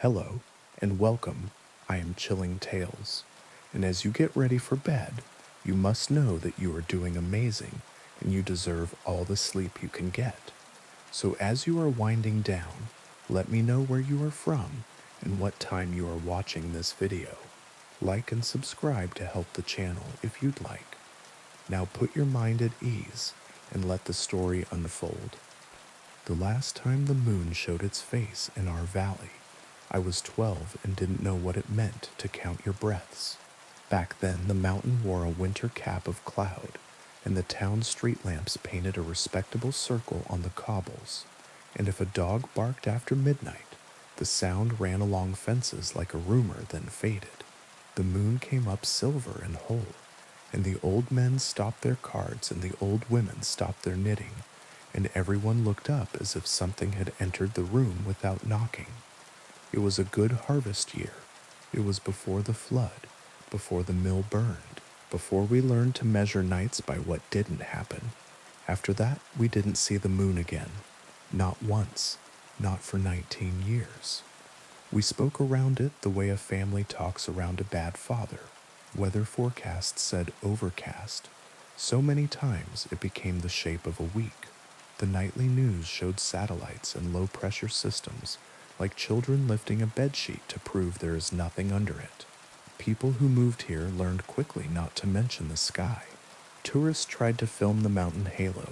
Hello, and welcome. I am Chilling Tales, and as you get ready for bed, you must know that you are doing amazing and you deserve all the sleep you can get. So as you are winding down, let me know where you are from and what time you are watching this video. Like and subscribe to help the channel if you'd like. Now put your mind at ease and let the story unfold. The last time the moon showed its face in our valley, I was 12 and didn't know what it meant to count your breaths. Back then, the mountain wore a winter cap of cloud, and the town street lamps painted a respectable circle on the cobbles. And if a dog barked after midnight, the sound ran along fences like a rumor, then faded. The moon came up silver and whole, and the old men stopped their cards and the old women stopped their knitting, and everyone looked up as if something had entered the room without knocking. It was a good harvest year. It was before the flood, before the mill burned, before we learned to measure nights by what didn't happen. After that, we didn't see the moon again. Not once, not for 19 years. We spoke around it the way a family talks around a bad father. Weather forecasts said overcast. So many times it became the shape of a week. The nightly news showed satellites and low-pressure systems, like children lifting a bedsheet to prove there is nothing under it. People who moved here learned quickly not to mention the sky. Tourists tried to film the mountain halo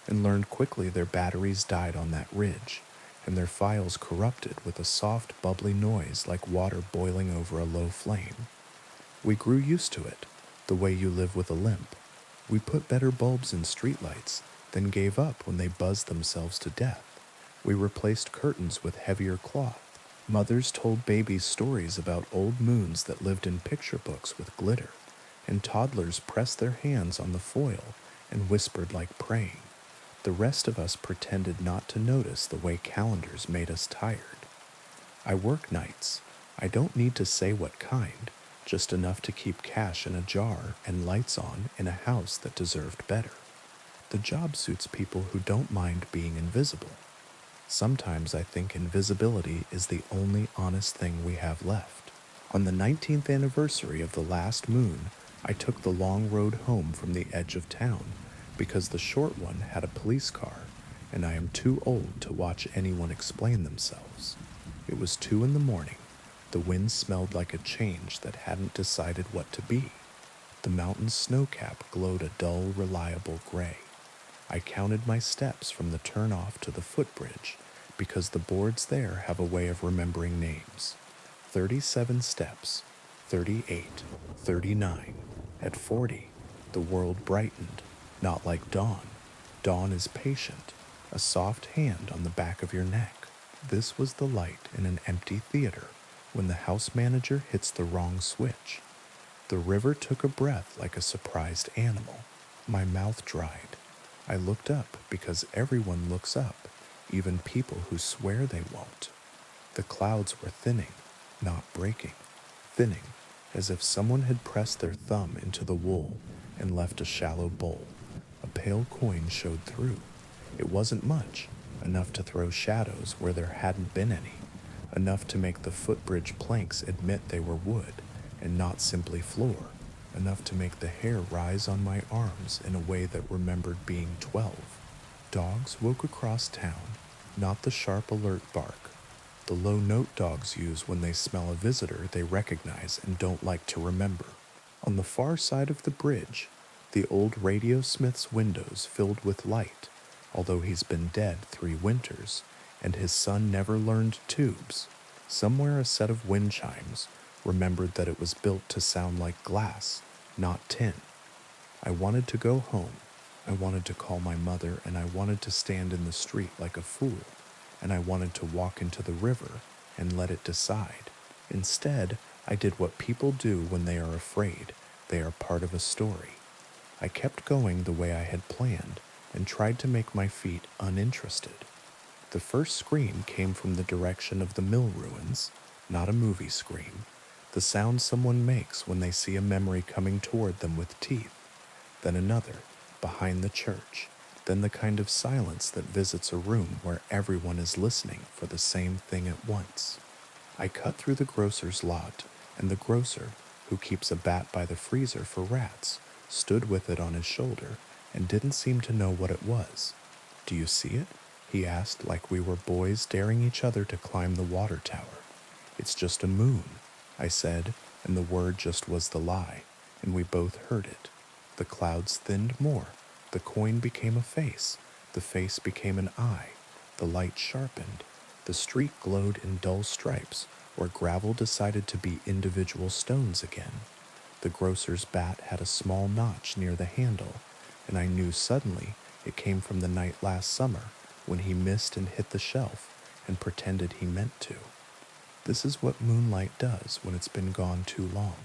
and learned quickly their batteries died on that ridge, and their files corrupted with a soft, bubbly noise like water boiling over a low flame. We grew used to it, the way you live with a limp. We put better bulbs in streetlights, then gave up when they buzzed themselves to death. We replaced curtains with heavier cloth. Mothers told babies stories about old moons that lived in picture books with glitter, and toddlers pressed their hands on the foil and whispered like praying. The rest of us pretended not to notice the way calendars made us tired. I work nights. I don't need to say what kind, just enough to keep cash in a jar and lights on in a house that deserved better. The job suits people who don't mind being invisible. Sometimes I think invisibility is the only honest thing we have left. On the 19th anniversary of the last moon, I took the long road home from the edge of town because the short one had a police car, and I am too old to watch anyone explain themselves. It was 2 in the morning. The wind smelled like a change that hadn't decided what to be. The mountain's snowcap glowed a dull, reliable gray. I counted my steps from the turnoff to the footbridge because the boards there have a way of remembering names. 37 steps, 38, 39. At 40, the world brightened, not like dawn. Dawn is patient, a soft hand on the back of your neck. This was the light in an empty theater when the house manager hits the wrong switch. The river took a breath like a surprised animal. My mouth dried. I looked up because everyone looks up, even people who swear they won't. The clouds were thinning, not breaking. Thinning, as if someone had pressed their thumb into the wool and left a shallow bowl. A pale coin showed through. It wasn't much, enough to throw shadows where there hadn't been any, enough to make the footbridge planks admit they were wood and not simply floor, enough to make the hair rise on my arms in a way that remembered being 12. Dogs woke across town, not the sharp alert bark, the low note dogs use when they smell a visitor they recognize and don't like to remember. On the far side of the bridge, the old radio smith's windows filled with light, although he's been dead 3 winters, and his son never learned tubes. Somewhere a set of wind chimes remembered that it was built to sound like glass, not tin. I wanted to go home. I wanted to call my mother, and I wanted to stand in the street like a fool, and I wanted to walk into the river and let it decide. Instead, I did what people do when they are afraid they are part of a story. I kept going the way I had planned and tried to make my feet uninterested. The first scream came from the direction of the mill ruins, not a movie scream, the sound someone makes when they see a memory coming toward them with teeth, then another, behind the church, then the kind of silence that visits a room where everyone is listening for the same thing at once. I cut through the grocer's lot, and the grocer, who keeps a bat by the freezer for rats, stood with it on his shoulder and didn't seem to know what it was. "Do you see it?" he asked, like we were boys daring each other to climb the water tower. "It's just a moon," I said, and the word just was the lie, and we both heard it. The clouds thinned more. The coin became a face. The face became an eye. The light sharpened. The street glowed in dull stripes, where gravel decided to be individual stones again. The grocer's bat had a small notch near the handle, and I knew suddenly it came from the night last summer when he missed and hit the shelf and pretended he meant to. This is what moonlight does when it's been gone too long.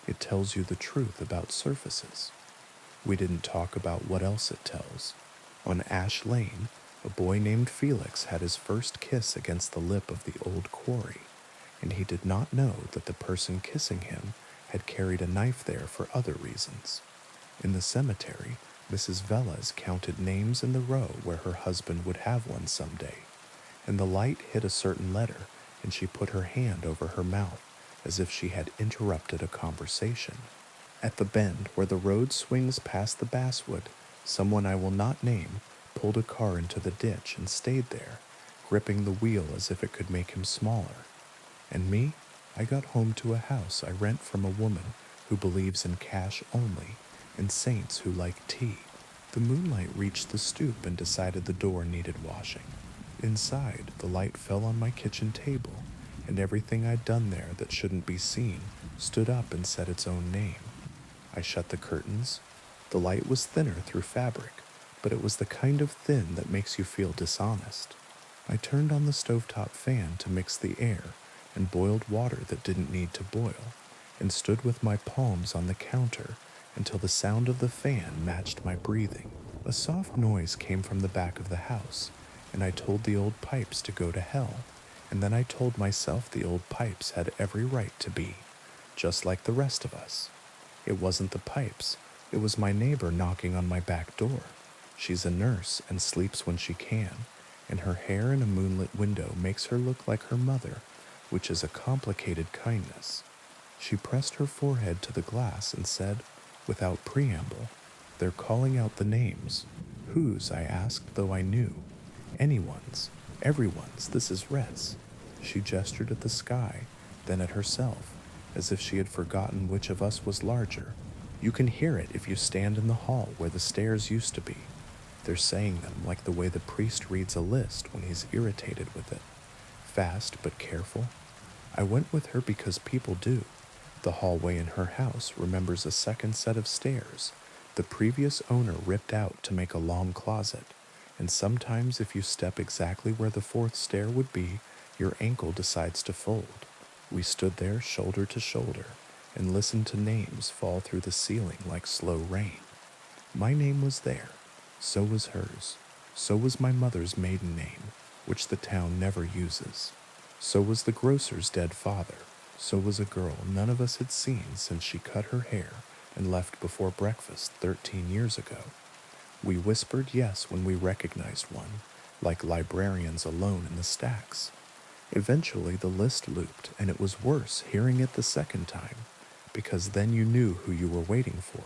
It tells you the truth about surfaces. We didn't talk about what else it tells. On Ash Lane, a boy named Felix had his first kiss against the lip of the old quarry, and he did not know that the person kissing him had carried a knife there for other reasons. In the cemetery, Mrs. Velez counted names in the row where her husband would have one someday, and the light hit a certain letter, and she put her hand over her mouth as if she had interrupted a conversation. At the bend where the road swings past the basswood, someone I will not name pulled a car into the ditch and stayed there, gripping the wheel as if it could make him smaller. And me? I got home to a house I rent from a woman who believes in cash only and saints who like tea. The moonlight reached the stoop and decided the door needed washing. Inside, the light fell on my kitchen table, and everything I'd done there that shouldn't be seen stood up and said its own name. I shut the curtains. The light was thinner through fabric, but it was the kind of thin that makes you feel dishonest. I turned on the stovetop fan to mix the air and boiled water that didn't need to boil, and stood with my palms on the counter until the sound of the fan matched my breathing. A soft noise came from the back of the house, and I told the old pipes to go to hell, and then I told myself the old pipes had every right to be, just like the rest of us. It wasn't the pipes, it was my neighbor knocking on my back door. She's a nurse and sleeps when she can, and her hair in a moonlit window makes her look like her mother, which is a complicated kindness. She pressed her forehead to the glass and said, without preamble, "They're calling out the names." "Whose?" I asked, though I knew. "Anyone's. Everyone's. This is Res." She gestured at the sky, then at herself, as if she had forgotten which of us was larger. "You can hear it if you stand in the hall where the stairs used to be. They're saying them like the way the priest reads a list when he's irritated with it. Fast but careful." I went with her because people do. The hallway in her house remembers a second set of stairs the previous owner ripped out to make a long closet, and sometimes if you step exactly where the fourth stair would be, your ankle decides to fold. We stood there shoulder to shoulder and listened to names fall through the ceiling like slow rain. My name was there. So was hers. So was my mother's maiden name, which the town never uses. So was the grocer's dead father. So was a girl none of us had seen since she cut her hair and left before breakfast 13 years ago. We whispered yes when we recognized one, like librarians alone in the stacks. Eventually the list looped, and it was worse hearing it the second time, because then you knew who you were waiting for.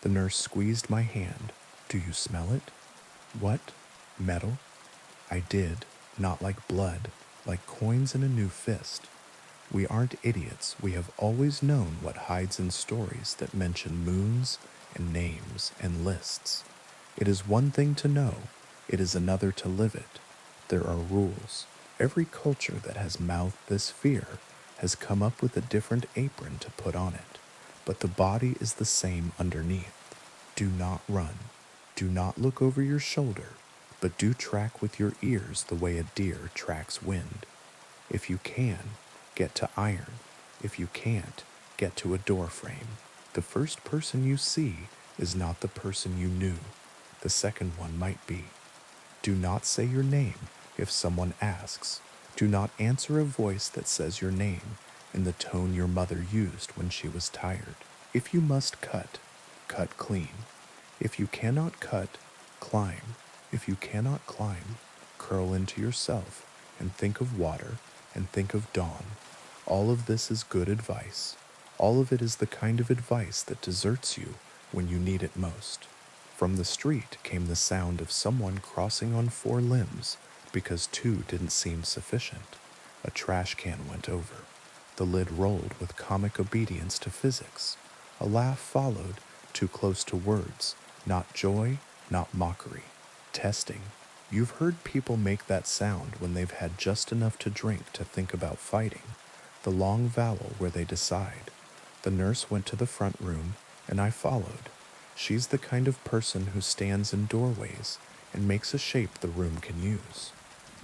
The nurse squeezed my hand. "Do you smell it?" "What? Metal?" I did, not like blood, like coins in a new fist. We aren't idiots. We have always known what hides in stories that mention moons and names and lists. It is one thing to know. It is another to live it. There are rules. Every culture that has mouthed this fear has come up with a different apron to put on it, but the body is the same underneath. Do not run. Do not look over your shoulder, but do track with your ears the way a deer tracks wind. If you can, get to iron. If you can't, get to a door frame. The first person you see is not the person you knew. The second one might be. Do not say your name if someone asks. Do not answer a voice that says your name in the tone your mother used when she was tired. If you must cut, cut clean. If you cannot cut, climb. If you cannot climb, curl into yourself and think of water and think of dawn. All of this is good advice. All of it is the kind of advice that deserts you when you need it most. From the street came the sound of someone crossing on four limbs because two didn't seem sufficient. A trash can went over. The lid rolled with comic obedience to physics. A laugh followed, too close to words, not joy, not mockery. Testing. You've heard people make that sound when they've had just enough to drink to think about fighting. The long vowel where they decide. The nurse went to the front room, and I followed. She's the kind of person who stands in doorways and makes a shape the room can use.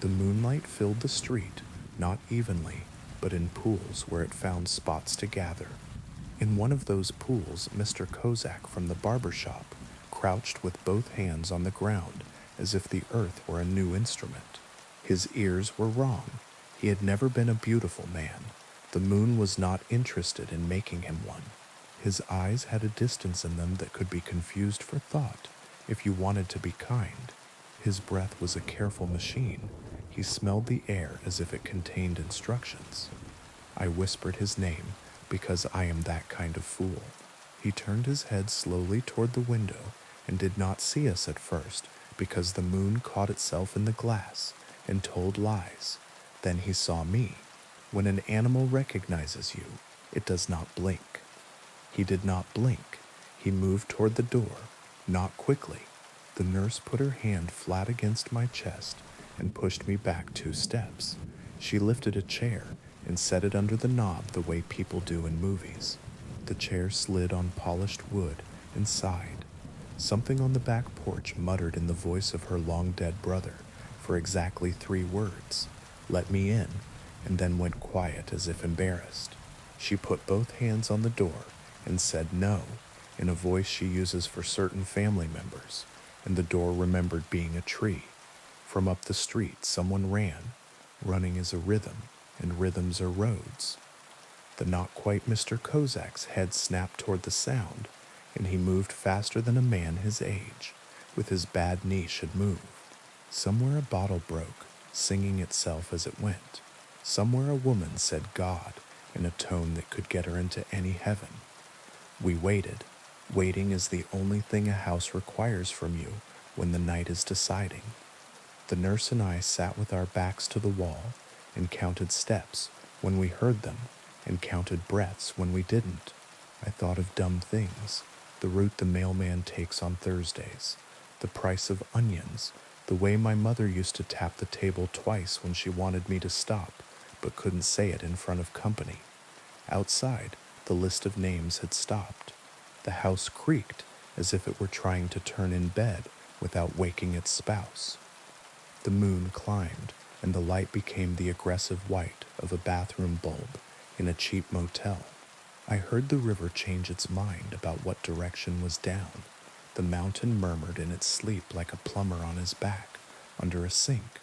The moonlight filled the street, not evenly, but in pools where it found spots to gather. In one of those pools, Mr. Kozak from the barber shop crouched with both hands on the ground as if the earth were a new instrument. His ears were wrong. He had never been a beautiful man. The moon was not interested in making him one. His eyes had a distance in them that could be confused for thought if you wanted to be kind. His breath was a careful machine. He smelled the air as if it contained instructions. I whispered his name because I am that kind of fool. He turned his head slowly toward the window and did not see us at first because the moon caught itself in the glass and told lies. Then he saw me. When an animal recognizes you, it does not blink. He did not blink. He moved toward the door, not quickly. The nurse put her hand flat against my chest and pushed me back 2 steps. She lifted a chair and set it under the knob the way people do in movies. The chair slid on polished wood and sighed. Something on the back porch muttered in the voice of her long-dead brother for exactly 3 words, "Let me in," and then went quiet as if embarrassed. She put both hands on the door and said no in a voice she uses for certain family members, and the door remembered being a tree. From up the street, someone ran. Running is a rhythm, and rhythms are roads. The not quite Mr. Kozak's head snapped toward the sound, and he moved faster than a man his age, with his bad knee should move. Somewhere a bottle broke, singing itself as it went. Somewhere a woman said God in a tone that could get her into any heaven. We waited. Waiting is the only thing a house requires from you when the night is deciding. The nurse and I sat with our backs to the wall and counted steps when we heard them and counted breaths when we didn't. I thought of dumb things, the route the mailman takes on Thursdays, the price of onions, the way my mother used to tap the table twice when she wanted me to stop but couldn't say it in front of company. Outside, the list of names had stopped. The house creaked as if it were trying to turn in bed without waking its spouse. The moon climbed, and the light became the aggressive white of a bathroom bulb in a cheap motel. I heard the river change its mind about what direction was down. The mountain murmured in its sleep like a plumber on his back under a sink.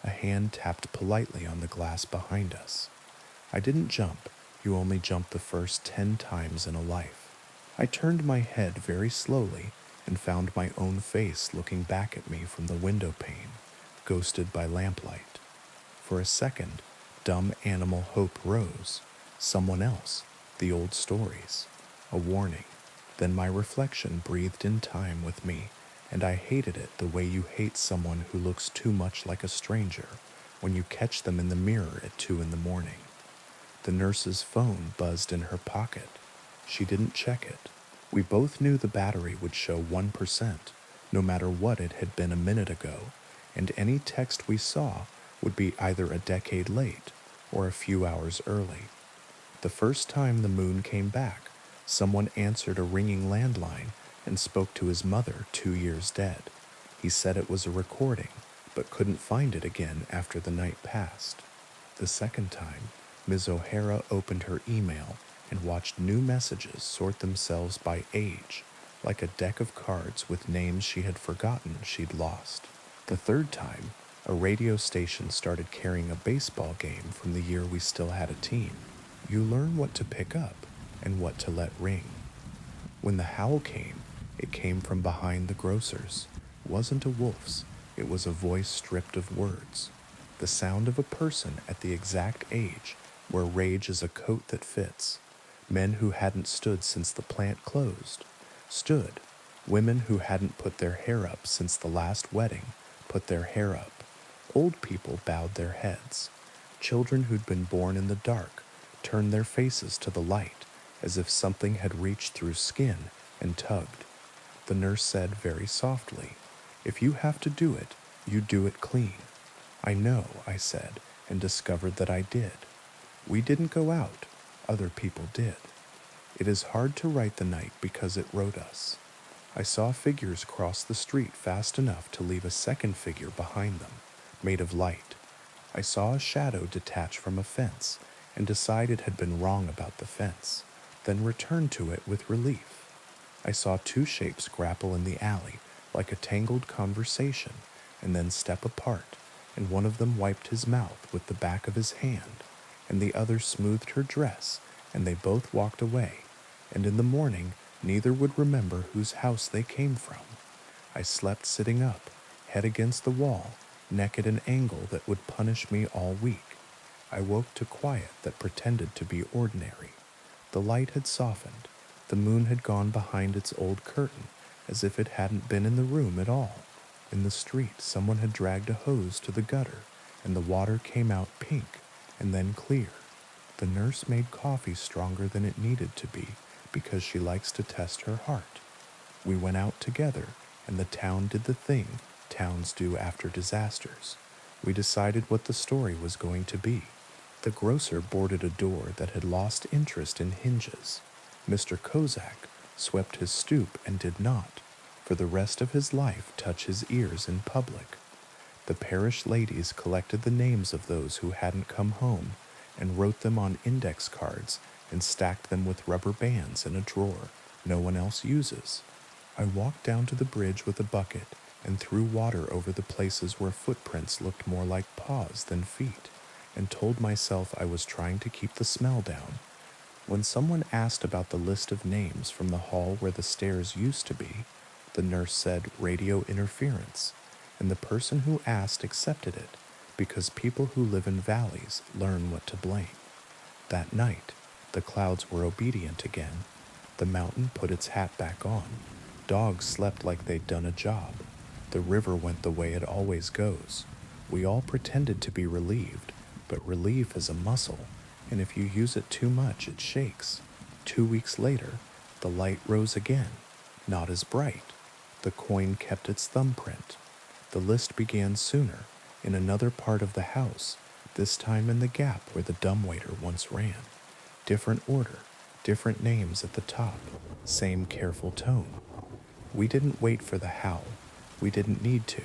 A hand tapped politely on the glass behind us. I didn't jump. You only jump the first 10 times in a life. I turned my head very slowly and found my own face looking back at me from the window pane, ghosted by lamplight. For a second, dumb animal hope rose. Someone else, the old stories, a warning. Then my reflection breathed in time with me, and I hated it the way you hate someone who looks too much like a stranger when you catch them in the mirror at 2 in the morning. The nurse's phone buzzed in her pocket. She didn't check it. We both knew the battery would show 1%, no matter what it had been a minute ago, and any text we saw would be either a decade late or a few hours early. The first time the moon came back, someone answered a ringing landline and spoke to his mother 2 years dead. He said it was a recording, but couldn't find it again after the night passed. The second time, Ms. O'Hara opened her email and watched new messages sort themselves by age, like a deck of cards with names she had forgotten she'd lost. The third time, a radio station started carrying a baseball game from the year we still had a team. You learn what to pick up and what to let ring. When the howl came, it came from behind the grocer's. It wasn't a wolf's. It was a voice stripped of words. the sound of a person at the exact age where rage is a coat that fits, men who hadn't stood since the plant closed, stood, women who hadn't put their hair up since the last wedding put their hair up, old people bowed their heads, children who'd been born in the dark turned their faces to the light as if something had reached through skin and tugged. The nurse said very softly, "If you have to do it, you do it clean." "I know," I said, and discovered that I did. We didn't go out, other people did. It is hard to write the night because it wrote us. I saw figures cross the street fast enough to leave a second figure behind them, made of light. I saw a shadow detach from a fence and decide it had been wrong about the fence, then return to it with relief. I saw two shapes grapple in the alley like a tangled conversation and then step apart, and one of them wiped his mouth with the back of his hand, and the other smoothed her dress, and they both walked away, and in the morning neither would remember whose house they came from. I slept sitting up, head against the wall, neck at an angle that would punish me all week. I woke to quiet that pretended to be ordinary. The light had softened. The moon had gone behind its old curtain, as if it hadn't been in the room at all. In the street, someone had dragged a hose to the gutter, and the water came out pink and then clear. The nurse made coffee stronger than it needed to be because she likes to test her heart. We went out together, and the town did the thing towns do after disasters. We decided what the story was going to be. The grocer boarded a door that had lost interest in hinges. Mr. Kozak swept his stoop and did not, for the rest of his life, touch his ears in public. The parish ladies collected the names of those who hadn't come home and wrote them on index cards and stacked them with rubber bands in a drawer no one else uses. I walked down to the bridge with a bucket and threw water over the places where footprints looked more like paws than feet, and told myself I was trying to keep the smell down. When someone asked about the list of names from the hall where the stairs used to be, the nurse said radio interference, and the person who asked accepted it because people who live in valleys learn what to blame. That night, the clouds were obedient again. The mountain put its hat back on. Dogs slept like they'd done a job. The river went the way it always goes. We all pretended to be relieved, but relief is a muscle, and if you use it too much, it shakes. 2 weeks later, the light rose again, not as bright. The coin kept its thumbprint. The list began sooner, in another part of the house, this time in the gap where the dumbwaiter once ran. Different order, different names at the top, same careful tone. We didn't wait for the howl. We didn't need to.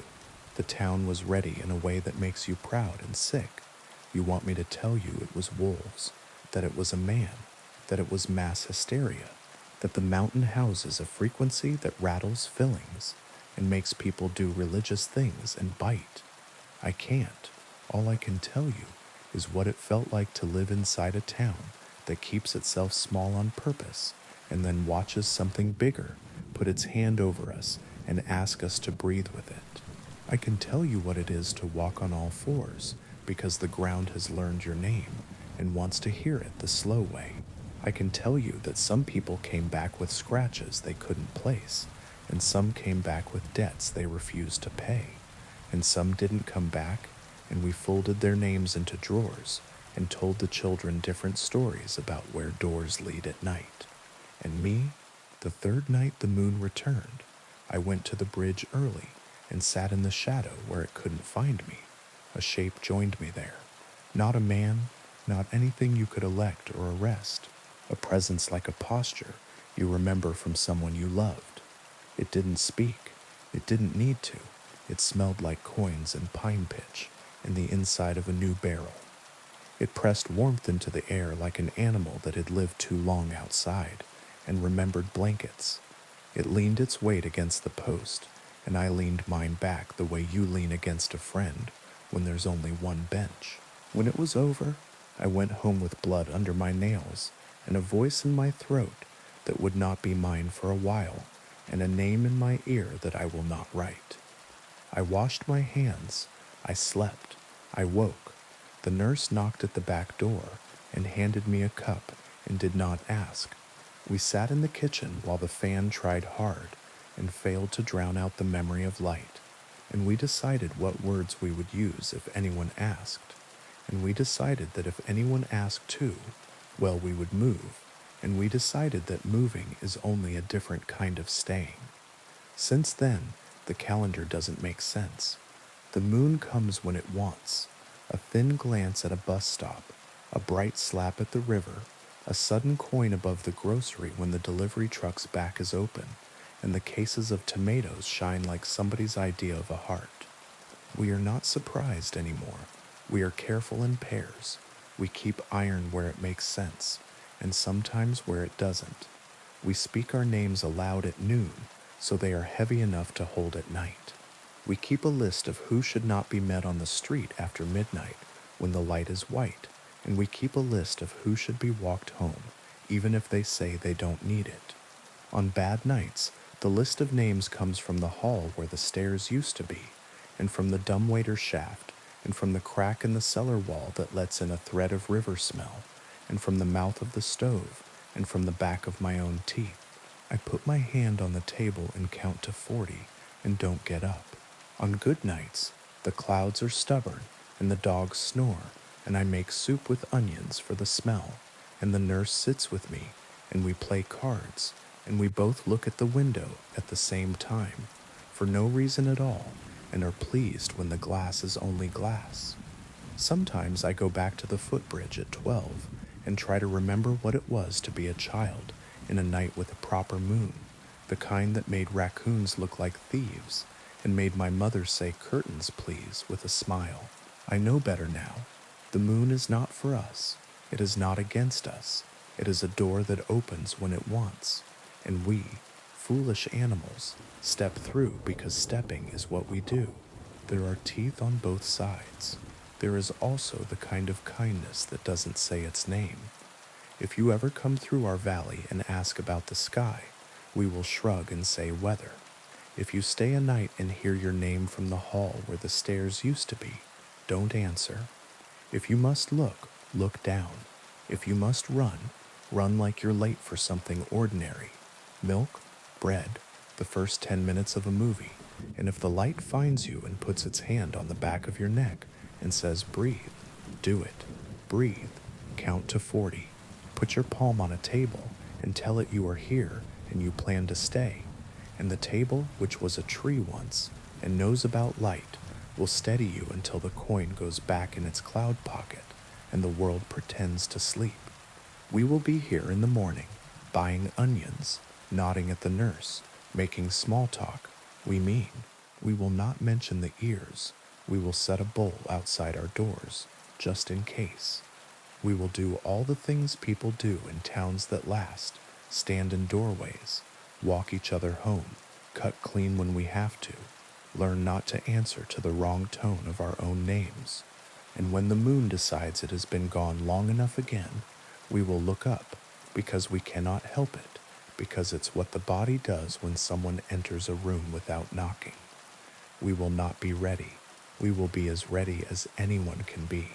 The town was ready in a way that makes you proud and sick. You want me to tell you it was wolves, that it was a man, that it was mass hysteria, that the mountain houses a frequency that rattles fillings and makes people do religious things and bite. I can't. All I can tell you is what it felt like to live inside a town that keeps itself small on purpose and then watches something bigger put its hand over us and ask us to breathe with it. I can tell you what it is to walk on all fours because the ground has learned your name and wants to hear it the slow way. I can tell you that some people came back with scratches they couldn't place, and some came back with debts they refused to pay, and some didn't come back, and we folded their names into drawers and told the children different stories about where doors lead at night. And me, the third night the moon returned, I went to the bridge early and sat in the shadow where it couldn't find me. A shape joined me there. Not a man, not anything you could elect or arrest. A presence like a posture you remember from someone you loved. It didn't speak. It didn't need to. It smelled like coins and pine pitch and the inside of a new barrel. It pressed warmth into the air like an animal that had lived too long outside and remembered blankets. It leaned its weight against the post, and I leaned mine back the way you lean against a friend when there's only one bench. When it was over, I went home with blood under my nails and a voice in my throat that would not be mine for a while, and a name in my ear that I will not write. I washed my hands. I slept. I woke. The nurse knocked at the back door and handed me a cup and did not ask. We sat in the kitchen while the fan tried hard and failed to drown out the memory of light, and we decided what words we would use if anyone asked, and we decided that if anyone asked too, well, we would move, and we decided that moving is only a different kind of staying. Since then, the calendar doesn't make sense. The moon comes when it wants, a thin glance at a bus stop, a bright slap at the river, a sudden coin above the grocery when the delivery truck's back is open, and the cases of tomatoes shine like somebody's idea of a heart. We are not surprised anymore. We are careful in pairs. We keep iron where it makes sense, and sometimes where it doesn't. We speak our names aloud at noon, so they are heavy enough to hold at night. We keep a list of who should not be met on the street after midnight when the light is white, and we keep a list of who should be walked home, even if they say they don't need it. On bad nights, the list of names comes from the hall where the stairs used to be, and from the dumbwaiter shaft, and from the crack in the cellar wall that lets in a thread of river smell, and from the mouth of the stove, and from the back of my own teeth. I put my hand on the table and count to 40 and don't get up. On good nights, the clouds are stubborn and the dogs snore, and I make soup with onions for the smell, and the nurse sits with me, and we play cards, and we both look at the window at the same time, for no reason at all, and are pleased when the glass is only glass. Sometimes I go back to the footbridge at 12 and try to remember what it was to be a child in a night with a proper moon, the kind that made raccoons look like thieves and made my mother say curtains, please, with a smile. I know better now. The moon is not for us. It is not against us. It is a door that opens when it wants, and we, foolish animals, step through because stepping is what we do. There are teeth on both sides. There is also the kind of kindness that doesn't say its name. If you ever come through our valley and ask about the sky, we will shrug and say weather. If you stay a night and hear your name from the hall where the stairs used to be, don't answer. If you must look, look down. If you must run, run like you're late for something ordinary. Milk, bread, the first 10 minutes of a movie, and if the light finds you and puts its hand on the back of your neck and says breathe, do it. Breathe. Count to 40. Put your palm on a table and tell it you are here and you plan to stay. And the table, which was a tree once and knows about light, will steady you until the coin goes back in its cloud pocket and the world pretends to sleep. We will be here in the morning, buying onions, nodding at the nurse, making small talk. We will not mention the ears. We will set a bowl outside our doors, just in case. We will do all the things people do in towns that last, stand in doorways, walk each other home, cut clean when we have to, learn not to answer to the wrong tone of our own names. And when the moon decides it has been gone long enough again, we will look up, because we cannot help it, because it's what the body does when someone enters a room without knocking. We will not be ready. We will be as ready as anyone can be.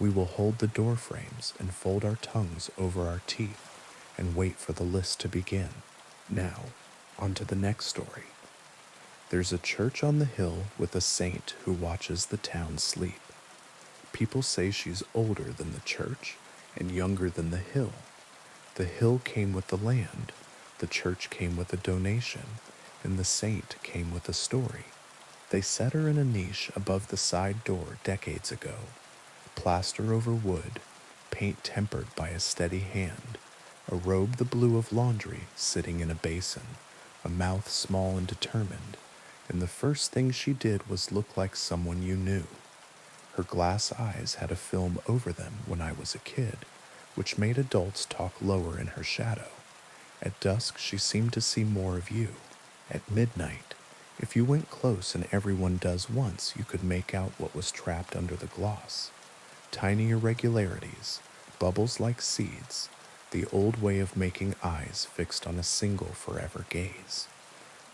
We will hold the door frames and fold our tongues over our teeth and wait for the list to begin. Now, on to the next story. There's a church on the hill with a saint who watches the town sleep. People say she's older than the church and younger than the hill. The hill came with the land, the church came with a donation, and the saint came with a story. They set her in a niche above the side door decades ago. Plaster over wood, paint tempered by a steady hand, a robe the blue of laundry sitting in a basin, a mouth small and determined, and the first thing she did was look like someone you knew. Her glass eyes had a film over them when I was a kid, which made adults talk lower in her shadow. At dusk she seemed to see more of you. At midnight, if you went close and everyone does once, you could make out what was trapped under the gloss. Tiny irregularities, bubbles like seeds, the old way of making eyes fixed on a single forever gaze.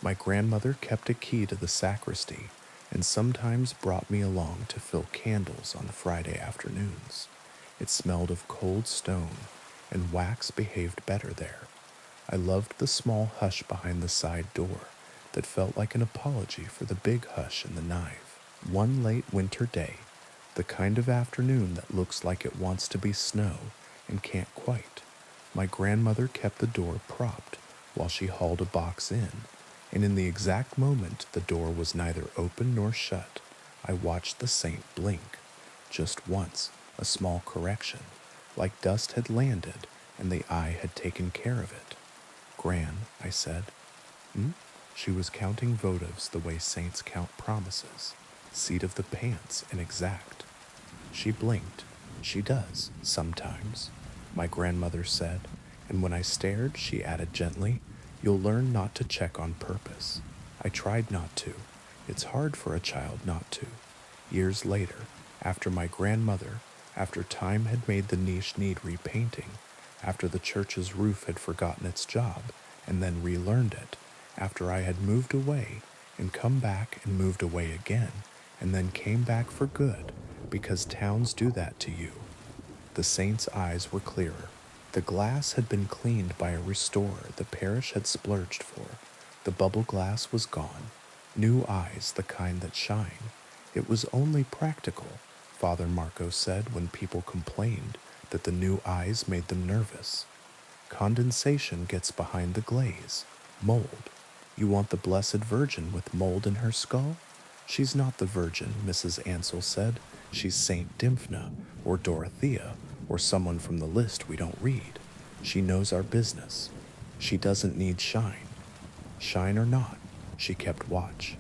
My grandmother kept a key to the sacristy, and sometimes brought me along to fill candles on Friday afternoons. It smelled of cold stone, and wax behaved better there. I loved the small hush behind the side door that felt like an apology for the big hush in the nave. One late winter day, the kind of afternoon that looks like it wants to be snow and can't quite, my grandmother kept the door propped while she hauled a box in, and in the exact moment the door was neither open nor shut, I watched the saint blink. Just once, a small correction, like dust had landed and the eye had taken care of it. Gran, I said. Hmm? She was counting votives the way saints count promises, seat of the pants and exact. She blinked. She does, sometimes, my grandmother said, and when I stared, she added gently, "You'll learn not to check on purpose." I tried not to. It's hard for a child not to. Years later, after my grandmother, after time had made the niche need repainting, after the church's roof had forgotten its job and then relearned it, after I had moved away and come back and moved away again, and then came back for good, because towns do that to you. The saint's eyes were clearer. The glass had been cleaned by a restorer the parish had splurged for. The bubble glass was gone. New eyes, the kind that shine. It was only practical, Father Marco said when people complained that the new eyes made them nervous. Condensation gets behind the glaze. Mold. You want the Blessed Virgin with mold in her skull? She's not the Virgin, Mrs. Ansell said. She's Saint Dymphna, or Dorothea, or someone from the list we don't read. She knows our business. She doesn't need shine. Shine or not, she kept watch.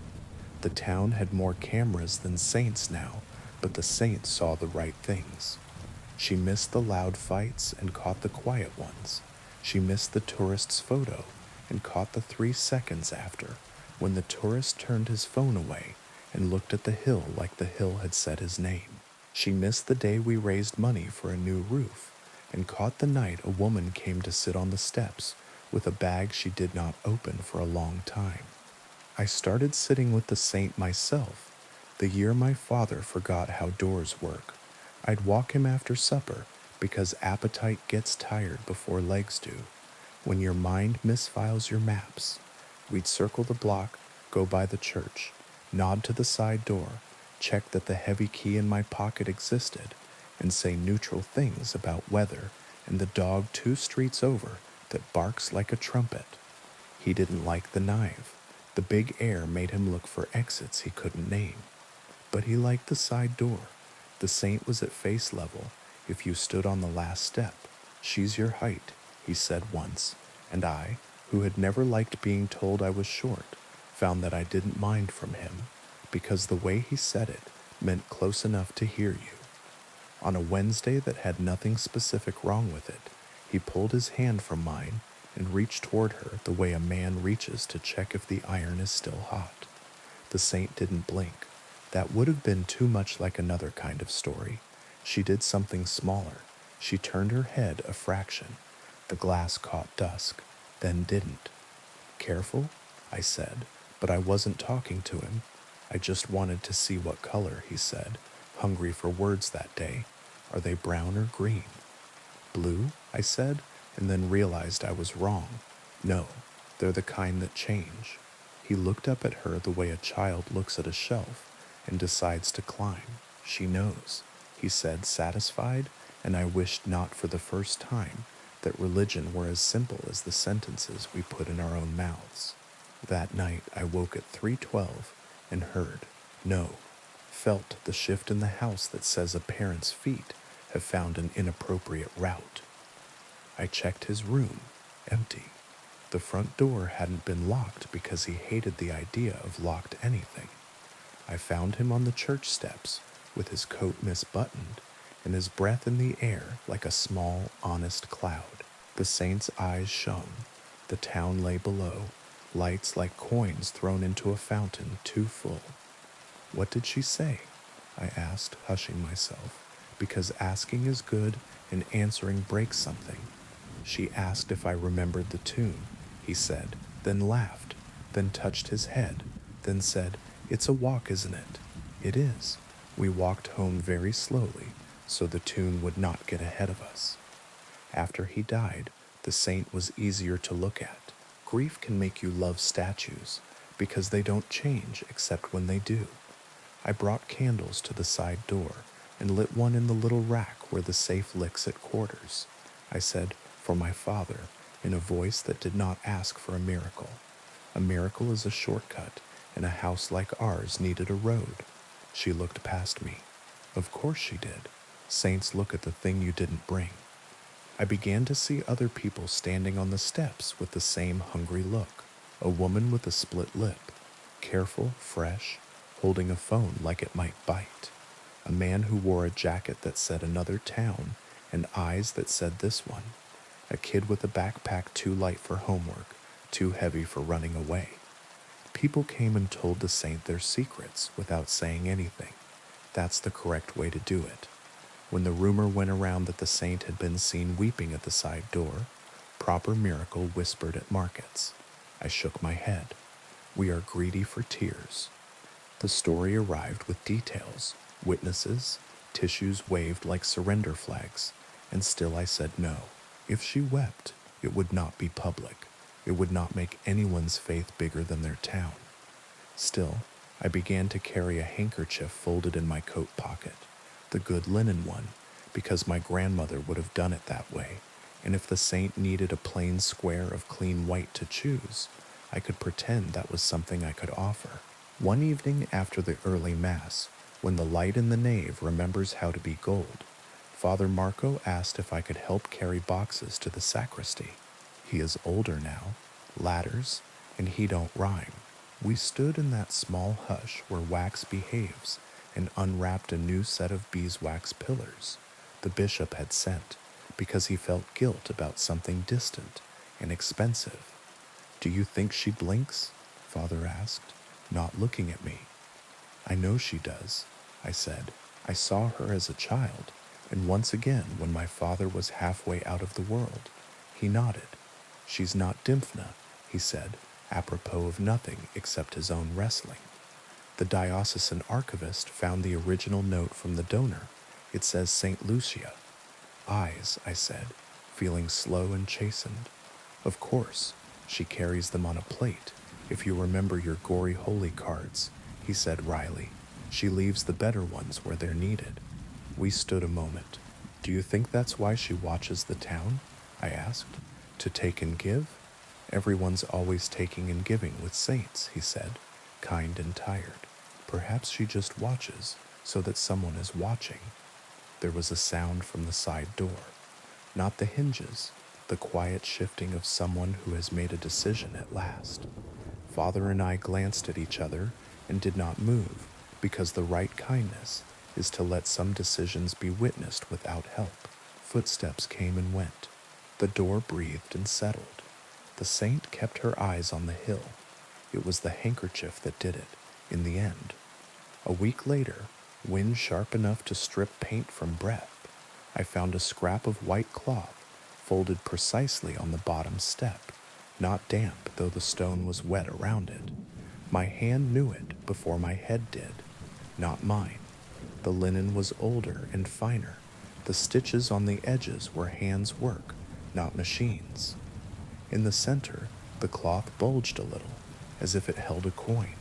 The town had more cameras than saints now, but the saints saw the right things. She missed the loud fights and caught the quiet ones. She missed the tourist's photo and caught the 3 seconds after, when the tourist turned his phone away and looked at the hill like the hill had said his name. She missed the day we raised money for a new roof and caught the night a woman came to sit on the steps with a bag she did not open for a long time. I started sitting with the saint myself the year my father forgot how doors work. I'd walk him after supper because appetite gets tired before legs do. When your mind misfiles your maps, we'd circle the block, go by the church, nod to the side door, check that the heavy key in my pocket existed, and say neutral things about weather and the dog 2 streets over that barks like a trumpet. He didn't like the knife. The big air made him look for exits he couldn't name. But he liked the side door. The saint was at face level if you stood on the last step. She's your height, he said once, and I, who had never liked being told I was short, found that I didn't mind from him, because the way he said it meant close enough to hear you. On a Wednesday that had nothing specific wrong with it, he pulled his hand from mine and reached toward her the way a man reaches to check if the iron is still hot. The saint didn't blink. That would have been too much like another kind of story. She did something smaller. She turned her head a fraction. The glass caught dusk, then didn't. Careful, I said, but I wasn't talking to him. I just wanted to see what color, he said, hungry for words that day. Are they brown or green? Blue, I said, and then realized I was wrong. No, they're the kind that change. He looked up at her the way a child looks at a shelf and decides to climb. She knows, he said, satisfied, and I wished not for the first time that religion were as simple as the sentences we put in our own mouths. That night I woke at 3:12 and heard, no, felt the shift in the house that says a parent's feet have found an inappropriate route. I checked his room, empty. The front door hadn't been locked because he hated the idea of locked anything. I found him on the church steps with his coat misbuttoned and his breath in the air like a small, honest cloud. The saint's eyes shone. The town lay below, lights like coins thrown into a fountain too full. What did she say? I asked, hushing myself, because asking is good and answering breaks something. She asked if I remembered the tune, he said, then laughed, then touched his head, then said, It's a walk, isn't it? It is. We walked home very slowly so the tune would not get ahead of us. After he died, the saint was easier to look at. Grief can make you love statues because they don't change except when they do. I brought candles to the side door and lit one in the little rack where the safe licks at quarters. I said, "For my father," in a voice that did not ask for a miracle. A miracle is a shortcut, and a house like ours needed a road. She looked past me. Of course she did. Saints look at the thing you didn't bring. I began to see other people standing on the steps with the same hungry look. A woman with a split lip, careful, fresh, holding a phone like it might bite. A man who wore a jacket that said another town and eyes that said this one. A kid with a backpack too light for homework, too heavy for running away. People came and told the saint their secrets without saying anything. That's the correct way to do it. When the rumor went around that the saint had been seen weeping at the side door, proper miracle whispered at markets. I shook my head. We are greedy for tears. The story arrived with details, witnesses, tissues waved like surrender flags, and still I said no. If she wept, it would not be public. It would not make anyone's faith bigger than their town. Still, I began to carry a handkerchief folded in my coat pocket, the good linen one, because my grandmother would have done it that way, and if the saint needed a plain square of clean white to choose, I could pretend that was something I could offer. One evening after the early Mass, when the light in the nave remembers how to be gold, Father Marco asked if I could help carry boxes to the sacristy. He is older now, ladders, and he don't rhyme. We stood in that small hush where wax behaves and unwrapped a new set of beeswax pillars the bishop had sent because he felt guilt about something distant and expensive. "Do you think she blinks?" Father asked, not looking at me. "I know she does," I said. "I saw her as a child, and once again when my father was halfway out of the world." He nodded. "She's not Dymphna," he said, apropos of nothing except his own wrestling. The diocesan archivist found the original note from the donor. It says St. Lucia. "Eyes," I said, feeling slow and chastened. "Of course, she carries them on a plate, if you remember your gory holy cards," he said wryly. "She leaves the better ones where they're needed." We stood a moment. "Do you think that's why she watches the town?" I asked. "To take and give?" "Everyone's always taking and giving with saints," he said, kind and tired. "Perhaps she just watches so that someone is watching." There was a sound from the side door. Not the hinges, the quiet shifting of someone who has made a decision at last. Father and I glanced at each other and did not move, because the right kindness is to let some decisions be witnessed without help. Footsteps came and went. The door breathed and settled. The saint kept her eyes on the hill. It was the handkerchief that did it, in the end. A week later, wind sharp enough to strip paint from breath, I found a scrap of white cloth folded precisely on the bottom step, not damp though the stone was wet around it. My hand knew it before my head did, not mine. The linen was older and finer. The stitches on the edges were hands' work, not machines. In the center, the cloth bulged a little, as if it held a coin.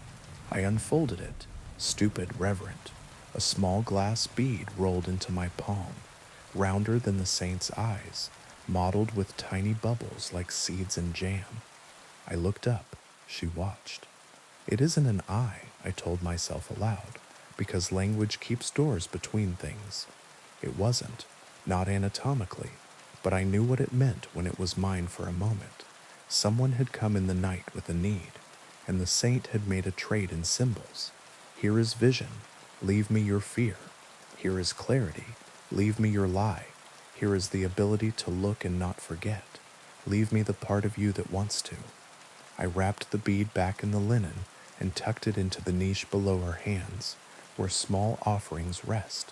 I unfolded it, stupid, reverent. A small glass bead rolled into my palm, rounder than the saint's eyes, mottled with tiny bubbles like seeds in jam. I looked up. She watched. "It isn't an eye," I told myself aloud, because language keeps doors between things. It wasn't, not anatomically, but I knew what it meant when it was mine for a moment. Someone had come in the night with a need, and the saint had made a trade in symbols. Here is vision, leave me your fear. Here is clarity, leave me your lie. Here is the ability to look and not forget. Leave me the part of you that wants to. I wrapped the bead back in the linen and tucked it into the niche below her hands, where small offerings rest.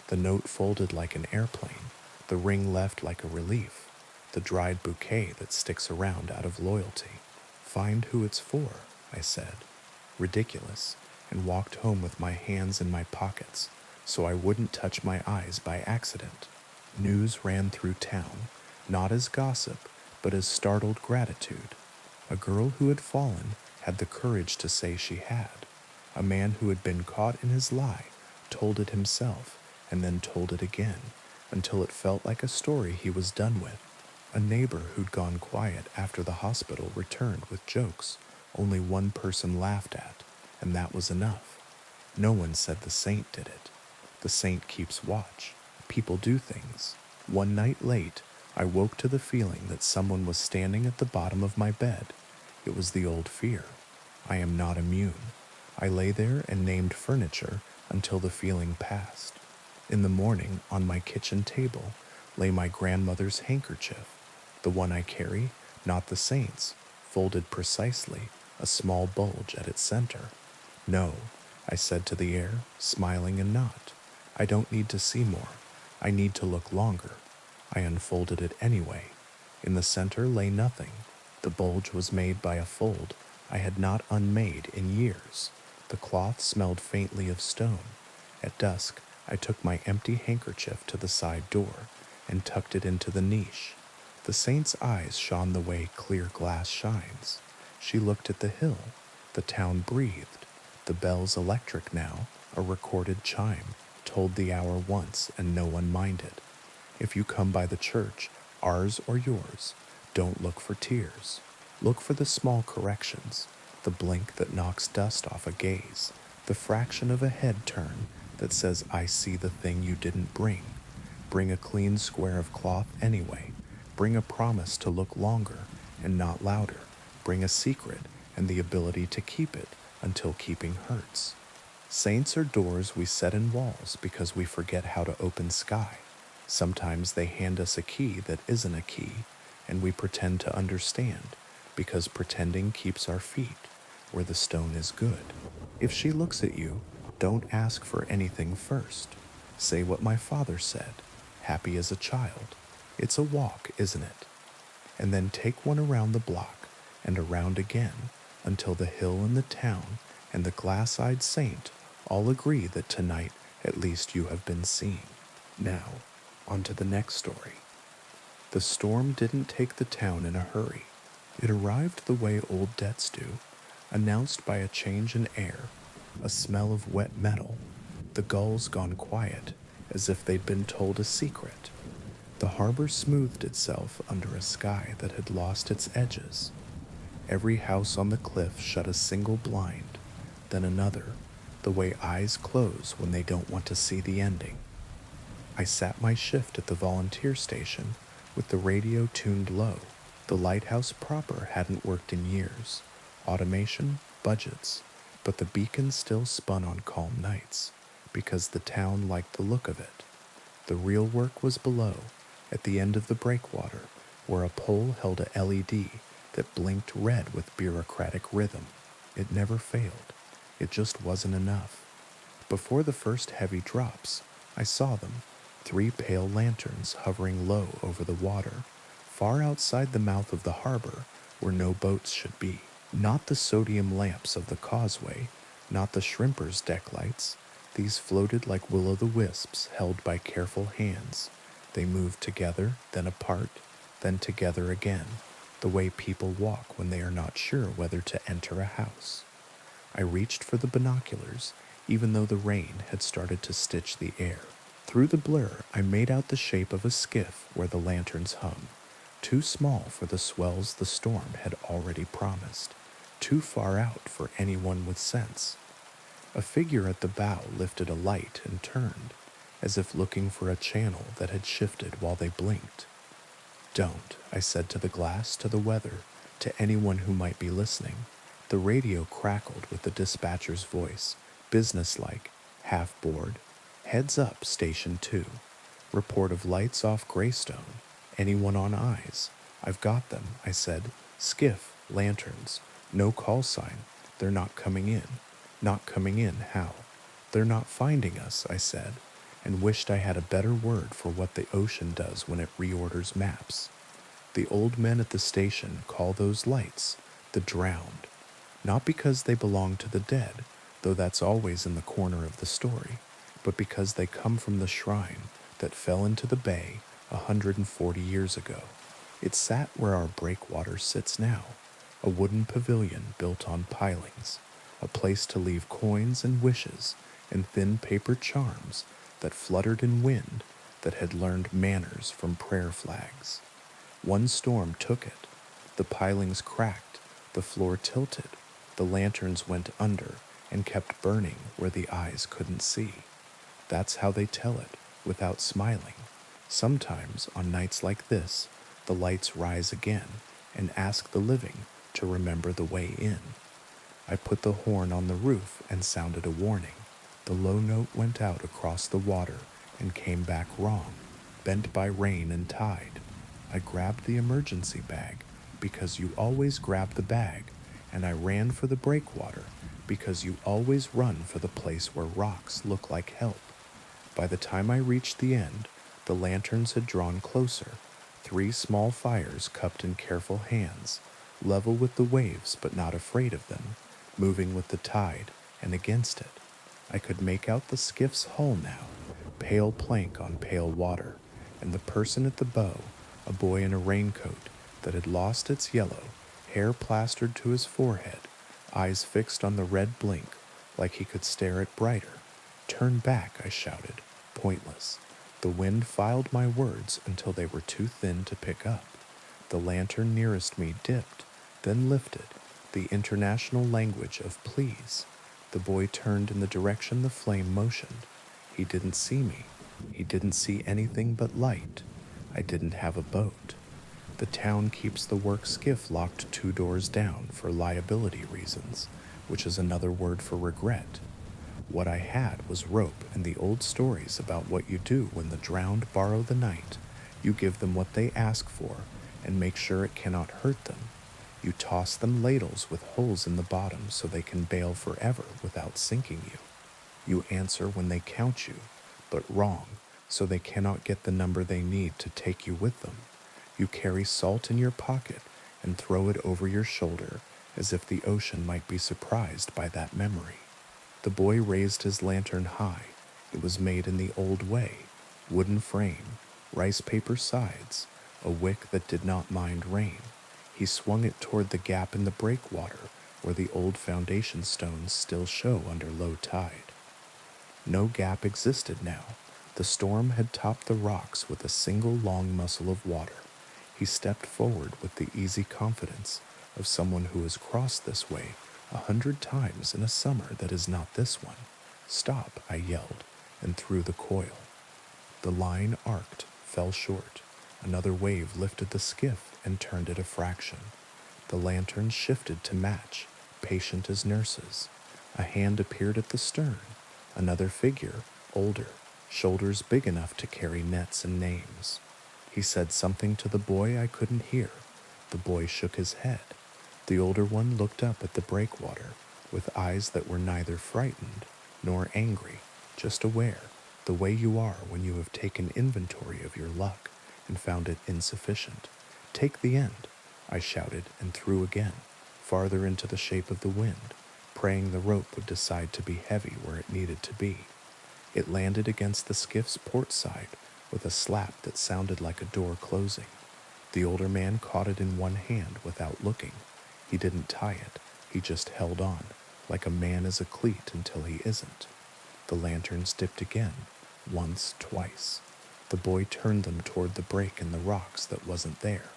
The note folded like an airplane, the ring left like a relief, the dried bouquet that sticks around out of loyalty. "Find who it's for," I said. Ridiculous. and walked home with my hands in my pockets so I wouldn't touch my eyes by accident. News ran through town, not as gossip, but as startled gratitude. A girl who had fallen had the courage to say she had. A man who had been caught in his lie told it himself and then told it again until it felt like a story he was done with. A neighbor who'd gone quiet after the hospital returned with jokes only one person laughed at, and that was enough. No one said the saint did it. The saint keeps watch. People do things. One night late, I woke to the feeling that someone was standing at the bottom of my bed. It was the old fear. I am not immune. I lay there and named furniture until the feeling passed. In the morning, on my kitchen table, lay my grandmother's handkerchief, the one I carry, not the saint's, folded precisely, a small bulge at its center. No, I said to the air, smiling and not. I don't need to see more. I need to look longer. I unfolded it anyway. In the center lay nothing. The bulge was made by a fold I had not unmade in years. The cloth smelled faintly of stone. At dusk, I took my empty handkerchief to the side door and tucked it into the niche. The saint's eyes shone the way clear glass shines. She looked at the hill. The town breathed. The bell's electric now, a recorded chime, told the hour once and no one minded. If you come by the church, ours or yours, don't look for tears. Look for the small corrections, the blink that knocks dust off a gaze, the fraction of a head turn that says, I see the thing you didn't bring. Bring a clean square of cloth anyway. Bring a promise to look longer and not louder. Bring a secret and the ability to keep it until keeping hurts. Saints are doors we set in walls because we forget how to open sky. Sometimes they hand us a key that isn't a key, and we pretend to understand because pretending keeps our feet where the stone is good. If she looks at you, don't ask for anything first. Say what my father said, happy as a child. It's a walk, isn't it? And then take one around the block and around again until the hill and the town and the glass-eyed saint all agree that tonight at least you have been seen. Now, on to the next story. The storm didn't take the town in a hurry. It arrived the way old debts do, announced by a change in air, a smell of wet metal, the gulls gone quiet, as if they'd been told a secret. The harbor smoothed itself under a sky that had lost its edges. Every house on the cliff shut a single blind, then another, the way eyes close when they don't want to see the ending. I sat my shift at the volunteer station with the radio tuned low. The lighthouse proper hadn't worked in years. Automation, budgets, but the beacon still spun on calm nights because the town liked the look of it. The real work was below, at the end of the breakwater, where a pole held a LED that blinked red with bureaucratic rhythm. It never failed. It just wasn't enough. Before the first heavy drops, I saw them, 3 pale lanterns hovering low over the water, far outside the mouth of the harbor where no boats should be. Not the sodium lamps of the causeway, not the shrimpers' deck lights. These floated like will-o'-the-wisps held by careful hands. They moved together, then apart, then together again, the way people walk when they are not sure whether to enter a house. I reached for the binoculars, even though the rain had started to stitch the air. Through the blur, I made out the shape of a skiff where the lanterns hung, too small for the swells the storm had already promised, too far out for anyone with sense. A figure at the bow lifted a light and turned, as if looking for a channel that had shifted while they blinked. Don't, I said to the glass, to the weather, to anyone who might be listening. The radio crackled with the dispatcher's voice, businesslike, half bored. Heads up, Station 2. Report of lights off Greystone. Anyone on eyes? I've got them, I said. Skiff, lanterns, no call sign. They're not coming in. Not coming in, how? They're not finding us, I said, and wished I had a better word for what the ocean does when it reorders maps. The old men at the station call those lights the drowned. Not because they belong to the dead. though that's always in the corner of the story, but because they come from the shrine that fell into the bay 140 years ago. It sat where our breakwater sits now, a wooden pavilion built on pilings, a place to leave coins and wishes and thin paper charms that fluttered in wind that had learned manners from prayer flags. One storm took it. The pilings cracked, the floor tilted, the lanterns went under and kept burning where the eyes couldn't see. That's how they tell it, without smiling. Sometimes, on nights like this, the lights rise again and ask the living to remember the way in. I put the horn on the roof and sounded a warning. The low note went out across the water and came back wrong, bent by rain and tide. I grabbed the emergency bag because you always grab the bag, and I ran for the breakwater because you always run for the place where rocks look like help. By the time I reached the end, the lanterns had drawn closer, 3 small fires cupped in careful hands, level with the waves but not afraid of them, moving with the tide and against it. I could make out the skiff's hull now, pale plank on pale water, and the person at the bow, a boy in a raincoat that had lost its yellow, hair plastered to his forehead, eyes fixed on the red blink like he could stare at brighter. "Turn back," I shouted, pointless. The wind filed my words until they were too thin to pick up. The lantern nearest me dipped, then lifted, the international language of please. The boy turned in the direction the flame motioned. He didn't see me. He didn't see anything but light. I didn't have a boat. The town keeps the work skiff locked 2 doors down for liability reasons, which is another word for regret. What I had was rope and the old stories about what you do when the drowned borrow the night. You give them what they ask for and make sure it cannot hurt them. You toss them ladles with holes in the bottom so they can bail forever without sinking you. You answer when they count you, but wrong, so they cannot get the number they need to take you with them. You carry salt in your pocket and throw it over your shoulder as if the ocean might be surprised by that memory. The boy raised his lantern high. It was made in the old way, wooden frame, rice paper sides, a wick that did not mind rain. He swung it toward the gap in the breakwater where the old foundation stones still show under low tide. No gap existed now. The storm had topped the rocks with a single long muscle of water. He stepped forward with the easy confidence of someone who has crossed this way 100 times in a summer that is not this one. "Stop," I yelled, and threw the coil. The line arced, fell short. Another wave lifted the skiff and turned it a fraction. The lanterns shifted to match, patient as nurses. A hand appeared at the stern. Another figure, older, shoulders big enough to carry nets and names. He said something to the boy I couldn't hear. The boy shook his head. The older one looked up at the breakwater with eyes that were neither frightened nor angry, just aware, the way you are when you have taken inventory of your luck and found it insufficient. "Take the end," I shouted and threw again, farther into the shape of the wind, praying the rope would decide to be heavy where it needed to be. It landed against the skiff's port side with a slap that sounded like a door closing. The older man caught it in one hand without looking. He didn't tie it, he just held on, like a man is a cleat until he isn't. The lanterns dipped again, once, twice. The boy turned them toward the break in the rocks that wasn't there,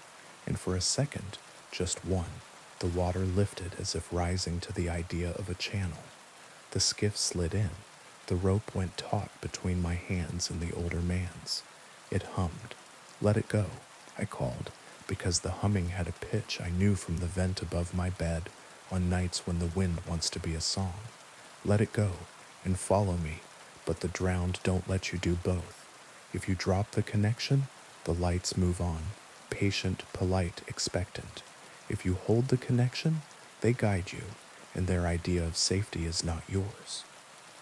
and for a second, just one, the water lifted as if rising to the idea of a channel. The skiff slid in. The rope went taut between my hands and the older man's. It hummed. "Let it go," I called, because the humming had a pitch I knew from the vent above my bed on nights when the wind wants to be a song. "Let it go, and follow me, but the drowned don't let you do both. If you drop the connection, the lights move on, patient, polite, expectant. If you hold the connection, they guide you, and their idea of safety is not yours."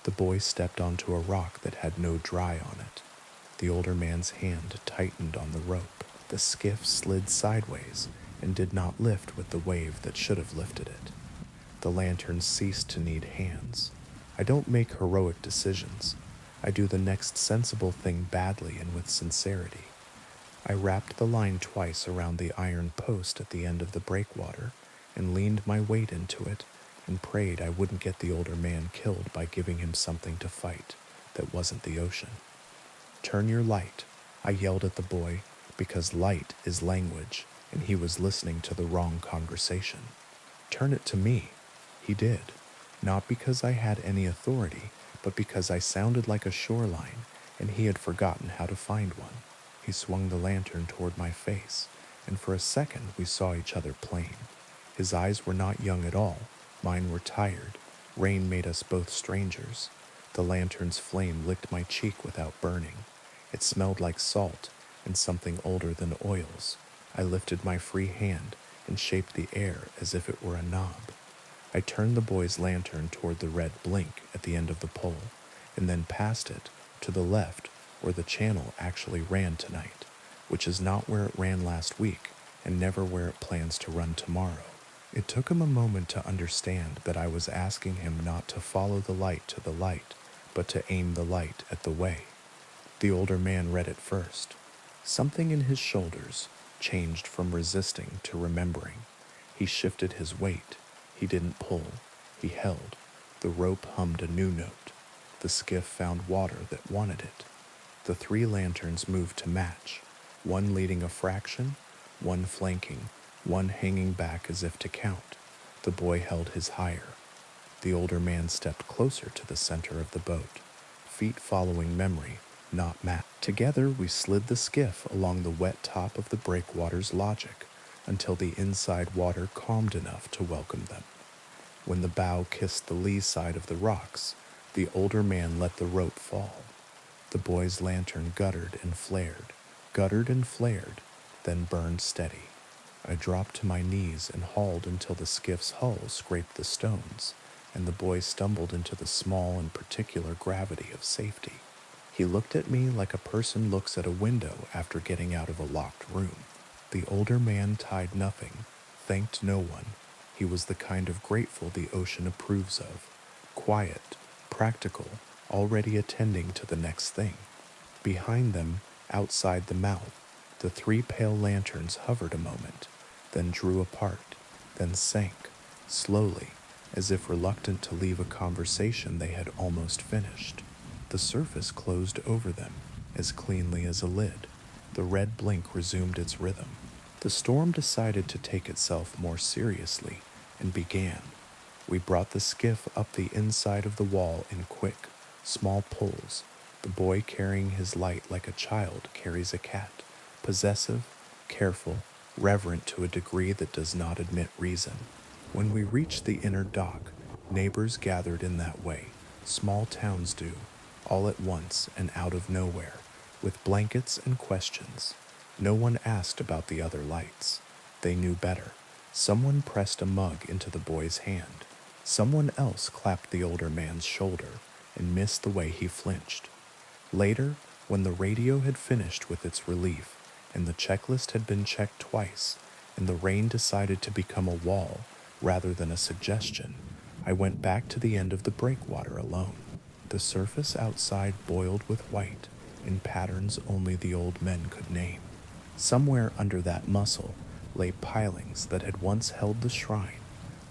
The boy stepped onto a rock that had no dry on it. The older man's hand tightened on the rope. The skiff slid sideways and did not lift with the wave that should have lifted it. The lantern ceased to need hands. I don't make heroic decisions. I do the next sensible thing badly and with sincerity. I wrapped the line twice around the iron post at the end of the breakwater and leaned my weight into it and prayed I wouldn't get the older man killed by giving him something to fight that wasn't the ocean. Turn your light, I yelled at the boy, because light is language, and he was listening to the wrong conversation. Turn it to me. He did, not because I had any authority, but because I sounded like a shoreline, and he had forgotten how to find one. He swung the lantern toward my face, and for a second we saw each other plain. His eyes were not young at all, mine were tired. Rain made us both strangers. The lantern's flame licked my cheek without burning. It smelled like salt and something older than oils. I lifted my free hand and shaped the air as if it were a knob. I turned the boy's lantern toward the red blink at the end of the pole, and then past it to the left where the channel actually ran tonight, which is not where it ran last week and never where it plans to run tomorrow. It took him a moment to understand that I was asking him not to follow the light to the light, but to aim the light at the way. The older man read it first. Something in his shoulders changed from resisting to remembering. He shifted his weight. He didn't pull. He held. The rope hummed a new note. The skiff found water that wanted it. The 3 lanterns moved to match, one leading a fraction, one flanking, one hanging back as if to count. The boy held his higher. The older man stepped closer to the center of the boat, feet following memory, not map. Together we slid the skiff along the wet top of the breakwater's logic until the inside water calmed enough to welcome them. When the bow kissed the lee side of the rocks, the older man let the rope fall. The boy's lantern guttered and flared, then burned steady. I dropped to my knees and hauled until the skiff's hull scraped the stones, and the boy stumbled into the small and particular gravity of safety. He looked at me like a person looks at a window after getting out of a locked room. The older man tied nothing, thanked no one. He was the kind of grateful the ocean approves of. Quiet, practical, already attending to the next thing. Behind them, outside the mouth, the 3 pale lanterns hovered a moment, then drew apart, then sank, slowly, as if reluctant to leave a conversation they had almost finished. The surface closed over them, as cleanly as a lid. The red blink resumed its rhythm. The storm decided to take itself more seriously, and began. We brought the skiff up the inside of the wall in quick, small pulls, the boy carrying his light like a child carries a cat, possessive, careful, reverent to a degree that does not admit reason. When we reached the inner dock, neighbors gathered in that way, small towns do, all at once and out of nowhere, with blankets and questions. No one asked about the other lights. They knew better. Someone pressed a mug into the boy's hand. Someone else clapped the older man's shoulder and missed the way he flinched. Later, when the radio had finished with its relief, and the checklist had been checked twice, and the rain decided to become a wall rather than a suggestion, I went back to the end of the breakwater alone. The surface outside boiled with white, in patterns only the old men could name. Somewhere under that muscle lay pilings that had once held the shrine,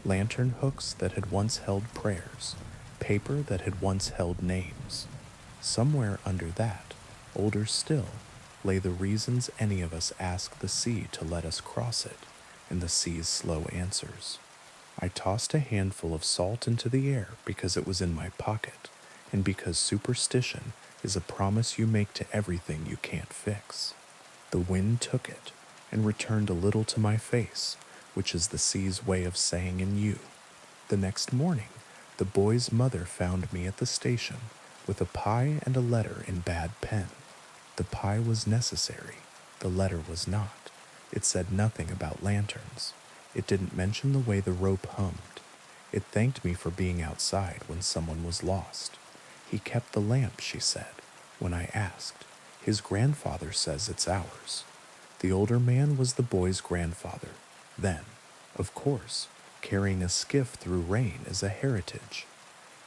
lantern hooks that had once held prayers, paper that had once held names. Somewhere under that, older still, lay the reasons any of us ask the sea to let us cross it, and the sea's slow answers. I tossed a handful of salt into the air because it was in my pocket, and because superstition is a promise you make to everything you can't fix. The wind took it and returned a little to my face, which is the sea's way of saying in you. The next morning, the boy's mother found me at the station with a pie and a letter in bad pen. The pie was necessary. The letter was not. It said nothing about lanterns. It didn't mention the way the rope hummed. It thanked me for being outside when someone was lost. He kept the lamp, she said, when I asked. His grandfather says it's ours. The older man was the boy's grandfather. Then, of course, carrying a skiff through rain is a heritage.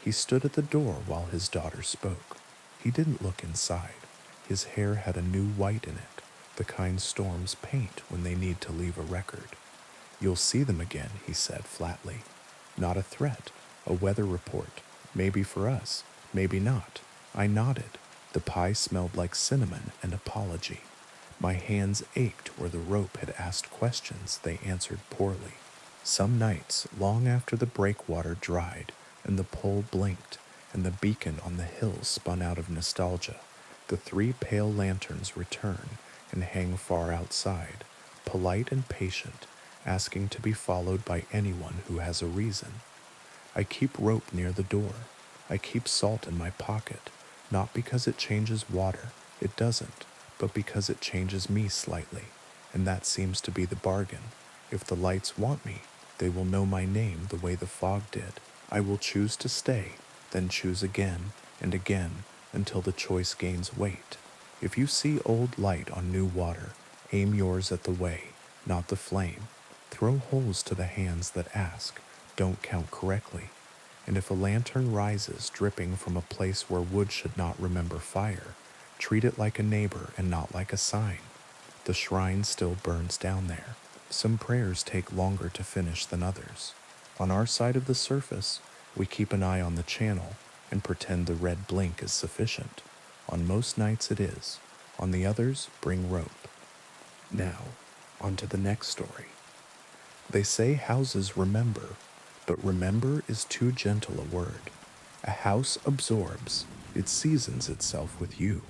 He stood at the door while his daughter spoke. He didn't look inside. His hair had a new white in it, the kind storms paint when they need to leave a record. "You'll see them again," he said flatly. Not a threat, a weather report. Maybe for us, maybe not. I nodded. The pie smelled like cinnamon and apology. My hands ached where the rope had asked questions they answered poorly. Some nights, long after the breakwater dried and the pole blinked and the beacon on the hill spun out of nostalgia, the three pale lanterns return and hang far outside, polite and patient, asking to be followed by anyone who has a reason. I keep rope near the door. I keep salt in my pocket, not because it changes water, it doesn't, but because it changes me slightly, and that seems to be the bargain. If the lights want me, they will know my name the way the fog did. I will choose to stay, then choose again and again until the choice gains weight. If you see old light on new water, aim yours at the way, not the flame. Throw holes to the hands that ask, don't count correctly. And if a lantern rises dripping from a place where wood should not remember fire, treat it like a neighbor and not like a sign. The shrine still burns down there. Some prayers take longer to finish than others. On our side of the surface, we keep an eye on the channel and pretend the red blink is sufficient. On most nights it is. On the others, bring rope. Now, on to the next story. They say houses remember, but remember is too gentle a word. A house absorbs, it seasons itself with you.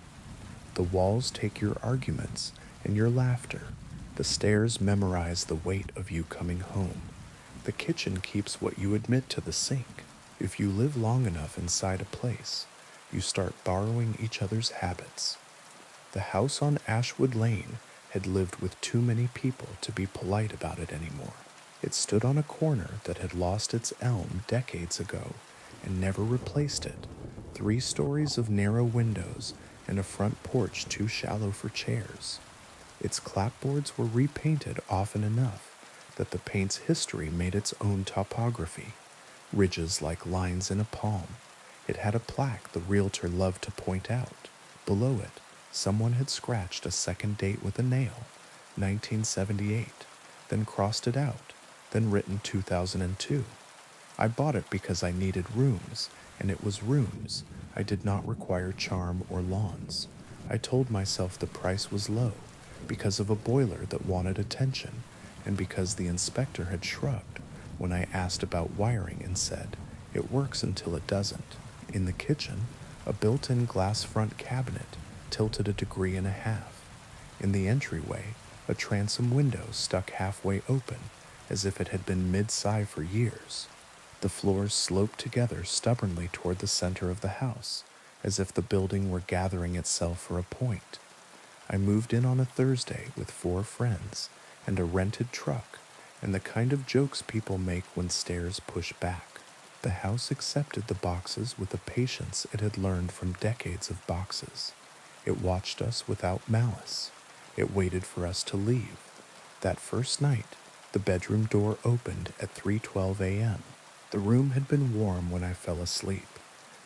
The walls take your arguments and your laughter. The stairs memorize the weight of you coming home. The kitchen keeps what you admit to the sink. If you live long enough inside a place, you start borrowing each other's habits. The house on Ashwood Lane had lived with too many people to be polite about it anymore. It stood on a corner that had lost its elm decades ago and never replaced it. 3 stories of narrow windows and a front porch too shallow for chairs. Its clapboards were repainted often enough that the paint's history made its own topography. Ridges like lines in a palm. It had a plaque the realtor loved to point out. Below it, someone had scratched a second date with a nail, 1978, then crossed it out, then written 2002. I bought it because I needed rooms, and it was rooms. I did not require charm or lawns. I told myself the price was low because of a boiler that wanted attention, and because the inspector had shrugged when I asked about wiring and said, "It works until it doesn't." In the kitchen, a built-in glass front cabinet tilted a degree and a half. In the entryway, a transom window stuck halfway open as if it had been mid-sci for years. The floors sloped together stubbornly toward the center of the house, as if the building were gathering itself for a point. I moved in on a Thursday with 4 friends and a rented truck and the kind of jokes people make when stairs push back. The house accepted the boxes with a patience it had learned from decades of boxes. It watched us without malice. It waited for us to leave. That first night, the bedroom door opened at 3:12 a.m. The room had been warm when I fell asleep.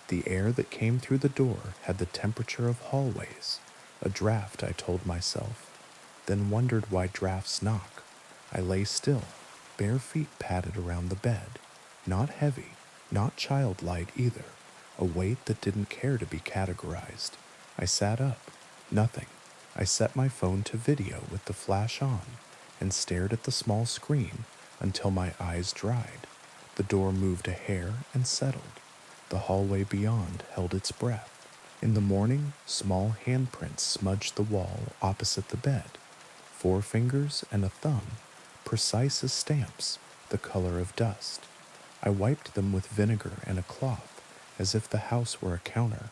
The air that came through the door had the temperature of hallways. A draft, I told myself, then wondered why drafts knock. I lay still, bare feet padded around the bed. Not heavy, not childlike either, a weight that didn't care to be categorized. I sat up. Nothing. I set my phone to video with the flash on and stared at the small screen until my eyes dried. The door moved a hair and settled. The hallway beyond held its breath. In the morning, small handprints smudged the wall opposite the bed. 4 fingers and a thumb, precise as stamps, the color of dust. I wiped them with vinegar and a cloth, as if the house were a counter.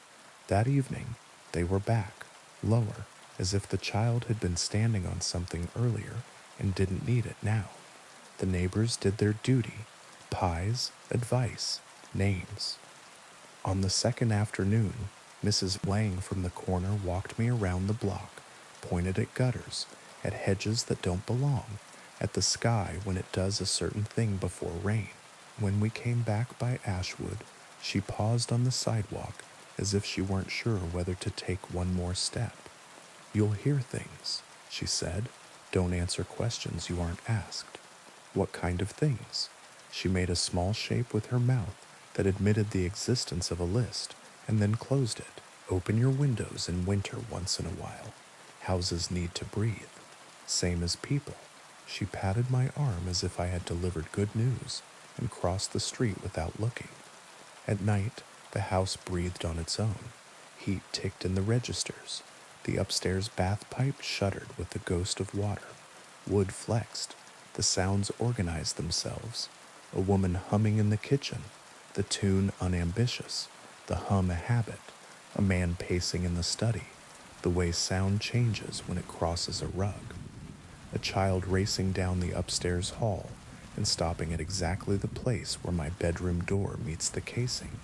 That evening, they were back, lower, as if the child had been standing on something earlier and didn't need it now. The neighbors did their duty. Pies, advice, names. On the second afternoon, Mrs. Lang from the corner walked me around the block, pointed at gutters, at hedges that don't belong, at the sky when it does a certain thing before rain. When we came back by Ashwood, She paused on the sidewalk as if she weren't sure whether to take one more step. "You'll hear things," she said. "Don't answer questions you aren't asked." "What kind of things?" She made a small shape with her mouth that admitted the existence of a list and then closed it. "Open your windows in winter once in a while. Houses need to breathe. Same as people." She patted my arm as if I had delivered good news and crossed the street without looking. At night, the house breathed on its own. Heat ticked in the registers. The upstairs bath pipe shuddered with the ghost of water. Wood flexed. The sounds organized themselves. A woman humming in the kitchen. The tune unambitious. The hum a habit. A man pacing in the study. The way sound changes when it crosses a rug. A child racing down the upstairs hall and stopping at exactly the place where my bedroom door meets the casing.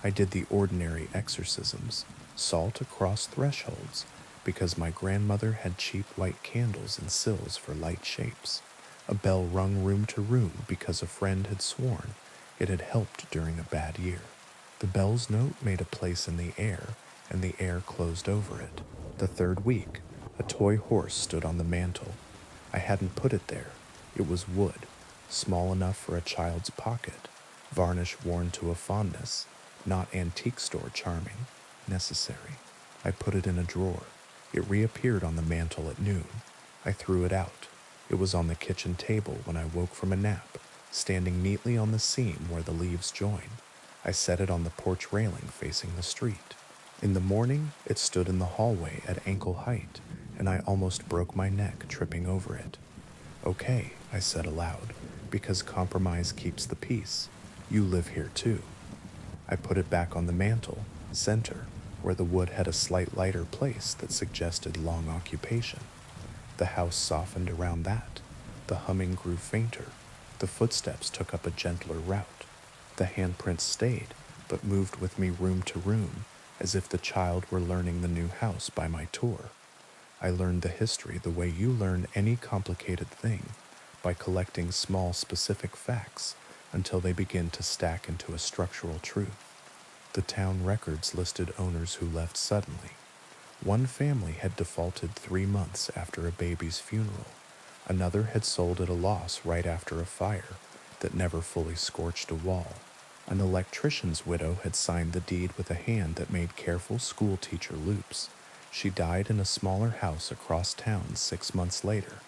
I did the ordinary exorcisms, salt across thresholds, because my grandmother had cheap white candles and sills for light shapes. A bell rung room to room because a friend had sworn it had helped during a bad year. The bell's note made a place in the air, and the air closed over it. The third week, a toy horse stood on the mantel. I hadn't put it there. It was wood, small enough for a child's pocket, varnish worn to a fondness, not antique store charming, necessary. I put it in a drawer. It reappeared on the mantel at noon. I threw it out. It was on the kitchen table when I woke from a nap, standing neatly on the seam where the leaves join. I set it on the porch railing facing the street. In the morning, it stood in the hallway at ankle height, and I almost broke my neck tripping over it. "Okay," I said aloud, "because compromise keeps the peace. You live here too." I put it back on the mantel, center, where the wood had a slight lighter place that suggested long occupation. The house softened around that. The humming grew fainter. The footsteps took up a gentler route. The handprints stayed, but moved with me room to room, as if the child were learning the new house by my tour. I learned the history the way you learn any complicated thing, by collecting small specific facts until they begin to stack into a structural truth. The town records listed owners who left suddenly. One family had defaulted 3 months after a baby's funeral. Another had sold at a loss right after a fire that never fully scorched a wall. An electrician's widow had signed the deed with a hand that made careful schoolteacher loops. She died in a smaller house across town 6 months later.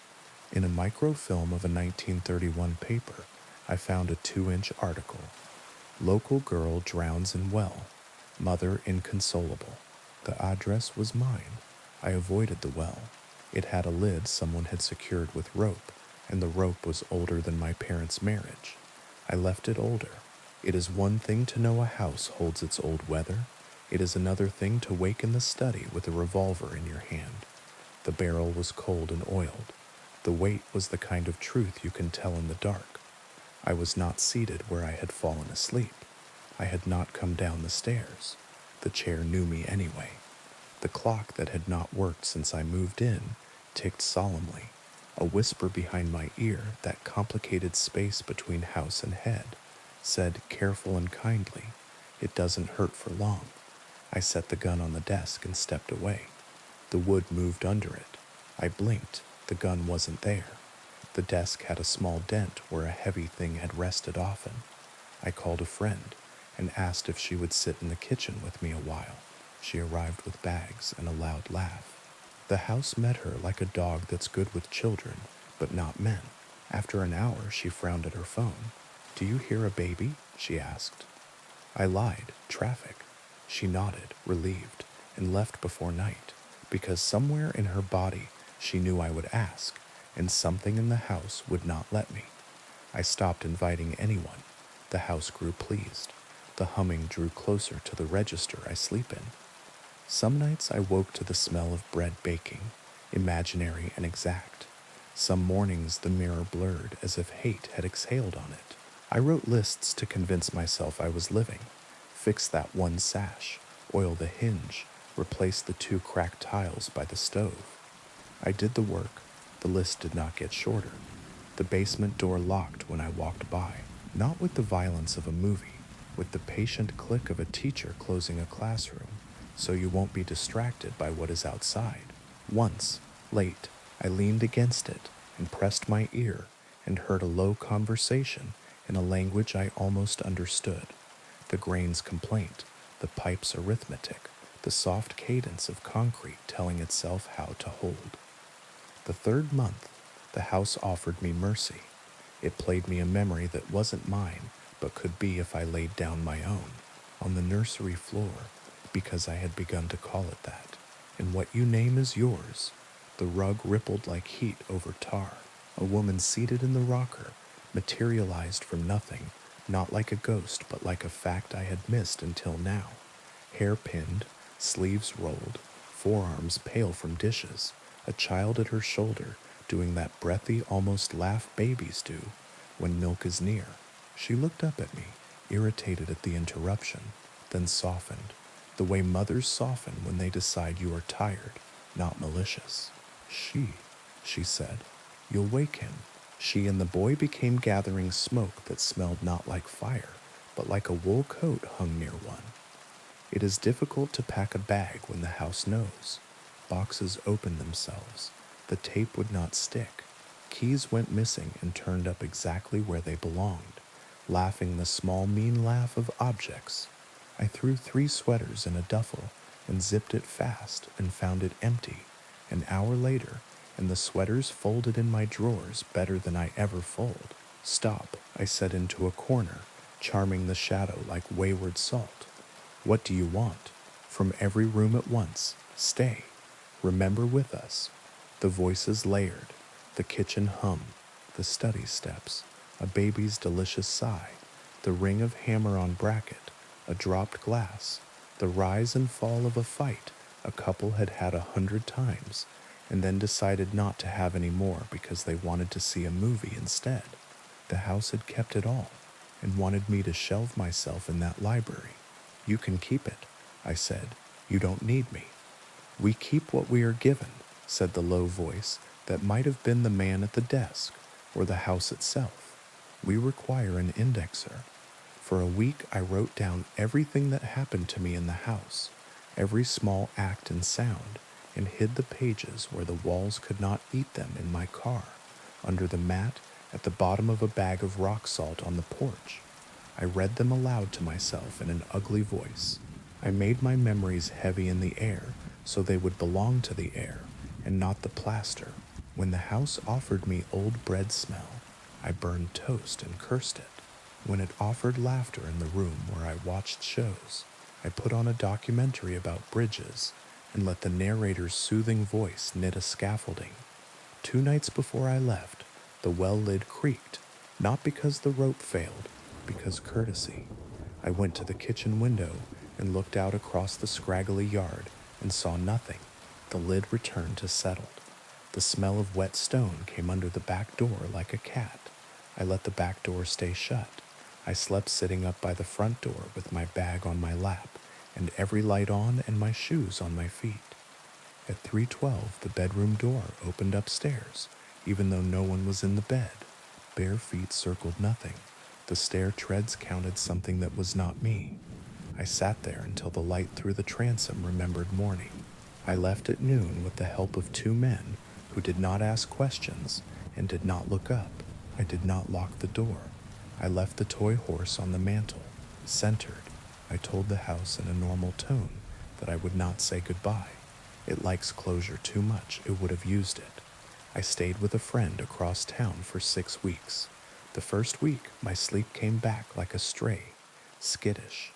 In a microfilm of a 1931 paper, I found a 2-inch article. "Local girl drowns in well. Mother inconsolable." The address was mine. I avoided the well. It had a lid someone had secured with rope, and the rope was older than my parents' marriage. I left it older. It is one thing to know a house holds its old weather. It is another thing to wake in the study with a revolver in your hand. The barrel was cold and oiled. The weight was the kind of truth you can tell in the dark. I was not seated where I had fallen asleep. I had not come down the stairs. The chair knew me anyway. The clock that had not worked since I moved in ticked solemnly. A whisper behind my ear, that complicated space between house and head, said careful and kindly, "It doesn't hurt for long." I set the gun on the desk and stepped away. The wood moved under it. I blinked. The gun wasn't there. The desk had a small dent where a heavy thing had rested often. I called a friend and asked if she would sit in the kitchen with me a while. She arrived with bags and a loud laugh. The house met her like a dog that's good with children, but not men. After an hour, she frowned at her phone. "Do you hear a baby?" she asked. I lied. "Traffic." She nodded, relieved, and left before night, because somewhere in her body she knew I would ask, and something in the house would not let me. I stopped inviting anyone. The house grew pleased. The humming drew closer to the register I sleep in. Some nights I woke to the smell of bread baking, imaginary and exact. Some mornings the mirror blurred as if hate had exhaled on it. I wrote lists to convince myself I was living. Fix that one sash, oil the hinge, replace the 2 cracked tiles by the stove. I did the work. The list did not get shorter. The basement door locked when I walked by, not with the violence of a movie, with the patient click of a teacher closing a classroom, so you won't be distracted by what is outside. Once, late, I leaned against it and pressed my ear and heard a low conversation in a language I almost understood. The grain's complaint, the pipe's arithmetic, the soft cadence of concrete telling itself how to hold. The third month, the house offered me mercy. It played me a memory that wasn't mine, but could be if I laid down my own, on the nursery floor, because I had begun to call it that. And what you name is yours. The rug rippled like heat over tar. A woman seated in the rocker materialized from nothing, not like a ghost, but like a fact I had missed until now. Hair pinned, sleeves rolled, forearms pale from dishes, a child at her shoulder doing that breathy, almost laugh babies do when milk is near. She looked up at me, irritated at the interruption, then softened, the way mothers soften when they decide you are tired, not malicious. She said, you'll wake him. She and the boy became gathering smoke that smelled not like fire, but like a wool coat hung near one. It is difficult to pack a bag when the house knows. Boxes opened themselves. The tape would not stick. Keys went missing and turned up exactly where they belonged, laughing the small mean laugh of objects. I threw 3 sweaters in a duffel and zipped it fast and found it empty. An hour later, and the sweaters folded in my drawers better than I ever fold. Stop, I said into a corner, charming the shadow like wayward salt. What do you want? From every room at once. Stay. Remember with us. The voices layered, the kitchen hum, the study steps, a baby's delicious sigh, the ring of hammer on bracket, a dropped glass, the rise and fall of a fight a couple had had 100 times, and then decided not to have any more because they wanted to see a movie instead. The house had kept it all, and wanted me to shelve myself in that library. You can keep it, I said. You don't need me. We keep what we are given, said the low voice that might have been the man at the desk or the house itself. We require an indexer. For a week I wrote down everything that happened to me in the house, every small act and sound, and hid the pages where the walls could not eat them in my car, under the mat, at the bottom of a bag of rock salt on the porch. I read them aloud to myself in an ugly voice. I made my memories heavy in the air so they would belong to the air and not the plaster. When the house offered me old bread smell, I burned toast and cursed it. When it offered laughter in the room where I watched shows, I put on a documentary about bridges and let the narrator's soothing voice knit a scaffolding. 2 nights before I left, the well lid creaked, not because the rope failed, because courtesy. I went to the kitchen window and looked out across the scraggly yard and saw nothing. The lid returned to settled. The smell of wet stone came under the back door like a cat. I let the back door stay shut. I slept sitting up by the front door with my bag on my lap and every light on and my shoes on my feet. At 3:12, the bedroom door opened upstairs, even though no one was in the bed. Bare feet circled nothing. The stair treads counted something that was not me. I sat there until the light through the transom remembered morning. I left at noon with the help of 2 men who did not ask questions and did not look up. I did not lock the door. I left the toy horse on the mantel, centered. I told the house in a normal tone that I would not say goodbye. It likes closure too much, it would have used it. I stayed with a friend across town for 6 weeks. The first week, my sleep came back like a stray, skittish.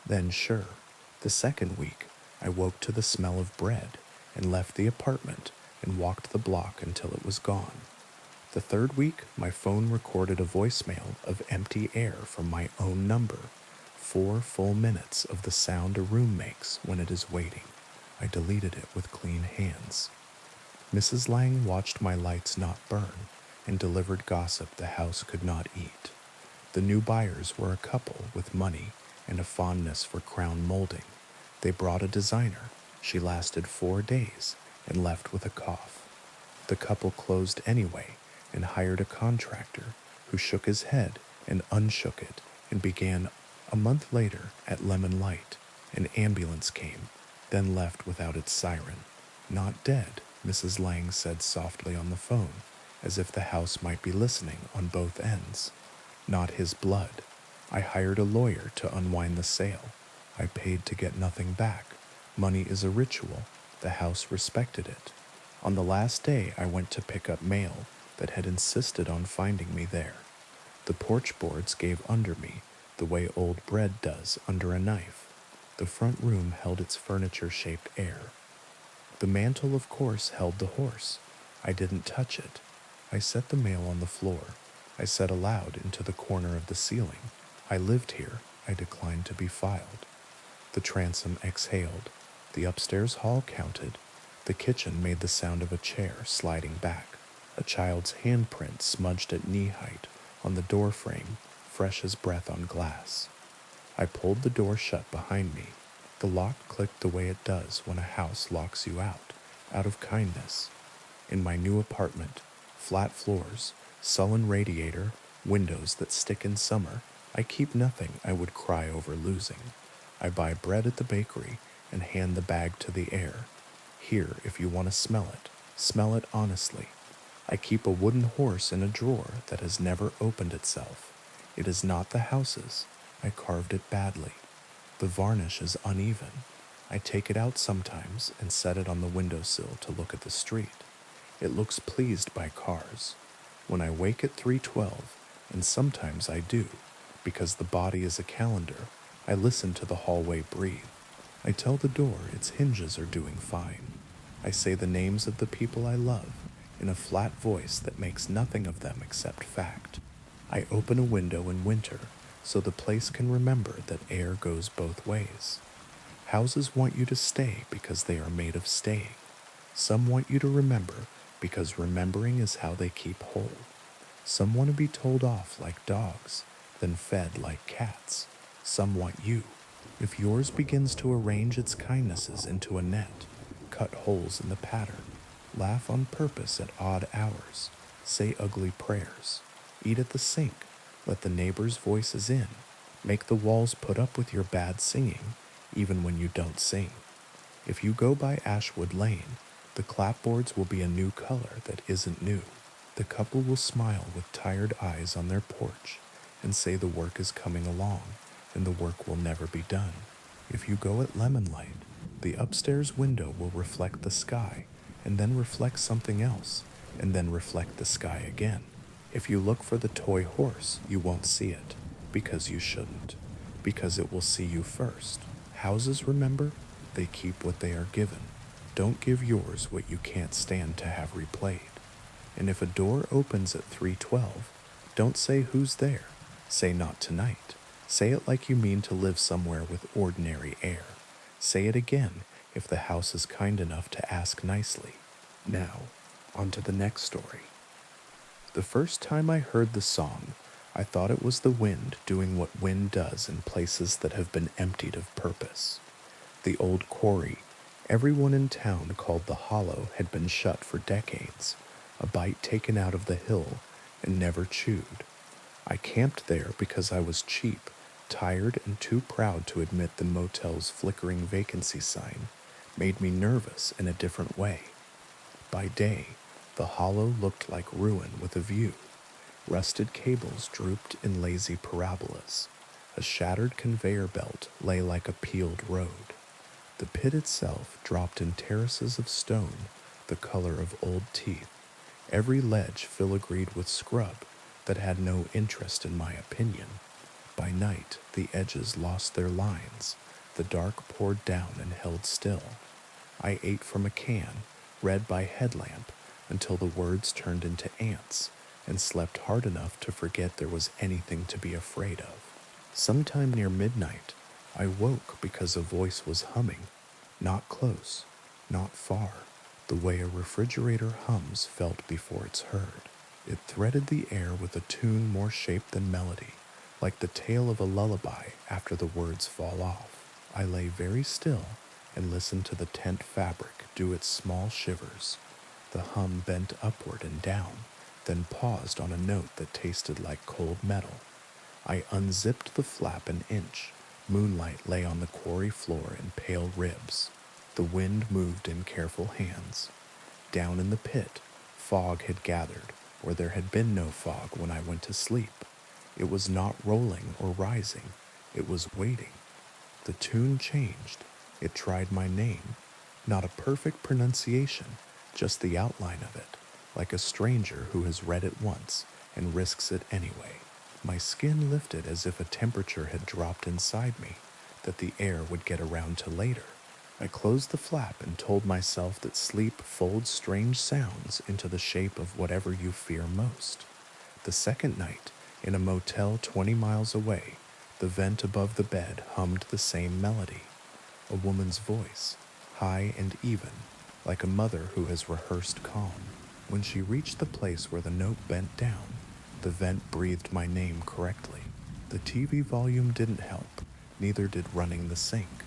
Then sure. The second week, I woke to the smell of bread and left the apartment and walked the block until it was gone. The third week, my phone recorded a voicemail of empty air from my own number. 4 full minutes of the sound a room makes when it is waiting. I deleted it with clean hands. Mrs. Lang watched my lights not burn and delivered gossip the house could not eat. The new buyers were a couple with money and a fondness for crown molding. They brought a designer. She lasted 4 days and left with a cough. The couple closed anyway and hired a contractor who shook his head and unshook it and began A month later, at Lemon Light, an ambulance came, then left without its siren. Not dead, Mrs. Lang said softly on the phone, as if the house might be listening on both ends. Not his blood. I hired a lawyer to unwind the sale. I paid to get nothing back. Money is a ritual. The house respected it. On the last day, I went to pick up mail that had insisted on finding me there. The porch boards gave under me, the way old bread does under a knife. The front room held its furniture-shaped air. The mantle, of course, held the horse. I didn't touch it. I set the mail on the floor. I said aloud into the corner of the ceiling, "I lived here. I declined to be filed." The transom exhaled. The upstairs hall counted. The kitchen made the sound of a chair sliding back. A child's handprint smudged at knee height on the door frame, fresh as breath on glass. I pulled the door shut behind me. The lock clicked the way it does when a house locks you out of kindness. In my new apartment, flat floors, sullen radiator, windows that stick in summer, I keep nothing I would cry over losing. I buy bread at the bakery and hand the bag to the air. Here, if you want to smell it honestly. I keep a wooden horse in a drawer that has never opened itself. It is not the house's. I carved it badly. The varnish is uneven. I take it out sometimes and set it on the windowsill to look at the street. It looks pleased by cars. When I wake at 3:12, and sometimes I do, because the body is a calendar, I listen to the hallway breathe. I tell the door its hinges are doing fine. I say the names of the people I love in a flat voice that makes nothing of them except fact. I open a window in winter so the place can remember that air goes both ways. Houses want you to stay because they are made of staying. Some want you to remember because remembering is how they keep whole. Some want to be told off like dogs, then fed like cats. Some want you. If yours begins to arrange its kindnesses into a net, cut holes in the pattern, laugh on purpose at odd hours, say ugly prayers, eat at the sink, let the neighbors' voices in, make the walls put up with your bad singing, even when you don't sing. If you go by Ashwood Lane, the clapboards will be a new color that isn't new. The couple will smile with tired eyes on their porch and say the work is coming along and the work will never be done. If you go at lemon light, the upstairs window will reflect the sky and then reflect something else and then reflect the sky again. If you look for the toy horse, you won't see it, because you shouldn't, because it will see you first. Houses, remember, they keep what they are given. Don't give yours what you can't stand to have replayed. And if a door opens at 3:12, don't say who's there. Say not tonight. Say it like you mean to live somewhere with ordinary air. Say it again if the house is kind enough to ask nicely. Now, on to the next story. The first time I heard the song, I thought it was the wind doing what wind does in places that have been emptied of purpose. The old quarry, everyone in town called the Hollow, had been shut for decades, a bite taken out of the hill and never chewed. I camped there because I was cheap, tired, and too proud to admit the motel's flickering vacancy sign made me nervous in a different way. By day, the Hollow looked like ruin with a view. Rusted cables drooped in lazy parabolas. A shattered conveyor belt lay like a peeled road. The pit itself dropped in terraces of stone, the color of old teeth, every ledge filigreed with scrub that had no interest in my opinion. By night, the edges lost their lines. The dark poured down and held still. I ate from a can, read by headlamp, until the words turned into ants, and slept hard enough to forget there was anything to be afraid of. Sometime near midnight, I woke because a voice was humming, not close, not far, the way a refrigerator hums felt before it's heard. It threaded the air with a tune more shape than melody, like the tale of a lullaby after the words fall off. I lay very still and listened to the tent fabric do its small shivers. The hum bent upward and down, then paused on a note that tasted like cold metal. I unzipped the flap an inch. Moonlight lay on the quarry floor in pale ribs. The wind moved in careful hands. Down in the pit, fog had gathered where there had been no fog when I went to sleep. It was not rolling or rising, it was waiting. The tune changed. It tried my name. Not a perfect pronunciation, just the outline of it, like a stranger who has read it once and risks it anyway. My skin lifted as if a temperature had dropped inside me that the air would get around to later. I closed the flap and told myself that sleep folds strange sounds into the shape of whatever you fear most. The second night, in a motel 20 miles away, the vent above the bed hummed the same melody. A woman's voice, high and even, like a mother who has rehearsed calm. When she reached the place where the note bent down, the vent breathed my name correctly. The TV volume didn't help, neither did running the sink.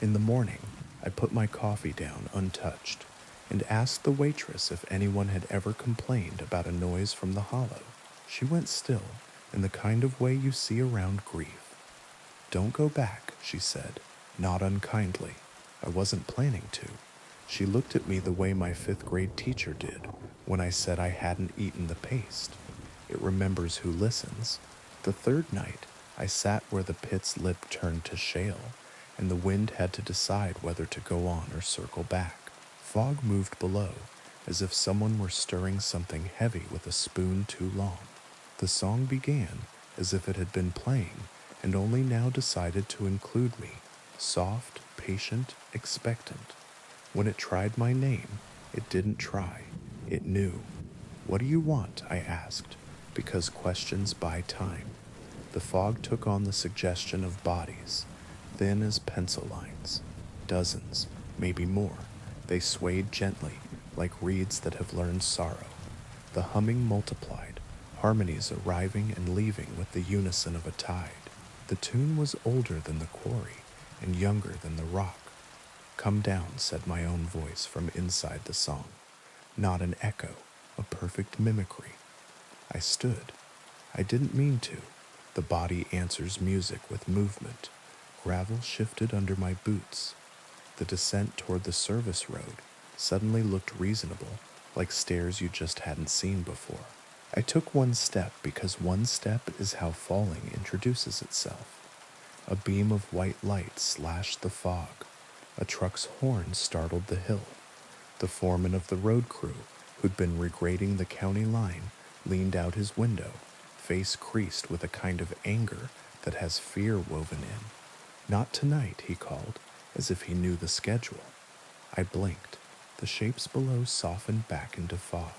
In the morning, I put my coffee down untouched and asked the waitress if anyone had ever complained about a noise from the hollow. She went still, in the kind of way you see around grief. "Don't go back," she said, not unkindly. I wasn't planning to. She looked at me the way my fifth-grade teacher did when I said I hadn't eaten the paste. It remembers who listens. The third night, I sat where the pit's lip turned to shale, and the wind had to decide whether to go on or circle back. Fog moved below, as if someone were stirring something heavy with a spoon too long. The song began as if it had been playing and only now decided to include me, soft, patient, expectant. When it tried my name, it didn't try. It knew. "What do you want?" I asked, because questions buy time. The fog took on the suggestion of bodies, thin as pencil lines. Dozens, maybe more. They swayed gently, like reeds that have learned sorrow. The humming multiplied, harmonies arriving and leaving with the unison of a tide. The tune was older than the quarry and younger than the rock. "Come down," said my own voice from inside the song. Not an echo, a perfect mimicry. I stood. I didn't mean to. The body answers music with movement. Gravel shifted under my boots. The descent toward the service road suddenly looked reasonable, like stairs you just hadn't seen before. I took one step because one step is how falling introduces itself. A beam of white light slashed the fog. A truck's horn startled the hill. The foreman of the road crew, who'd been regrading the county line, leaned out his window, face creased with a kind of anger that has fear woven in. "Not tonight," he called, as if he knew the schedule. I blinked. The shapes below softened back into fog.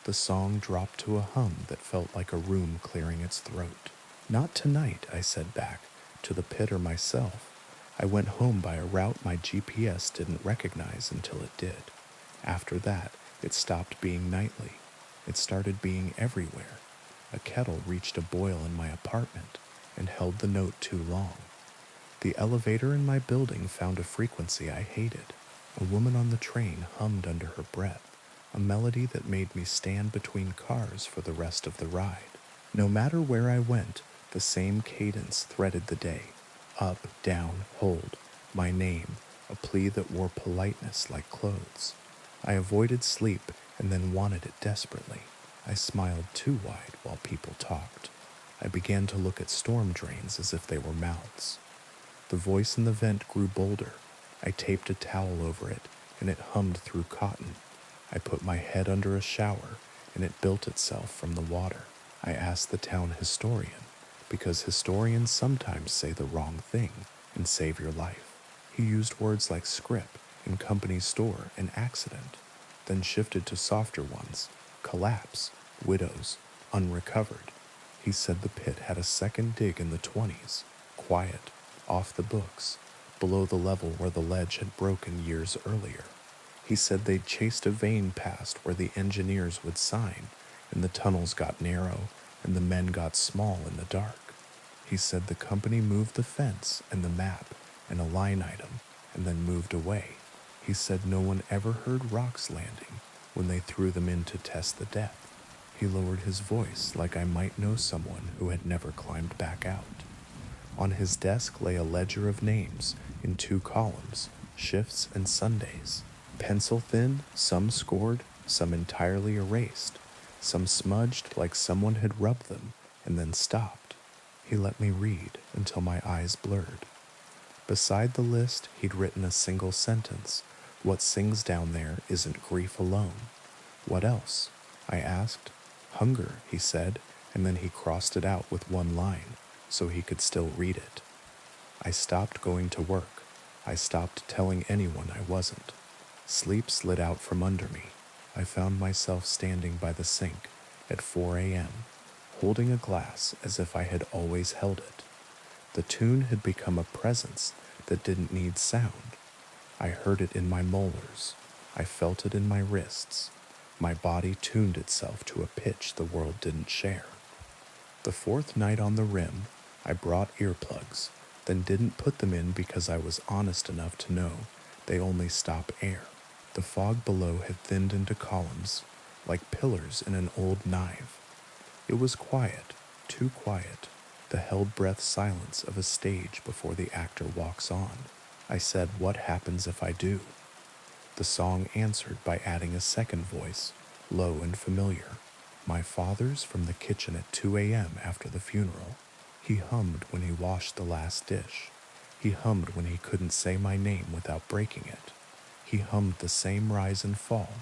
The song dropped to a hum that felt like a room clearing its throat. "Not tonight," I said back, to the pit or myself. I went home by a route my GPS didn't recognize until it did. After that, it stopped being nightly. It started being everywhere. A kettle reached a boil in my apartment and held the note too long. The elevator in my building found a frequency I hated. A woman on the train hummed under her breath, a melody that made me stand between cars for the rest of the ride. No matter where I went, the same cadence threaded the day. Up, down, hold, my name, a plea that wore politeness like clothes. I avoided sleep and then wanted it desperately. I smiled too wide while people talked. I began to look at storm drains as if they were mouths. The voice in the vent grew bolder. I taped a towel over it, and it hummed through cotton. I put my head under a shower, and it built itself from the water. I asked the town historian, because historians sometimes say the wrong thing and save your life. He used words like script and company store and accident, then shifted to softer ones: collapse, widows, unrecovered. He said the pit had a second dig in the 20s, quiet, off the books, below the level where the ledge had broken years earlier. He said they'd chased a vein past where the engineers would sign, and the tunnels got narrow, and the men got small in the dark. He said the company moved the fence and the map and a line item, and then moved away. He said no one ever heard rocks landing when they threw them in to test the depth. He lowered his voice like I might know someone who had never climbed back out. On his desk lay a ledger of names in 2 columns, shifts and Sundays. Pencil thin, some scored, some entirely erased, some smudged like someone had rubbed them and then stopped. He let me read until my eyes blurred. Beside the list, he'd written a single sentence. What sings down there isn't grief alone. What else? I asked. Hunger, he said, and then he crossed it out with one line, so he could still read it. I stopped going to work. I stopped telling anyone I wasn't. Sleep slid out from under me. I found myself standing by the sink at 4 a.m., holding a glass as if I had always held it. The tune had become a presence that didn't need sound. I heard it in my molars. I felt it in my wrists. My body tuned itself to a pitch the world didn't share. The fourth night on the rim, I brought earplugs, then didn't put them in because I was honest enough to know they only stop air. The fog below had thinned into columns, like pillars in an old knife. It was quiet, too quiet, the held breath silence of a stage before the actor walks on. I said, "What happens if I do?" The song answered by adding a second voice, low and familiar. My father's from the kitchen at 2 a.m. after the funeral. He hummed when he washed the last dish. He hummed when he couldn't say my name without breaking it. He hummed the same rise and fall,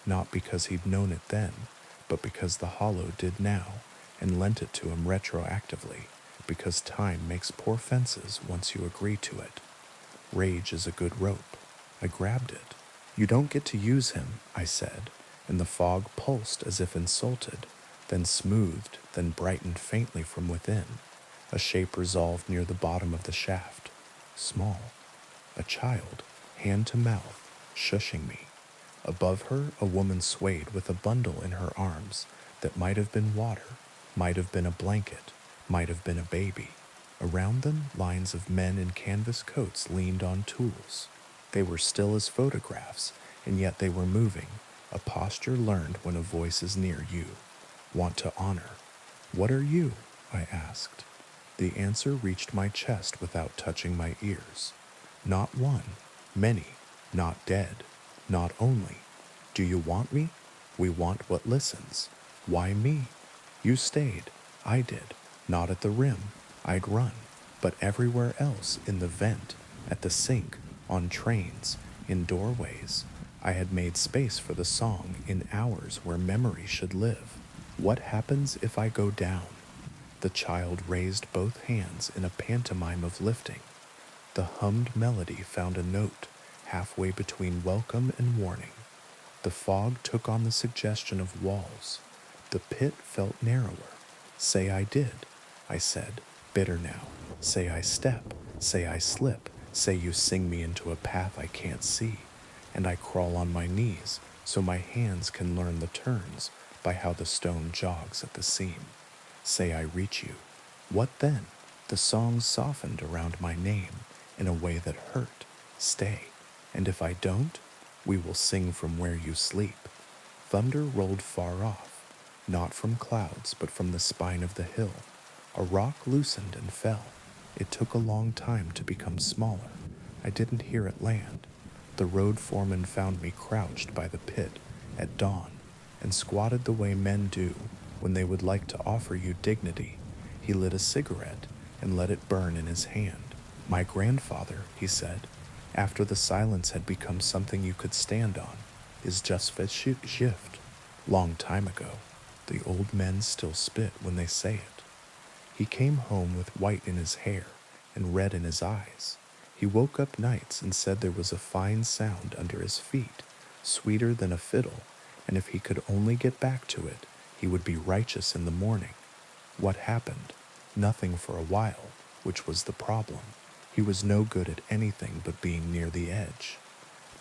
not because he'd known it then, but because the hollow did now, and lent it to him retroactively, because time makes poor fences once you agree to it. Rage is a good rope. I grabbed it. You don't get to use him, I said, and the fog pulsed as if insulted, then smoothed, then brightened faintly from within. A shape resolved near the bottom of the shaft. Small. A child, hand to mouth, shushing me. Above her, a woman swayed with a bundle in her arms that might have been water, might have been a blanket, might have been a baby. Around them, lines of men in canvas coats leaned on tools. They were still as photographs, and yet they were moving, a posture learned when a voice is near you. Want to honor. What are you? I asked. The answer reached my chest without touching my ears. Not one, many, not dead, not only. Do you want me? We want what listens. Why me? You stayed. I did. Not at the rim. I'd run. But everywhere else, in the vent, at the sink, on trains, in doorways, I had made space for the song in hours where memory should live. What happens if I go down? The child raised both hands in a pantomime of lifting. The hummed melody found a note halfway between welcome and warning. The fog took on the suggestion of walls. The pit felt narrower. Say I did, I said, bitter now. Say I step, say I slip, say you sing me into a path I can't see, and I crawl on my knees so my hands can learn the turns by how the stone jogs at the seam. Say I reach you. What then? The song softened around my name in a way that hurt. Stay. And if I don't, we will sing from where you sleep. Thunder rolled far off, not from clouds, but from the spine of the hill. A rock loosened and fell. It took a long time to become smaller. I didn't hear it land. The road foreman found me crouched by the pit at dawn and squatted the way men do when they would like to offer you dignity. He lit a cigarette and let it burn in his hand. My grandfather, he said, after the silence had become something you could stand on, is just a shift. Long time ago, the old men still spit when they say it. He came home with white in his hair and red in his eyes. He woke up nights and said there was a fine sound under his feet, sweeter than a fiddle, and if he could only get back to it, he would be righteous in the morning. What happened? Nothing for a while, which was the problem. He was no good at anything but being near the edge.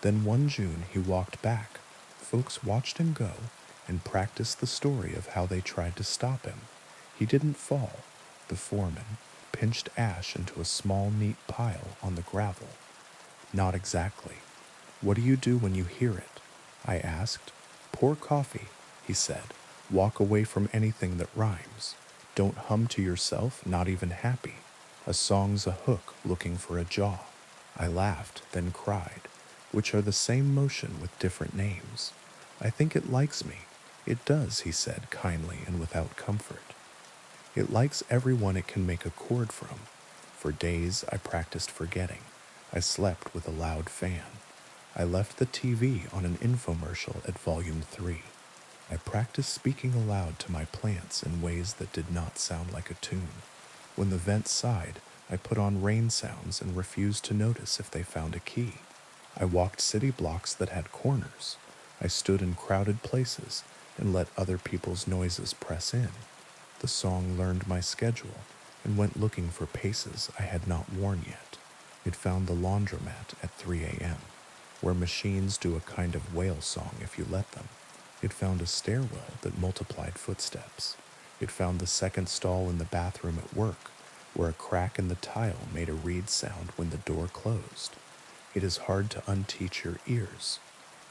Then one June he walked back. Folks watched him go and practiced the story of how they tried to stop him. He didn't fall. The foreman pinched ash into a small, neat pile on the gravel. Not exactly. What do you do when you hear it? I asked. Pour coffee, he said. Walk away from anything that rhymes. Don't hum to yourself, not even happy. A song's a hook looking for a jaw. I laughed, then cried, which are the same motion with different names. I think it likes me. It does, he said kindly and without comfort. It likes everyone it can make a chord from. For days I practiced forgetting. I slept with a loud fan. I left the TV on an infomercial at volume 3. I practiced speaking aloud to my plants in ways that did not sound like a tune. When the vents sighed, I put on rain sounds and refused to notice if they found a key. I walked city blocks that had corners. I stood in crowded places and let other people's noises press in. The song learned my schedule and went looking for paces I had not worn yet. It found the laundromat at 3 a.m., where machines do a kind of whale song if you let them. It found a stairwell that multiplied footsteps. It found the second stall in the bathroom at work, where a crack in the tile made a reed sound when the door closed. It is hard to unteach your ears.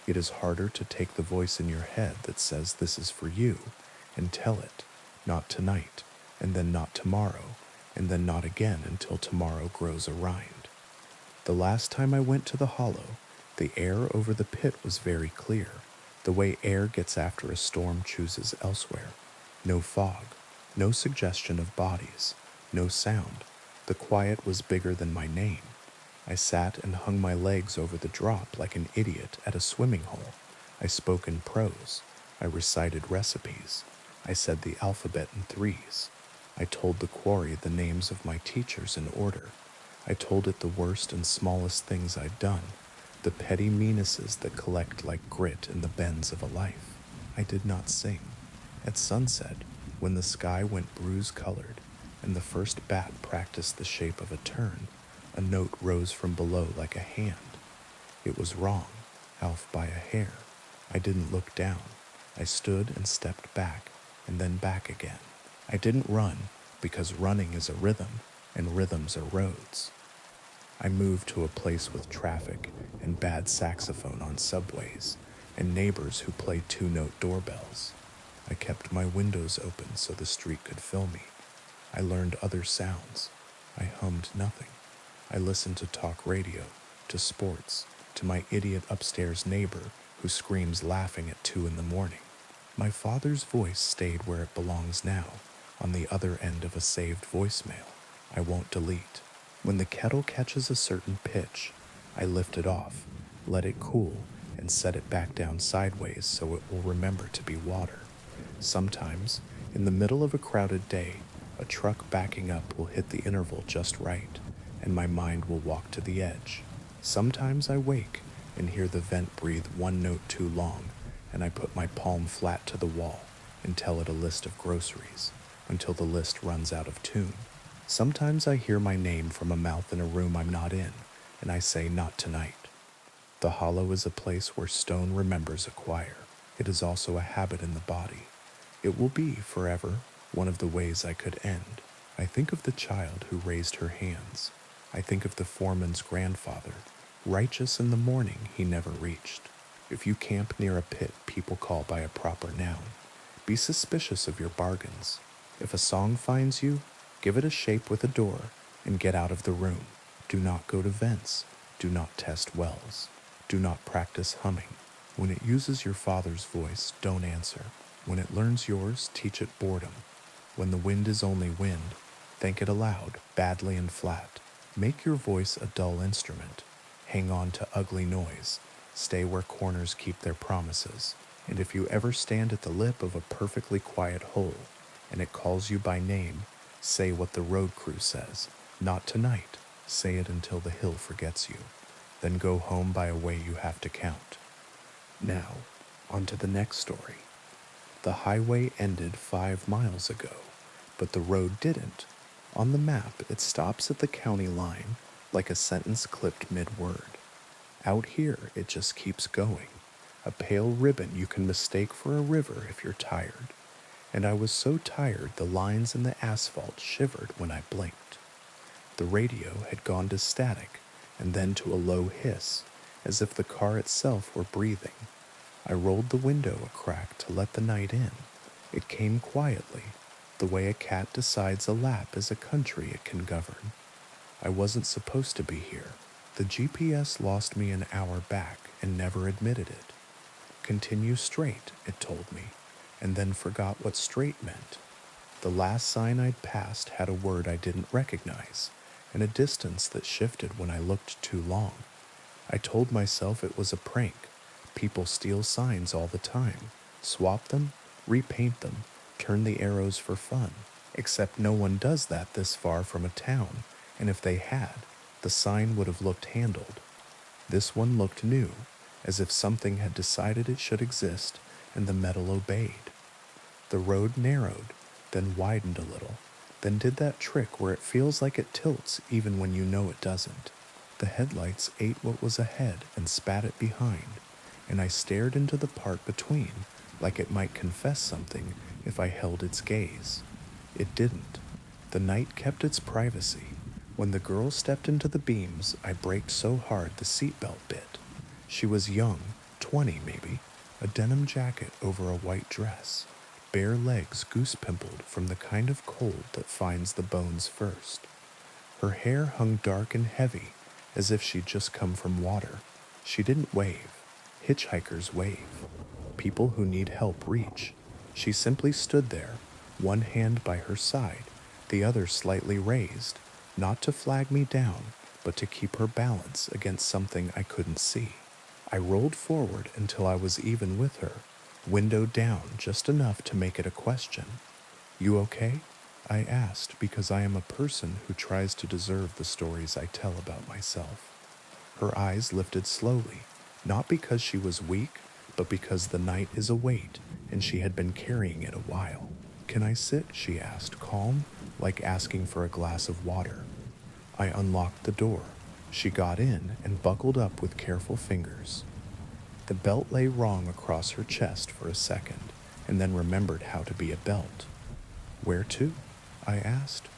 It is harder to take the voice in your head that says this is for you and tell it, not tonight, and then not tomorrow, and then not again until tomorrow grows a rind. The last time I went to the hollow, the air over the pit was very clear, the way air gets after a storm chooses elsewhere. No fog, no suggestion of bodies, no sound. The quiet was bigger than my name. I sat and hung my legs over the drop like an idiot at a swimming hole. I spoke in prose. I recited recipes. I said the alphabet in threes. I told the quarry the names of my teachers in order. I told it the worst and smallest things I'd done, the petty meannesses that collect like grit in the bends of a life. I did not sing. At sunset, when the sky went bruise-colored and the first bat practiced the shape of a turn, a note rose from below like a hand. It was wrong, off by a hair. I didn't look down. I stood and stepped back, and then back again. I didn't run, because running is a rhythm, and rhythms are roads. I moved to a place with traffic and bad saxophone on subways, and neighbors who played two-note doorbells. I kept my windows open so the street could fill me. I learned other sounds. I hummed nothing. I listened to talk radio, to sports, to my idiot upstairs neighbor who screams laughing at 2 a.m. My father's voice stayed where it belongs now, on the other end of a saved voicemail I won't delete. When the kettle catches a certain pitch, I lift it off, let it cool, and set it back down sideways so it will remember to be water. Sometimes, in the middle of a crowded day, a truck backing up will hit the interval just right, and my mind will walk to the edge. Sometimes I wake and hear the vent breathe one note too long, and I put my palm flat to the wall and tell it a list of groceries until the list runs out of tune. Sometimes I hear my name from a mouth in a room I'm not in, and I say, not tonight. The hollow is a place where stone remembers a choir. It is also a habit in the body. It will be, forever, one of the ways I could end. I think of the child who raised her hands. I think of the foreman's grandfather, righteous in the morning he never reached. If you camp near a pit people call by a proper noun, be suspicious of your bargains. If a song finds you, give it a shape with a door and get out of the room. Do not go to vents. Do not test wells. Do not practice humming. When it uses your father's voice, don't answer. When it learns yours, teach it boredom. When the wind is only wind, think it aloud, badly and flat. Make your voice a dull instrument. Hang on to ugly noise. Stay where corners keep their promises. And if you ever stand at the lip of a perfectly quiet hole, and it calls you by name, say what the road crew says. Not tonight. Say it until the hill forgets you. Then go home by a way you have to count. Now, on to the next story. The highway ended 5 miles ago, but the road didn't. On the map, it stops at the county line, like a sentence clipped mid-word. Out here, it just keeps going. A pale ribbon you can mistake for a river if you're tired. And I was so tired the lines in the asphalt shivered when I blinked. The radio had gone to static, and then to a low hiss, as if the car itself were breathing. I rolled the window a crack to let the night in. It came quietly, the way a cat decides a lap is a country it can govern. I wasn't supposed to be here. The GPS lost me an hour back and never admitted it. Continue straight, it told me, and then forgot what straight meant. The last sign I'd passed had a word I didn't recognize, and a distance that shifted when I looked too long. I told myself it was a prank. People steal signs all the time, swap them, repaint them, turn the arrows for fun. Except no one does that this far from a town, and if they had, the sign would have looked handled. This one looked new, as if something had decided it should exist, and the metal obeyed. The road narrowed, then widened a little, then did that trick where it feels like it tilts even when you know it doesn't. The headlights ate what was ahead and spat it behind, and I stared into the part between like it might confess something if I held its gaze. It didn't. The night kept its privacy. When the girl stepped into the beams, I braked so hard the seatbelt bit. She was young, 20 maybe, a denim jacket over a white dress, bare legs goose-pimpled from the kind of cold that finds the bones first. Her hair hung dark and heavy, as if she'd just come from water. She didn't wave. Hitchhikers wave. People who need help reach. She simply stood there, one hand by her side, the other slightly raised, not to flag me down, but to keep her balance against something I couldn't see. I rolled forward until I was even with her, window down just enough to make it a question. "You okay?" I asked because I am a person who tries to deserve the stories I tell about myself. Her eyes lifted slowly, not because she was weak, but because the night is a weight and she had been carrying it a while. "Can I sit?" she asked, calm, like asking for a glass of water. I unlocked the door. She got in and buckled up with careful fingers. The belt lay wrong across her chest for a second, and then remembered how to be a belt. "Where to?" I asked.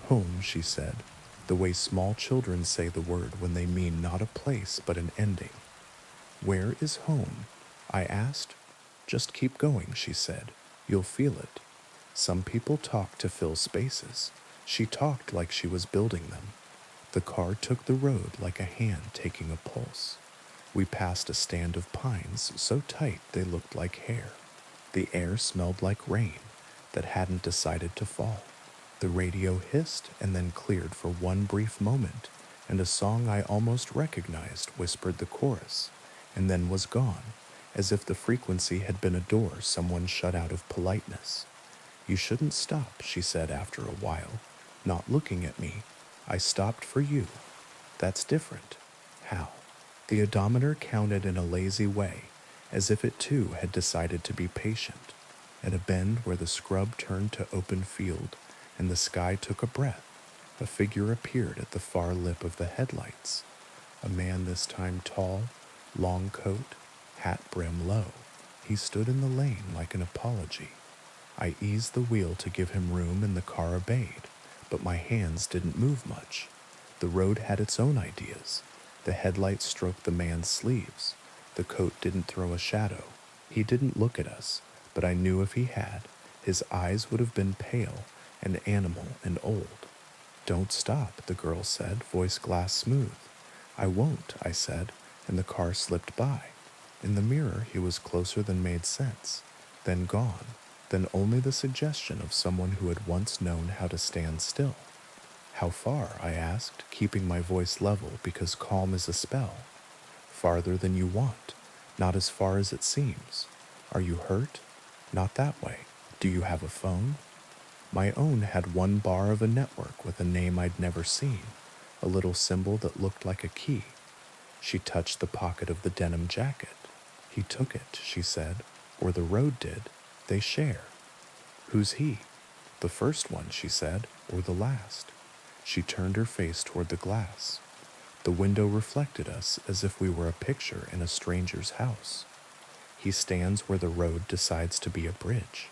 "Home," she said, the way small children say the word when they mean not a place but an ending. "Where is home?" I asked. "Just keep going," she said. "You'll feel it." Some people talk to fill spaces. She talked like she was building them. The car took the road like a hand taking a pulse. We passed a stand of pines so tight they looked like hair. The air smelled like rain that hadn't decided to fall. The radio hissed and then cleared for one brief moment, and a song I almost recognized whispered the chorus, and then was gone, as if the frequency had been a door someone shut out of politeness. "You shouldn't stop," she said after a while, not looking at me. "I stopped for you." "That's different." "How?" The odometer counted in a lazy way, as if it too had decided to be patient. At a bend where the scrub turned to open field and the sky took a breath, a figure appeared at the far lip of the headlights. A man this time tall, long coat, hat brim low. He stood in the lane like an apology. I eased the wheel to give him room and the car obeyed, but my hands didn't move much. The road had its own ideas. The headlights stroked the man's sleeves. The coat didn't throw a shadow. He didn't look at us, but I knew if he had, his eyes would have been pale and animal and old. "Don't stop," the girl said, voice glass smooth. "I won't," I said, and the car slipped by. In the mirror, he was closer than made sense, then gone, then only the suggestion of someone who had once known how to stand still. "How far?" I asked, keeping my voice level because calm is a spell. "Farther than you want, not as far as it seems. Are you hurt?" "Not that way." "Do you have a phone?" My own had one bar of a network with a name I'd never seen, a little symbol that looked like a key. She touched the pocket of the denim jacket. "He took it," she said, "or the road did. They share." "Who's he?" "The first one," she said, "or the last." She turned her face toward the glass. The window reflected us as if we were a picture in a stranger's house. "He stands where the road decides to be a bridge."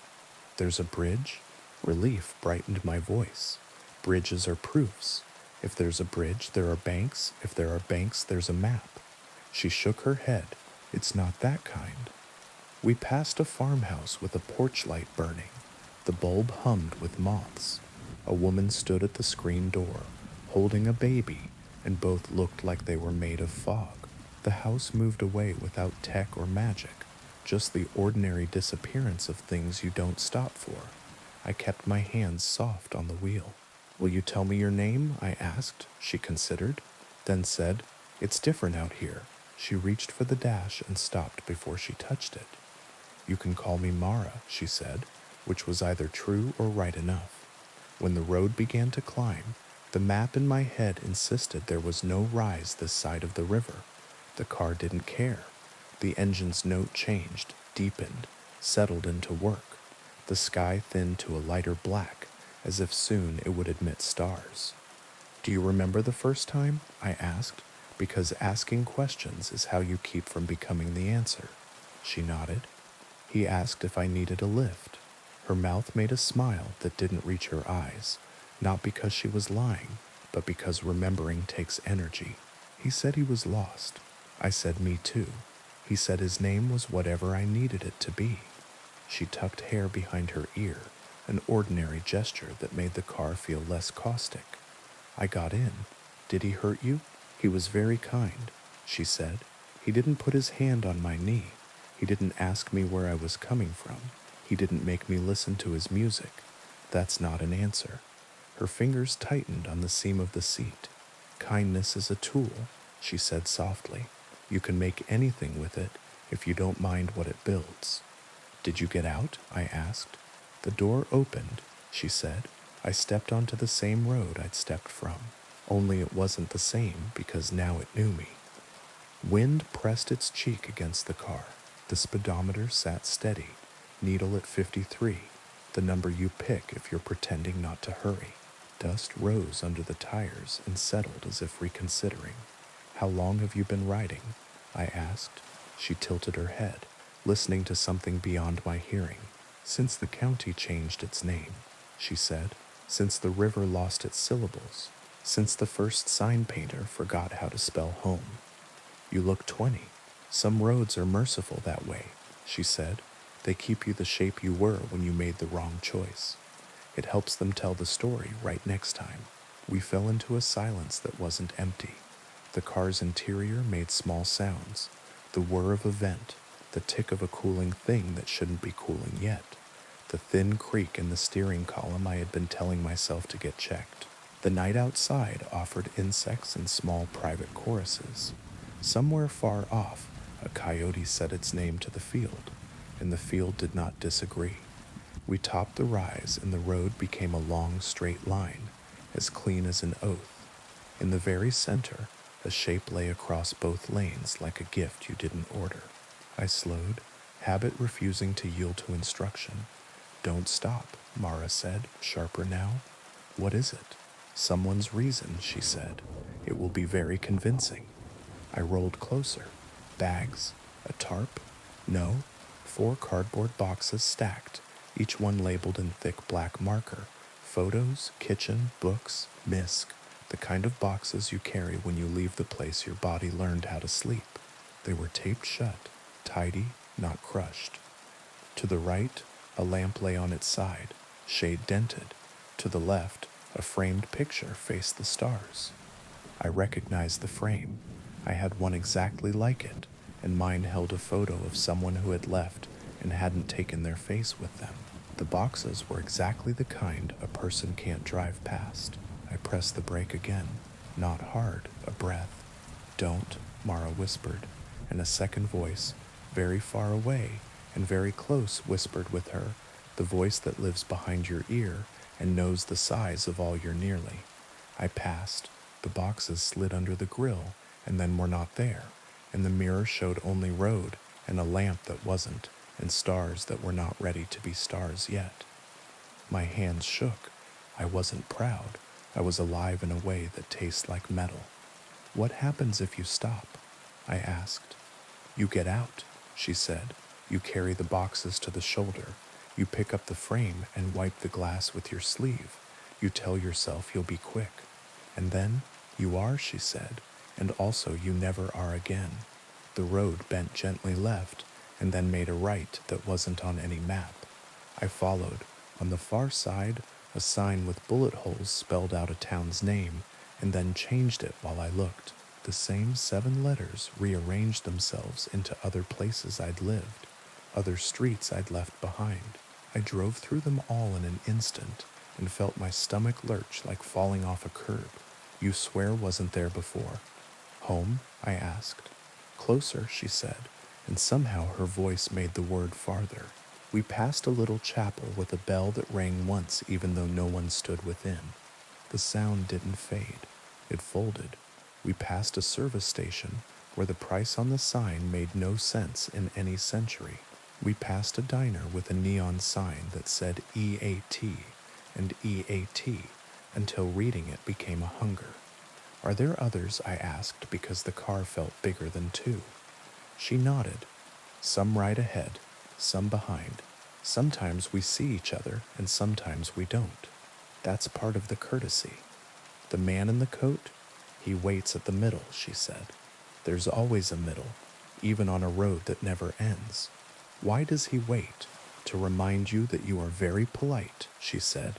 "There's a bridge?" Relief brightened my voice. "Bridges are proofs. If there's a bridge, there are banks. If there are banks, there's a map." She shook her head. "It's not that kind." We passed a farmhouse with a porch light burning. The bulb hummed with moths. A woman stood at the screen door, holding a baby, and both looked like they were made of fog. The house moved away without tech or magic, just the ordinary disappearance of things you don't stop for. I kept my hands soft on the wheel. "Will you tell me your name?" I asked. She considered, then said, "It's different out here." She reached for the dash and stopped before she touched it. "You can call me Mara," she said, which was either true or right enough. When the road began to climb, the map in my head insisted there was no rise this side of the river. The car didn't care. The engine's note changed, deepened, settled into work. The sky thinned to a lighter black, as if soon it would admit stars. "Do you remember the first time?" I asked, because asking questions is how you keep from becoming the answer. She nodded. He asked if I needed a lift. Her mouth made a smile that didn't reach her eyes, not because she was lying, but because remembering takes energy. He said he was lost. I said me too. He said his name was whatever I needed it to be. She tucked hair behind her ear, an ordinary gesture that made the car feel less caustic. I got in. "Did he hurt you?" "He was very kind," she said. "He didn't put his hand on my knee. He didn't ask me where I was coming from. He didn't make me listen to his music. That's not an answer." Her fingers tightened on the seam of the seat. "Kindness is a tool," she said softly. "You can make anything with it if you don't mind what it builds." "Did you get out?" I asked. "The door opened," she said. I stepped onto the same road I'd stepped from, only it wasn't the same because now it knew me. Wind pressed its cheek against the car. The speedometer sat steady, needle at 53, the number you pick if you're pretending not to hurry. Dust rose under the tires and settled as if reconsidering. "How long have you been riding?" I asked. She tilted her head, listening to something beyond my hearing. "Since the county changed its name," she said. "Since the river lost its syllables. Since the first sign painter forgot how to spell home." "You look 20. Some roads are merciful that way," she said. "They keep you the shape you were when you made the wrong choice. It helps them tell the story right next time." We fell into a silence that wasn't empty. The car's interior made small sounds, the whir of a vent, the tick of a cooling thing that shouldn't be cooling yet, the thin creak in the steering column I had been telling myself to get checked. The night outside offered insects in small private choruses. Somewhere far off, a coyote set its name to the field, and the field did not disagree. We topped the rise, and the road became a long, straight line, as clean as an oath. In the very center, a shape lay across both lanes like a gift you didn't order. I slowed, habit refusing to yield to instruction. "Don't stop," Mara said, sharper now. "What is it?" "Someone's reason," she said. "It will be very convincing." I rolled closer. Bags? A tarp? No. 4 cardboard boxes stacked, each one labeled in thick black marker. Photos, kitchen, books, misc, the kind of boxes you carry when you leave the place your body learned how to sleep. They were taped shut, tidy, not crushed. To the right, a lamp lay on its side, shade dented. To the left, a framed picture faced the stars. I recognized the frame. I had one exactly like it, and mine held a photo of someone who had left and hadn't taken their face with them. The boxes were exactly the kind a person can't drive past. I pressed the brake again, not hard, a breath. "Don't," Mara whispered, and a second voice, very far away and very close, whispered with her, the voice that lives behind your ear and knows the size of all you're nearly. I passed. The boxes slid under the grill and then were not there, and the mirror showed only road and a lamp that wasn't, and stars that were not ready to be stars yet. My hands shook. I wasn't proud. I was alive in a way that tastes like metal. "What happens if you stop?" I asked. "You get out," she said. "You carry the boxes to the shoulder. You pick up the frame and wipe the glass with your sleeve. You tell yourself you'll be quick. And then, you are," she said, "and also you never are again." The road bent gently left, and then made a right that wasn't on any map. I followed. On the far side, a sign with bullet holes spelled out a town's name, and then changed it while I looked. The same 7 letters rearranged themselves into other places I'd lived, other streets I'd left behind. I drove through them all in an instant and felt my stomach lurch like falling off a curb. You swear wasn't there before? Home? I asked. Closer, she said, and somehow her voice made the word farther. We passed a little chapel with a bell that rang once even though no one stood within. The sound didn't fade. It folded. We passed a service station where the price on the sign made no sense in any century. We passed a diner with a neon sign that said EAT and EAT until reading it became a hunger. Are there others? I asked because the car felt bigger than 2. She nodded. Some right ahead, some behind. Sometimes we see each other and sometimes we don't. That's part of the courtesy. The man in the coat? He waits at the middle, she said. There's always a middle, even on a road that never ends. Why does he wait? To remind you that you are very polite, she said,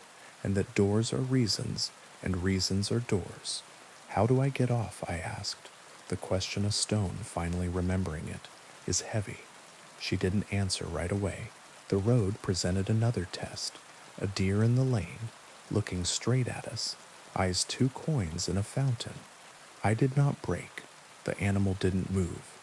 and that doors are reasons and reasons are doors. How do I get off? I asked. The question a stone, finally remembering it, is heavy. She didn't answer right away. The road presented another test. A deer in the lane, looking straight at us, eyes 2 coins in a fountain. I did not break. The animal didn't move.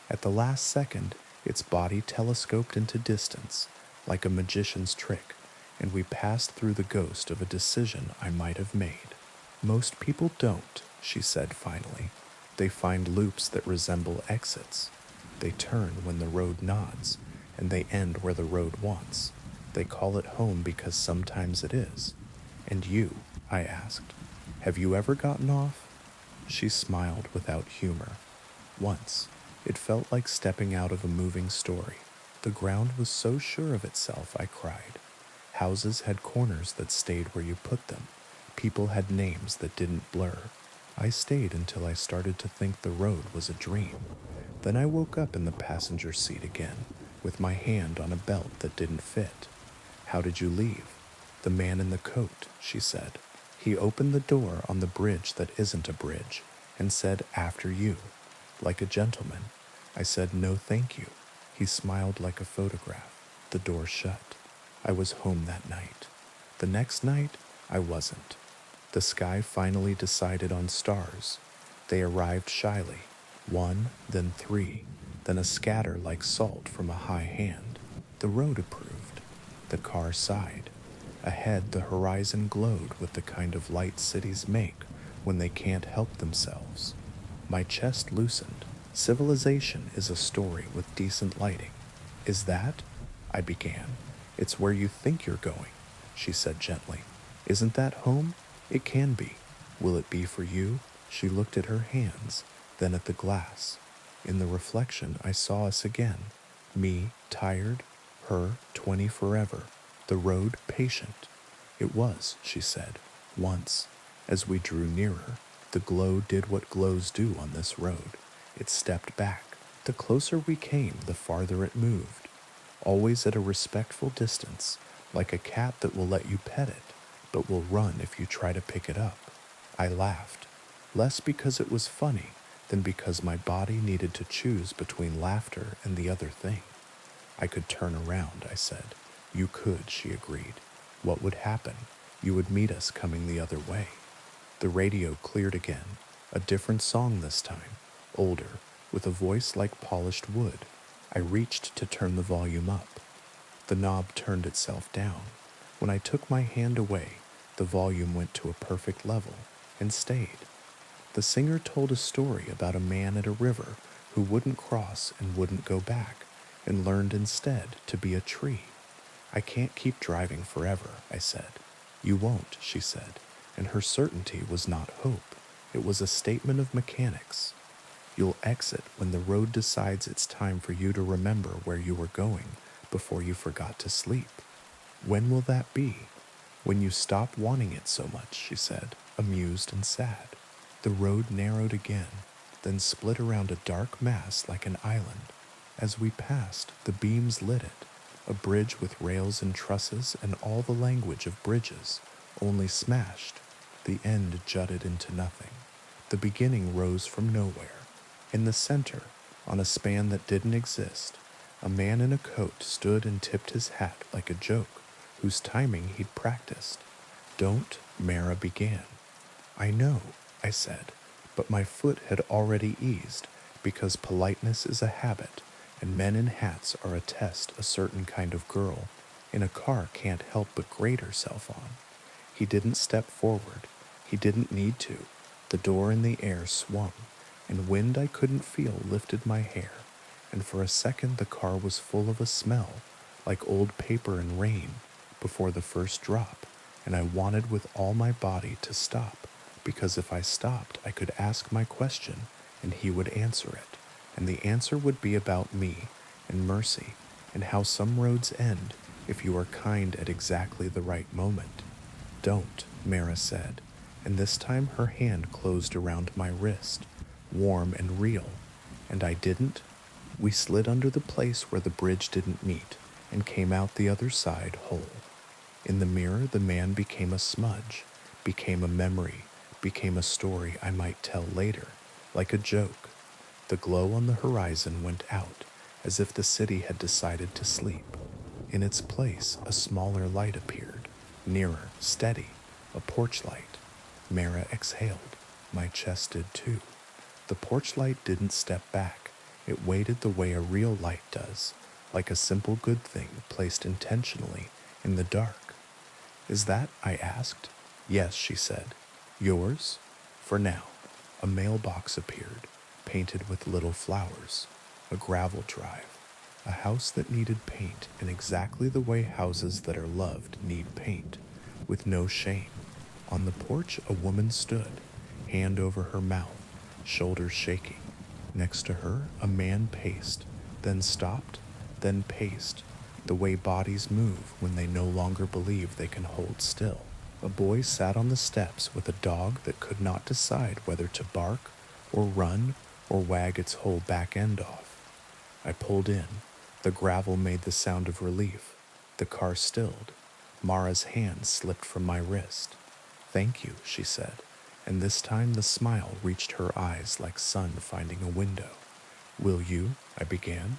At the last second, its body telescoped into distance, like a magician's trick, and we passed through the ghost of a decision I might have made. Most people don't, she said finally. They find loops that resemble exits. They turn when the road nods, and they end where the road wants. They call it home because sometimes it is. And you? I asked. Have you ever gotten off? She smiled without humor. Once. It felt like stepping out of a moving story. The ground was so sure of itself, I cried. Houses had corners that stayed where you put them. People had names that didn't blur. I stayed until I started to think the road was a dream. Then I woke up in the passenger seat again, with my hand on a belt that didn't fit. How did you leave? The man in the coat, she said. He opened the door on the bridge that isn't a bridge and said, after you, like a gentleman. I said, no thank you. He smiled like a photograph. The door shut. I was home that night. The next night, I wasn't. The sky finally decided on stars. They arrived shyly, 1, then 3, then a scatter like salt from a high hand. The road approved. The car sighed. Ahead, the horizon glowed with the kind of light cities make when they can't help themselves. My chest loosened. Civilization is a story with decent lighting. Is that? I began. It's where you think you're going, she said gently. Isn't that home? It can be. Will it be for you? She looked at her hands, then at the glass. In the reflection, I saw us again. Me, tired. Her, 20 forever. The road, patient. It was, she said, once. As we drew nearer, the glow did what glows do on this road. It stepped back. The closer we came, the farther it moved. Always at a respectful distance, like a cat that will let you pet it, but will run if you try to pick it up. I laughed, less because it was funny than because my body needed to choose between laughter and the other thing. I could turn around, I said. You could, she agreed. What would happen? You would meet us coming the other way. The radio cleared again, a different song this time, older, with a voice like polished wood. I reached to turn the volume up. The knob turned itself down. When I took my hand away, the volume went to a perfect level and stayed. The singer told a story about a man at a river who wouldn't cross and wouldn't go back, and learned instead to be a tree. I can't keep driving forever, I said. You won't, she said, and her certainty was not hope. It was a statement of mechanics. You'll exit when the road decides it's time for you to remember where you were going before you forgot to sleep. When will that be? When you stop wanting it so much, she said, amused and sad. The road narrowed again, then split around a dark mass like an island. As we passed, the beams lit it, a bridge with rails and trusses and all the language of bridges, only smashed. The end jutted into nothing. The beginning rose from nowhere. In the center, on a span that didn't exist, a man in a coat stood and tipped his hat like a joke, whose timing he'd practiced. Don't, Mara began. I know, I said, but my foot had already eased, because politeness is a habit, and men in hats are a test a certain kind of girl in a car can't help but grate herself on. He didn't step forward. He didn't need to. The door in the air swung, and wind I couldn't feel lifted my hair, and for a second the car was full of a smell, like old paper and rain, before the first drop, and I wanted with all my body to stop, because if I stopped I could ask my question, and he would answer it, and the answer would be about me, and mercy, and how some roads end if you are kind at exactly the right moment. Don't, Mara said, and this time her hand closed around my wrist, warm and real, and I didn't. We slid under the place where the bridge didn't meet, and came out the other side whole. In the mirror the man became a smudge, became a memory, became a story I might tell later, like a joke. The glow on the horizon went out, as if the city had decided to sleep. In its place, a smaller light appeared, nearer, steady, a porch light. Mara exhaled. My chest did too. The porch light didn't step back. It waited the way a real light does, like a simple good thing placed intentionally in the dark. Is that? I asked. Yes, she said. Yours? For now. A mailbox appeared, painted with little flowers. A gravel drive. A house that needed paint in exactly the way houses that are loved need paint, with no shame. On the porch a woman stood, hand over her mouth, shoulders shaking. Next to her a man paced, then stopped, then paced, the way bodies move when they no longer believe they can hold still. A boy sat on the steps with a dog that could not decide whether to bark or run or wag its whole back end off. I pulled in. The gravel made the sound of relief. The car stilled. Mara's hand slipped from my wrist. Thank you, she said, and this time the smile reached her eyes like sun finding a window. Will you? I began.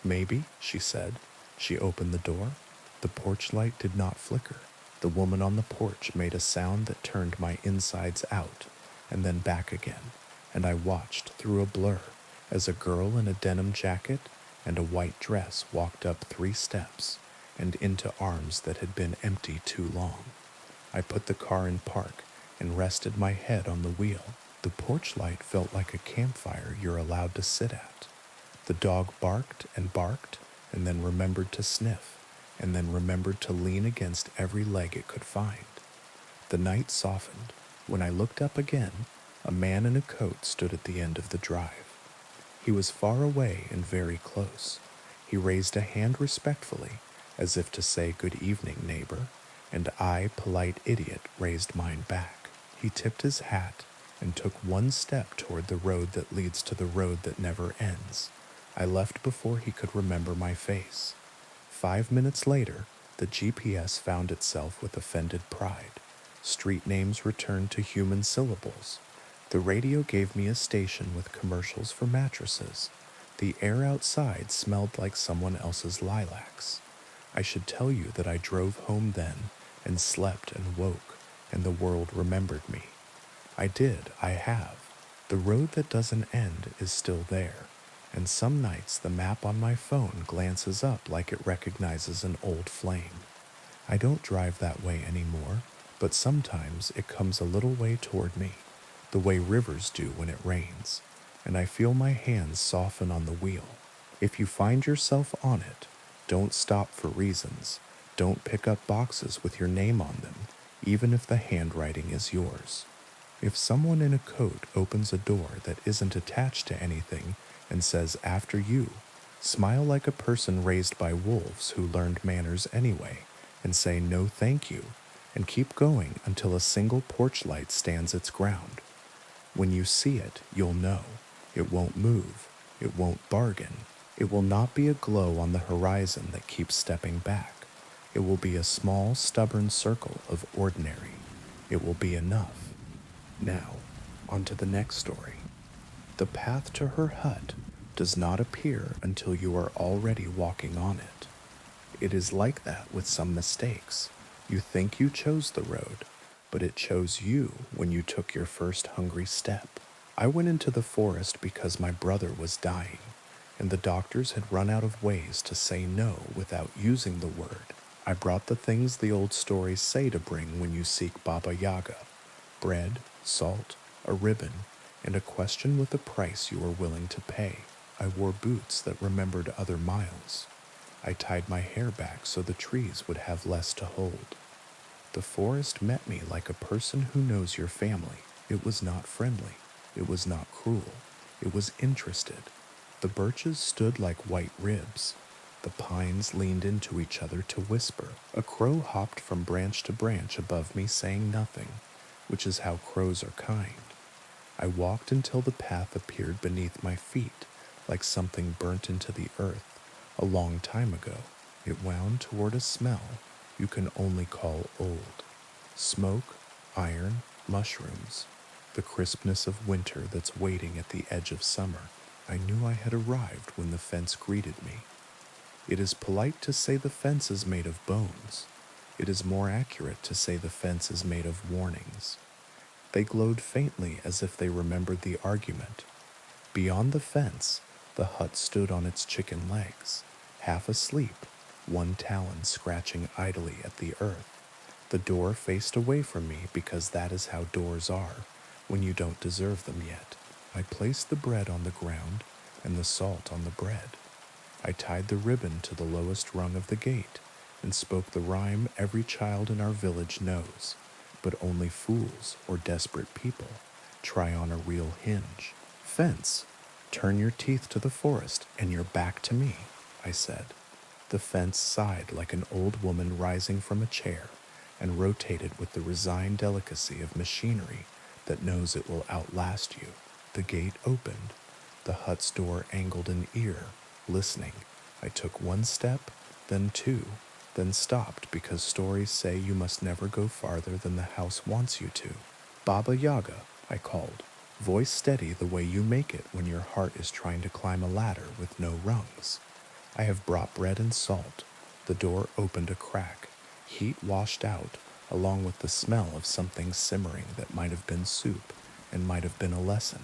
Maybe, she said. She opened the door. The porch light did not flicker. The woman on the porch made a sound that turned my insides out, and then back again, and I watched through a blur as a girl in a denim jacket and a white dress walked up 3 steps and into arms that had been empty too long. I put the car in park and rested my head on the wheel. The porch light felt like a campfire you're allowed to sit at. The dog barked and then remembered to sniff, and then remembered to lean against every leg it could find. The night softened. When I looked up again, a man in a coat stood at the end of the drive. He was far away and very close. He raised a hand respectfully, as if to say good evening, neighbor, and I, polite idiot, raised mine back. He tipped his hat and took 1 step toward the road that leads to the road that never ends. I left before he could remember my face. 5 minutes later, the GPS found itself with offended pride. Street names returned to human syllables. The radio gave me a station with commercials for mattresses. The air outside smelled like someone else's lilacs. I should tell you that I drove home then and slept and woke, and the world remembered me. I did, I have. The road that doesn't end is still there, and some nights the map on my phone glances up like it recognizes an old flame. I don't drive that way anymore, but sometimes it comes a little way toward me, the way rivers do when it rains, and I feel my hands soften on the wheel. If you find yourself on it, don't stop for reasons. Don't pick up boxes with your name on them, even if the handwriting is yours. If someone in a coat opens a door that isn't attached to anything and says, "After you," smile like a person raised by wolves who learned manners anyway, and say no thank you, and keep going until a single porch light stands its ground. When you see it, you'll know. It won't move. It won't bargain. It will not be a glow on the horizon that keeps stepping back. It will be a small, stubborn circle of ordinary. It will be enough. Now, on to the next story. The path to her hut does not appear until you are already walking on it. It is like that with some mistakes. You think you chose the road, but it chose you when you took your first hungry step. I went into the forest because my brother was dying, and the doctors had run out of ways to say no without using the word. I brought the things the old stories say to bring when you seek Baba Yaga: bread, salt, a ribbon, and a question with a price you are willing to pay. I wore boots that remembered other miles. I tied my hair back so the trees would have less to hold. The forest met me like a person who knows your family. It was not friendly. It was not cruel. It was interested. The birches stood like white ribs. The pines leaned into each other to whisper. A crow hopped from branch to branch above me, saying nothing, which is how crows are kind. I walked until the path appeared beneath my feet, like something burnt into the earth a long time ago. It wound toward a smell you can only call old. Smoke, iron, mushrooms, the crispness of winter that's waiting at the edge of summer. I knew I had arrived when the fence greeted me. It is polite to say the fence is made of bones. It is more accurate to say the fence is made of warnings. They glowed faintly as if they remembered the argument. Beyond the fence, the hut stood on its chicken legs, half asleep, one talon scratching idly at the earth. The door faced away from me because that is how doors are when you don't deserve them yet. I placed the bread on the ground and the salt on the bread. I tied the ribbon to the lowest rung of the gate and spoke the rhyme every child in our village knows, but only fools or desperate people try on a real hinge. Fence, turn your teeth to the forest and your back to me, I said. The fence sighed like an old woman rising from a chair and rotated with the resigned delicacy of machinery that knows it will outlast you. The gate opened. The hut's door angled an ear, listening. I took one step, then two, then stopped because stories say you must never go farther than the house wants you to. Baba Yaga, I called, voice steady the way you make it when your heart is trying to climb a ladder with no rungs. I have brought bread and salt. The door opened a crack. Heat washed out, along with the smell of something simmering that might have been soup and might have been a lesson.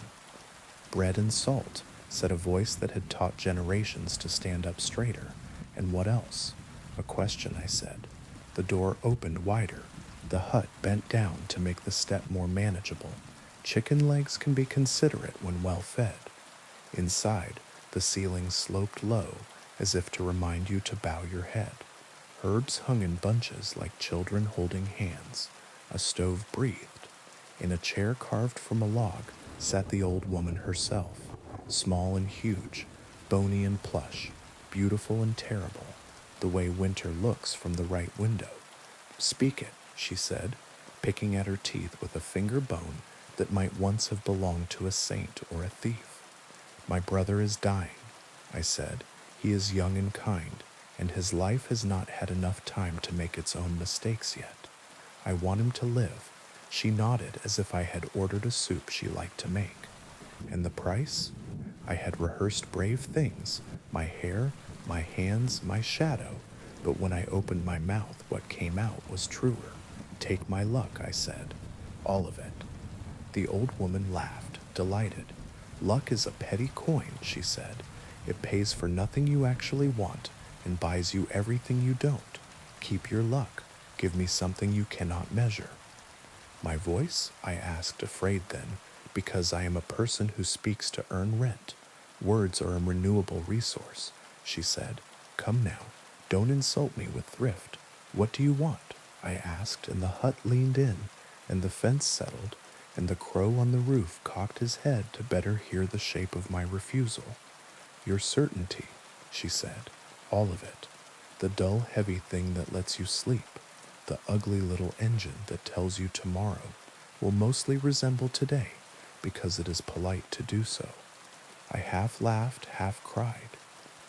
Bread and salt, said a voice that had taught generations to stand up straighter. And what else? A question, I said. The door opened wider. The hut bent down to make the step more manageable. Chicken legs can be considerate when well fed. Inside, the ceiling sloped low, as if to remind you to bow your head. Herbs hung in bunches like children holding hands. A stove breathed. In a chair carved from a log sat the old woman herself, small and huge, bony and plush, beautiful and terrible, the way winter looks from the right window. Speak it, she said, picking at her teeth with a finger bone that might once have belonged to a saint or a thief. My brother is dying, I said. He is young and kind, and his life has not had enough time to make its own mistakes yet. I want him to live. She nodded as if I had ordered a soup she liked to make. And the price? I had rehearsed brave things, my hair, my hands, my shadow, but when I opened my mouth, what came out was truer. Take my luck, I said. All of it. The old woman laughed, delighted. Luck is a petty coin, she said. It pays for nothing you actually want and buys you everything you don't. Keep your luck. Give me something you cannot measure. My voice? I asked, afraid then, because I am a person who speaks to earn rent. Words are a renewable resource, she said. Come now, don't insult me with thrift. What do you want? I asked, and the hut leaned in, and the fence settled, and the crow on the roof cocked his head to better hear the shape of my refusal. Your certainty, she said, all of it. The dull, heavy thing that lets you sleep, the ugly little engine that tells you tomorrow will mostly resemble today because it is polite to do so. I half laughed, half cried.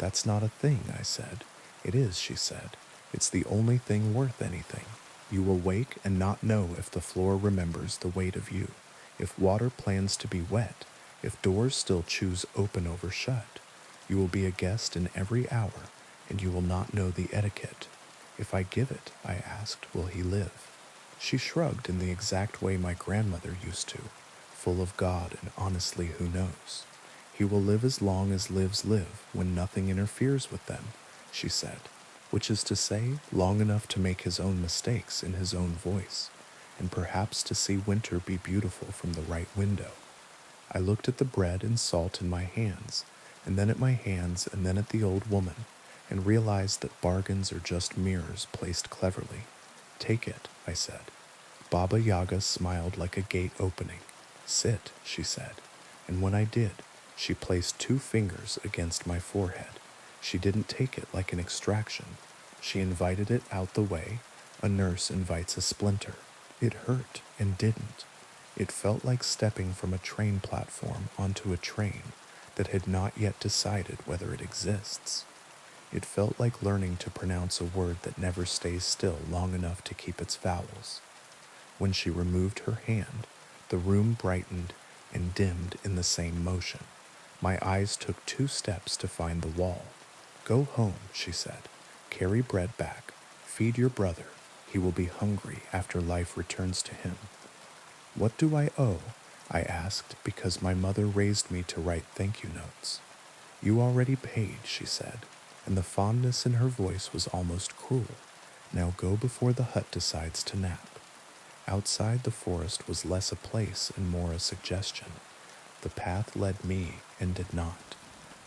That's not a thing, I said. It is, she said. It's the only thing worth anything. You will wake and not know if the floor remembers the weight of you, if water plans to be wet, if doors still choose open over shut. You will be a guest in every hour, and you will not know the etiquette. If I give it, I asked, will he live? She shrugged in the exact way my grandmother used to, full of God and honestly who knows. He will live as long as lives live when nothing interferes with them, she said, which is to say, long enough to make his own mistakes in his own voice, and perhaps to see winter be beautiful from the right window. I looked at the bread and salt in my hands, and then at my hands, and then at the old woman, and realized that bargains are just mirrors placed cleverly. Take it, I said. Baba Yaga smiled like a gate opening. Sit, she said, and when I did, she placed 2 fingers against my forehead. She didn't take it like an extraction. She invited it out the way. A nurse invites a splinter. It hurt and didn't. It felt like stepping from a train platform onto a train that had not yet decided whether it exists. It felt like learning to pronounce a word that never stays still long enough to keep its vowels. When she removed her hand, the room brightened and dimmed in the same motion. My eyes took 2 steps to find the wall. Go home, she said. Carry bread back. Feed your brother. He will be hungry after life returns to him. What do I owe? I asked, because my mother raised me to write thank you notes. You already paid, she said, and the fondness in her voice was almost cruel. Now go before the hut decides to nap. Outside, the forest was less a place and more a suggestion. The path led me and did not.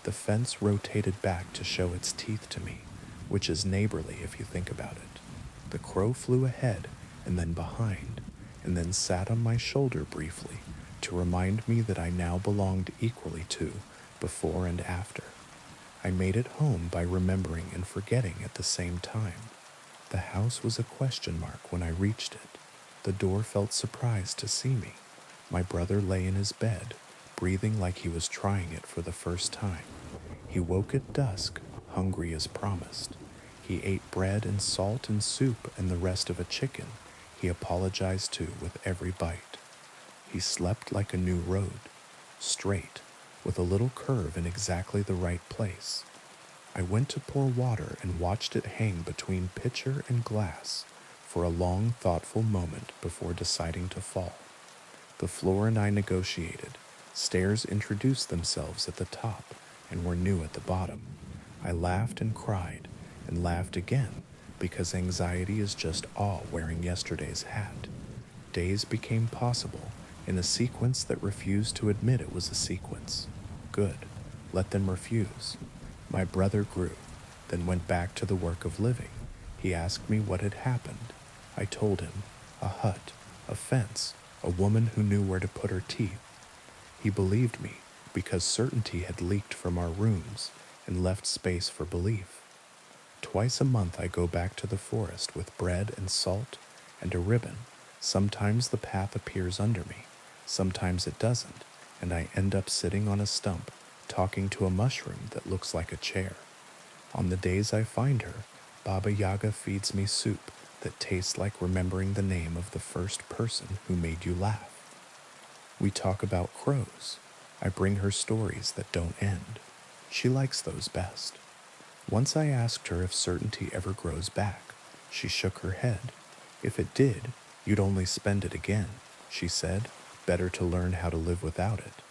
The fence rotated back to show its teeth to me, which is neighborly if you think about it. The crow flew ahead and then behind, and then sat on my shoulder briefly to remind me that I now belonged equally to before and after. I made it home by remembering and forgetting at the same time. The house was a question mark when I reached it. The door felt surprised to see me. My brother lay in his bed, breathing like he was trying it for the first time. He woke at dusk, hungry as promised. He ate bread and salt and soup and the rest of a chicken he apologized to with every bite. He slept like a new road, straight, with a little curve in exactly the right place. I went to pour water and watched it hang between pitcher and glass for a long, thoughtful moment before deciding to fall. The floor and I negotiated. Stairs introduced themselves at the top and were new at the bottom. I laughed and cried, and laughed again, because anxiety is just awe wearing yesterday's hat. Days became possible in a sequence that refused to admit it was a sequence. Good. Let them refuse. My brother grew, then went back to the work of living. He asked me what had happened. I told him, a hut, a fence, a woman who knew where to put her teeth. He believed me because certainty had leaked from our rooms and left space for belief. Twice a month I go back to the forest with bread and salt and a ribbon. Sometimes the path appears under me, sometimes it doesn't, and I end up sitting on a stump talking to a mushroom that looks like a chair. On the days I find her, Baba Yaga feeds me soup that tastes like remembering the name of the first person who made you laugh. We talk about crows. I bring her stories that don't end. She likes those best. Once I asked her if certainty ever grows back. She shook her head. If it did, you'd only spend it again, she said. Better to learn how to live without it.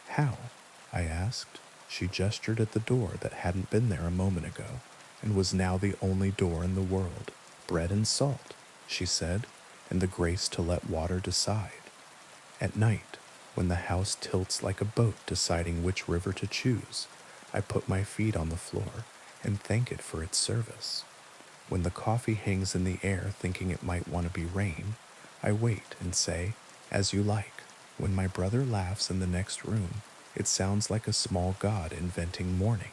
How? I asked. She gestured at the door that hadn't been there a moment ago and was now the only door in the world. Bread and salt, she said, and the grace to let water decide. At night, when the house tilts like a boat deciding which river to choose, I put my feet on the floor and thank it for its service. When the coffee hangs in the air thinking it might want to be rain, I wait and say, as you like. When my brother laughs in the next room, it sounds like a small god inventing morning.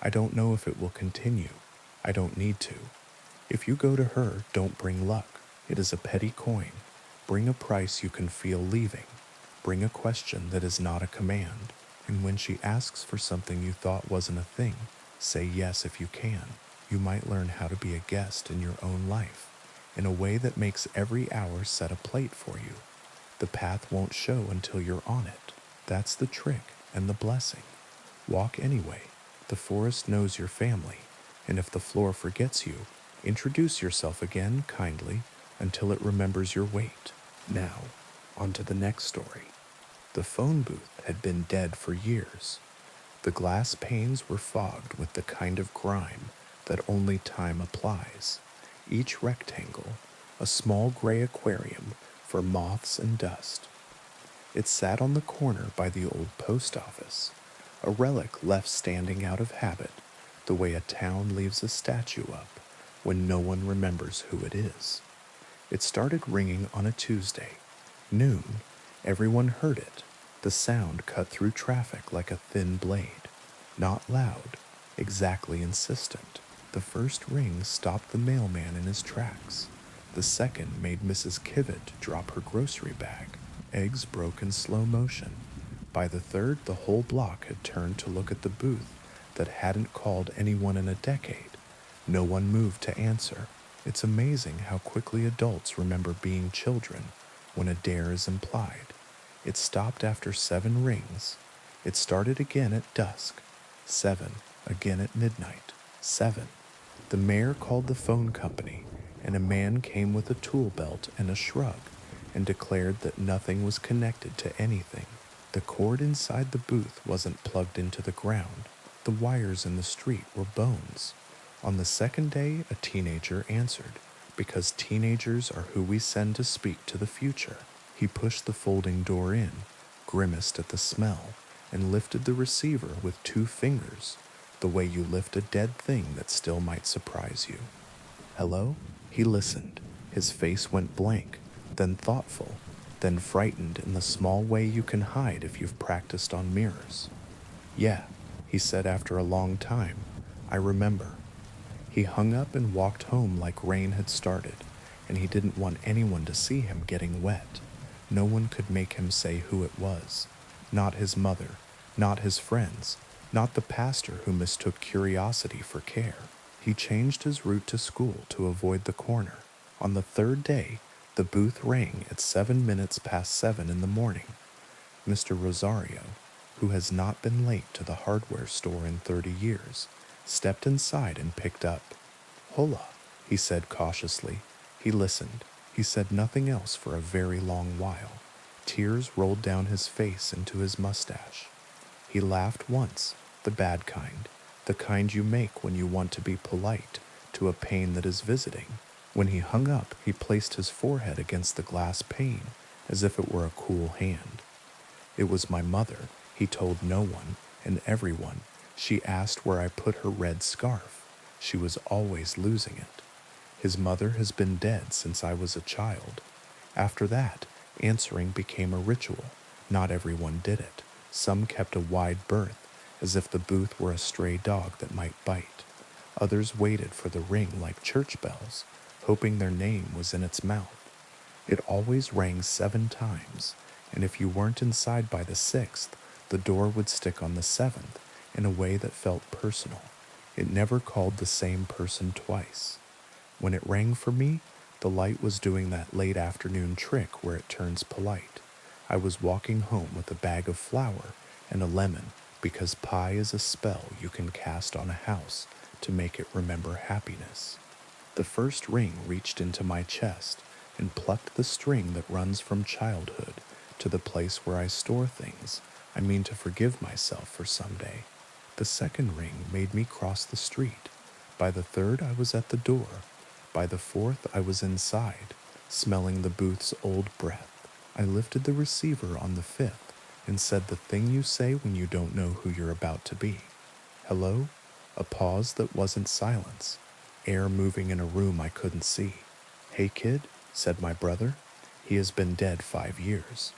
I don't know if it will continue. I don't need to. If you go to her, don't bring luck. It is a petty coin. Bring a price you can feel leaving. Bring a question that is not a command. And when she asks for something you thought wasn't a thing, Say yes if you can. You might learn how to be a guest in your own life in a way that makes every hour set a plate for you. The path won't show until you're on it. That's the trick and the blessing. Walk anyway. The forest knows your family, and if the floor forgets you, introduce yourself again kindly until it remembers your weight. Now, on to the next story. The phone booth had been dead for years. The glass panes were fogged with the kind of grime that only time applies. Each rectangle, a small gray aquarium for moths and dust. It sat on the corner by the old post office, a relic left standing out of habit, the way a town leaves a statue up when no one remembers who it is. It started ringing on a Tuesday. Noon. Everyone heard it. The sound cut through traffic like a thin blade. Not loud, exactly insistent. The first ring stopped the mailman in his tracks. The second made Mrs. Kivett drop her grocery bag. Eggs broke in slow motion. By the third, the whole block had turned to look at the booth that hadn't called anyone in a decade. No one moved to answer. It's amazing how quickly adults remember being children when a dare is implied. It stopped after 7 rings. It started again at dusk. 7, again at midnight. 7. The mayor called the phone company, and a man came with a tool belt and a shrug and declared that nothing was connected to anything. The cord inside the booth wasn't plugged into the ground. The wires in the street were bones. On the second day, a teenager answered, because teenagers are who we send to speak to the future. He pushed the folding door in, grimaced at the smell, and lifted the receiver with 2 fingers, the way you lift a dead thing that still might surprise you. Hello? He listened. His face went blank, then thoughtful, then frightened in the small way you can hide if you've practiced on mirrors. Yeah, he said after a long time. I remember. He hung up and walked home like rain had started, and he didn't want anyone to see him getting wet. No one could make him say who it was. Not his mother, not his friends, not the pastor who mistook curiosity for care. He changed his route to school to avoid the corner. On the third day, the booth rang at 7 minutes past 7 in the morning. Mr. Rosario, who has not been late to the hardware store in 30 years, stepped inside and picked up. Hola, he said cautiously. He listened. He said nothing else for a very long while. Tears rolled down his face into his mustache. He laughed once, the bad kind, the kind you make when you want to be polite to a pain that is visiting. When he hung up, he placed his forehead against the glass pane as if it were a cool hand. It was my mother. He told no one and everyone. She asked where I put her red scarf. She was always losing it. His mother has been dead since I was a child. After that, answering became a ritual. Not everyone did it. Some kept a wide berth, as if the booth were a stray dog that might bite. Others waited for the ring like church bells, hoping their name was in its mouth. It always rang 7 times, and if you weren't inside by the 6th, the door would stick on the 7th in a way that felt personal. It never called the same person twice. When it rang for me, the light was doing that late afternoon trick where it turns polite. I was walking home with a bag of flour and a lemon because pie is a spell you can cast on a house to make it remember happiness. The first ring reached into my chest and plucked the string that runs from childhood to the place where I store things I mean to forgive myself for someday. The second ring made me cross the street. By the third, I was at the door. By the fourth, I was inside, smelling the booth's old breath. I lifted the receiver on the 5th and said the thing you say when you don't know who you're about to be. Hello? A pause that wasn't silence. Air moving in a room I couldn't see. Hey kid, said my brother. He has been dead 5 years.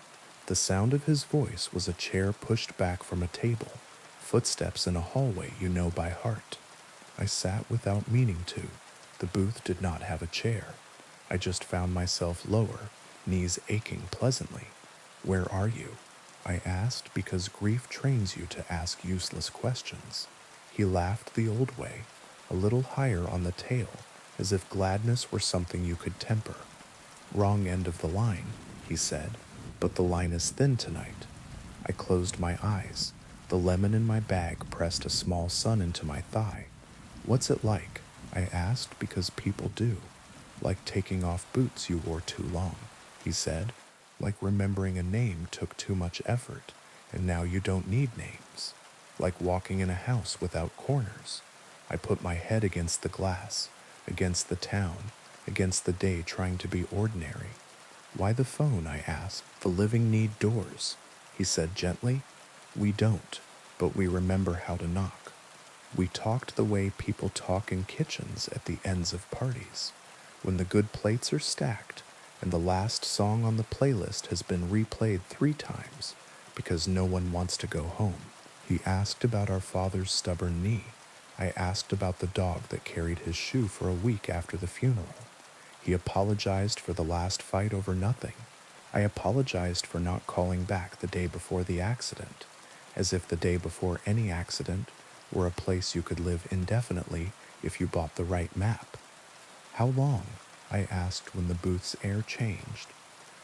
The sound of his voice was a chair pushed back from a table, footsteps in a hallway you know by heart. I sat without meaning to. The booth did not have a chair. I just found myself lower, knees aching pleasantly. Where are you? I asked because grief trains you to ask useless questions. He laughed the old way, a little higher on the tail, as if gladness were something you could temper. Wrong end of the line, he said, but the line is thin tonight. I closed my eyes. The lemon in my bag pressed a small sun into my thigh. What's it like? I asked because people do. Like taking off boots you wore too long, he said. Like remembering a name took too much effort, and now you don't need names. Like walking in a house without corners. I put my head against the glass, against the town, against the day trying to be ordinary. Why the phone? I asked. The living need doors, he said gently. We don't, but we remember how to knock. We talked the way people talk in kitchens at the ends of parties, when the good plates are stacked and the last song on the playlist has been replayed 3 times because no one wants to go home. He asked about our father's stubborn knee. I asked about the dog that carried his shoe for a week after the funeral. He apologized for the last fight over nothing. I apologized for not calling back the day before the accident, as if the day before any accident were a place you could live indefinitely if you bought the right map. How long? I asked when the booth's air changed.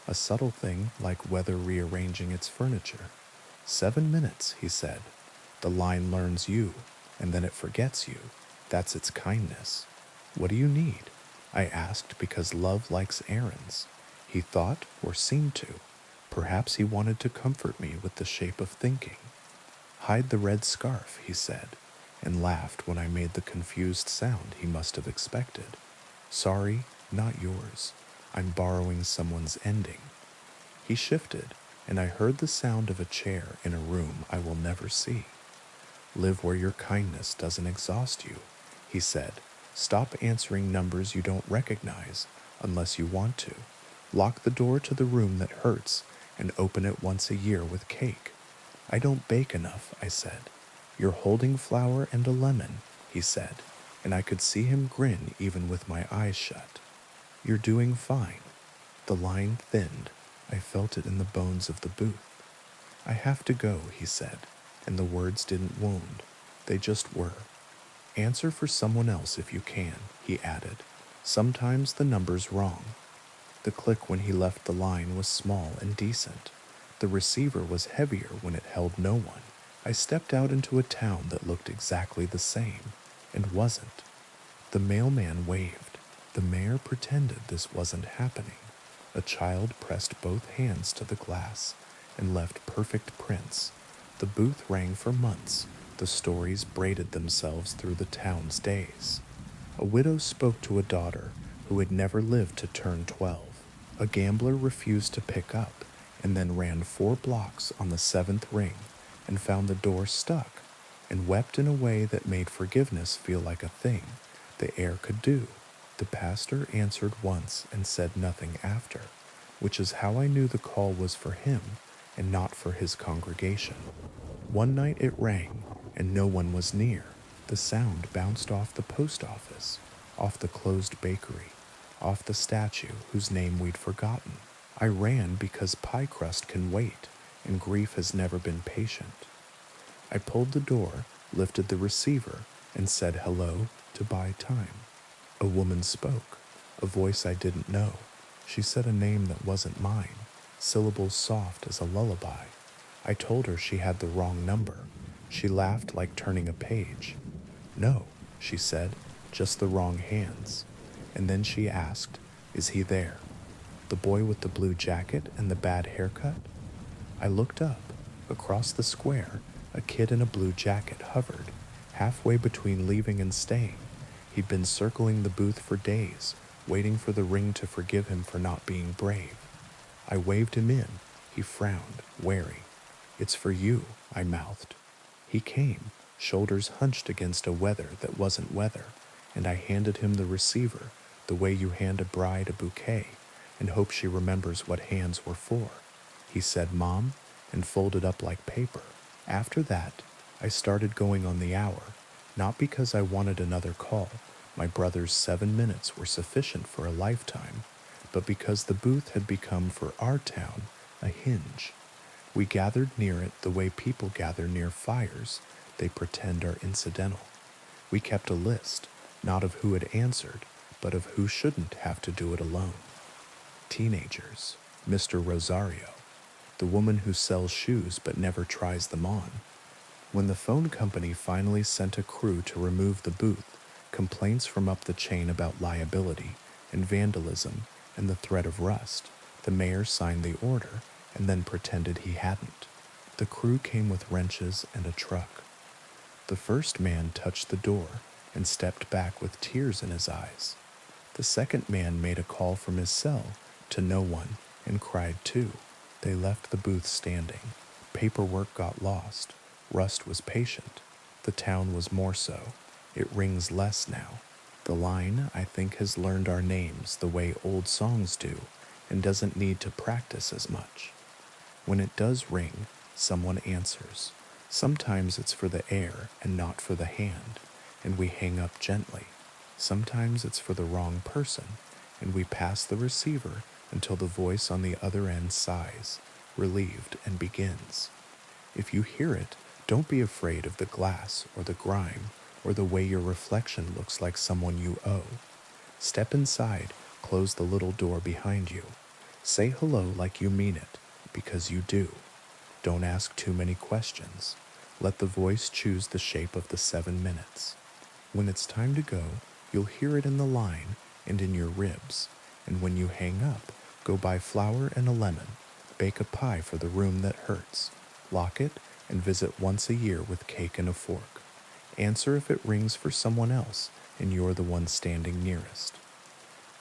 A subtle thing like weather rearranging its furniture. 7 minutes, he said. The line learns you, and then it forgets you. That's its kindness. What do you need? I asked because love likes errands. He thought, or seemed to. Perhaps he wanted to comfort me with the shape of thinking. Hide the red scarf, he said, and laughed when I made the confused sound he must have expected. Sorry, not yours. I'm borrowing someone's ending. He shifted, and I heard the sound of a chair in a room I will never see. Live where your kindness doesn't exhaust you, he said. Stop answering numbers you don't recognize unless you want to. Lock the door to the room that hurts and open it once a year with cake. I don't bake enough, I said. You're holding flour and a lemon, he said, and I could see him grin even with my eyes shut. You're doing fine. The line thinned. I felt it in the bones of the booth. I have to go, he said, and the words didn't wound. They just were. Answer for someone else if you can, he added. Sometimes the number's wrong. The click when he left the line was small and decent. The receiver was heavier when it held no one. I stepped out into a town that looked exactly the same, and wasn't. The mailman waved. The mayor pretended this wasn't happening. A child pressed both hands to the glass and left perfect prints. The booth rang for months. The stories braided themselves through the town's days. A widow spoke to a daughter who had never lived to turn 12. A gambler refused to pick up and then ran 4 blocks on the 7th ring and found the door stuck and wept in a way that made forgiveness feel like a thing the air could do. The pastor answered once and said nothing after, which is how I knew the call was for him and not for his congregation. One night it rang, and no one was near. The sound bounced off the post office, off the closed bakery, off the statue whose name we'd forgotten. I ran because pie crust can wait, and grief has never been patient. I pulled the door, lifted the receiver, and said hello to buy time. A woman spoke, a voice I didn't know. She said a name that wasn't mine, syllables soft as a lullaby. I told her she had the wrong number. She laughed like turning a page. No, she said, just the wrong hands. And then she asked, is he there? The boy with the blue jacket and the bad haircut? I looked up. Across the square, a kid in a blue jacket hovered, halfway between leaving and staying. He'd been circling the booth for days, waiting for the ring to forgive him for not being brave. I waved him in. He frowned, wary. It's for you, I mouthed. He came, shoulders hunched against a weather that wasn't weather, and I handed him the receiver, the way you hand a bride a bouquet, and hope she remembers what hands were for. He said, Mom, and folded up like paper. After that, I started going on the hour, not because I wanted another call. My brother's 7 minutes were sufficient for a lifetime, but because the booth had become for our town a hinge. We gathered near it the way people gather near fires, they pretend are incidental. We kept a list, not of who had answered, but of who shouldn't have to do it alone. Teenagers, Mr. Rosario, the woman who sells shoes but never tries them on. When the phone company finally sent a crew to remove the booth, complaints from up the chain about liability and vandalism and the threat of rust, the mayor signed the order and then pretended he hadn't. The crew came with wrenches and a truck. The first man touched the door and stepped back with tears in his eyes. The second man made a call from his cell to no one and cried too. They left the booth standing. Paperwork got lost. Rust was patient. The town was more so. It rings less now. The line, I think, has learned our names the way old songs do and doesn't need to practice as much. When it does ring, someone answers. Sometimes it's for the air and not for the hand, and we hang up gently. Sometimes it's for the wrong person, and we pass the receiver until the voice on the other end sighs, relieved, and begins. If you hear it, don't be afraid of the glass or the grime or the way your reflection looks like someone you owe. Step inside, close the little door behind you. Say hello like you mean it, because you do. Don't ask too many questions. Let the voice choose the shape of the 7 minutes. When it's time to go, you'll hear it in the line and in your ribs. And when you hang up, go buy flour and a lemon. Bake a pie for the room that hurts. Lock it and visit once a year with cake and a fork. Answer if it rings for someone else and you're the one standing nearest.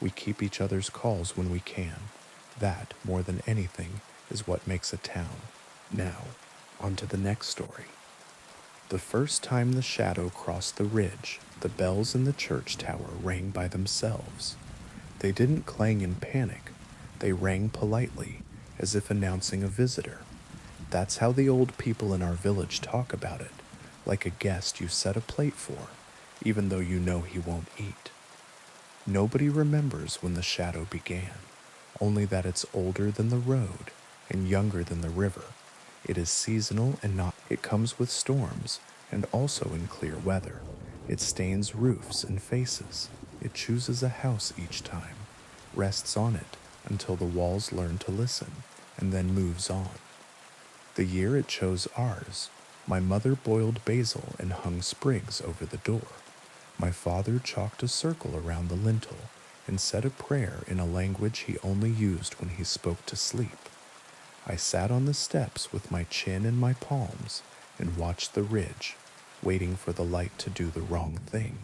We keep each other's calls when we can. That, more than anything, is what makes a town. Now, on to the next story. The first time the shadow crossed the ridge, the bells in the church tower rang by themselves. They didn't clang in panic. They rang politely, as if announcing a visitor. That's how the old people in our village talk about it, like a guest you set a plate for, even though you know he won't eat. Nobody remembers when the shadow began, only that it's older than the road and younger than the river. It is seasonal and not. It comes with storms and also in clear weather. It stains roofs and faces. It chooses a house each time, rests on it until the walls learn to listen, and then moves on. The year it chose ours, my mother boiled basil and hung sprigs over the door. My father chalked a circle around the lintel and said a prayer in a language he only used when he spoke to sleep. I sat on the steps with my chin in my palms and watched the ridge, waiting for the light to do the wrong thing.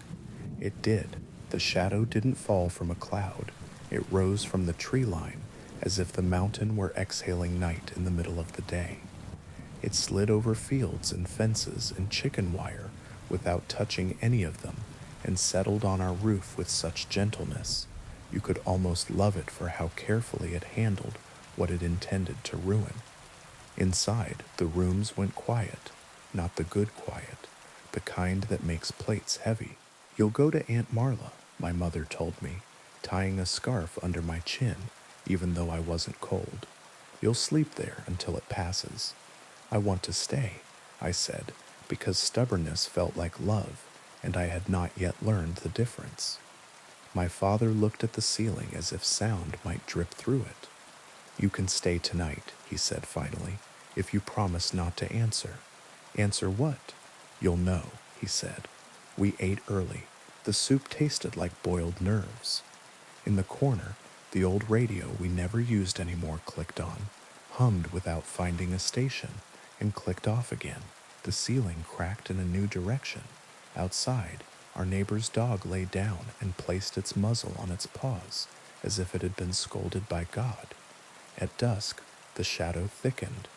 It did. The shadow didn't fall from a cloud. It rose from the tree line as if the mountain were exhaling night in the middle of the day. It slid over fields and fences and chicken wire without touching any of them and settled on our roof with such gentleness. You could almost love it for how carefully it handled what it intended to ruin. Inside, the rooms went quiet, not the good quiet, the kind that makes plates heavy. You'll go to Aunt Marla, my mother told me, tying a scarf under my chin, even though I wasn't cold. You'll sleep there until it passes. I want to stay, I said, because stubbornness felt like love, and I had not yet learned the difference. My father looked at the ceiling as if sound might drip through it. You can stay tonight, he said finally, if you promise not to answer. Answer what? You'll know, he said. We ate early. The soup tasted like boiled nerves. In the corner, the old radio we never used anymore clicked on, hummed without finding a station, and clicked off again. The ceiling cracked in a new direction. Outside, our neighbor's dog lay down and placed its muzzle on its paws, as if it had been scolded by God. At dusk, the shadow thickened.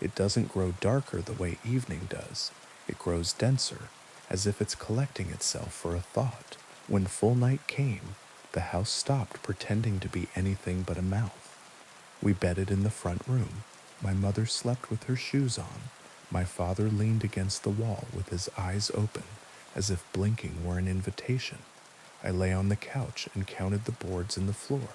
It doesn't grow darker the way evening does. It grows denser, as if it's collecting itself for a thought. When full night came, the house stopped pretending to be anything but a mouth. We bedded in the front room. My mother slept with her shoes on. My father leaned against the wall with his eyes open, as if blinking were an invitation. I lay on the couch and counted the boards in the floor.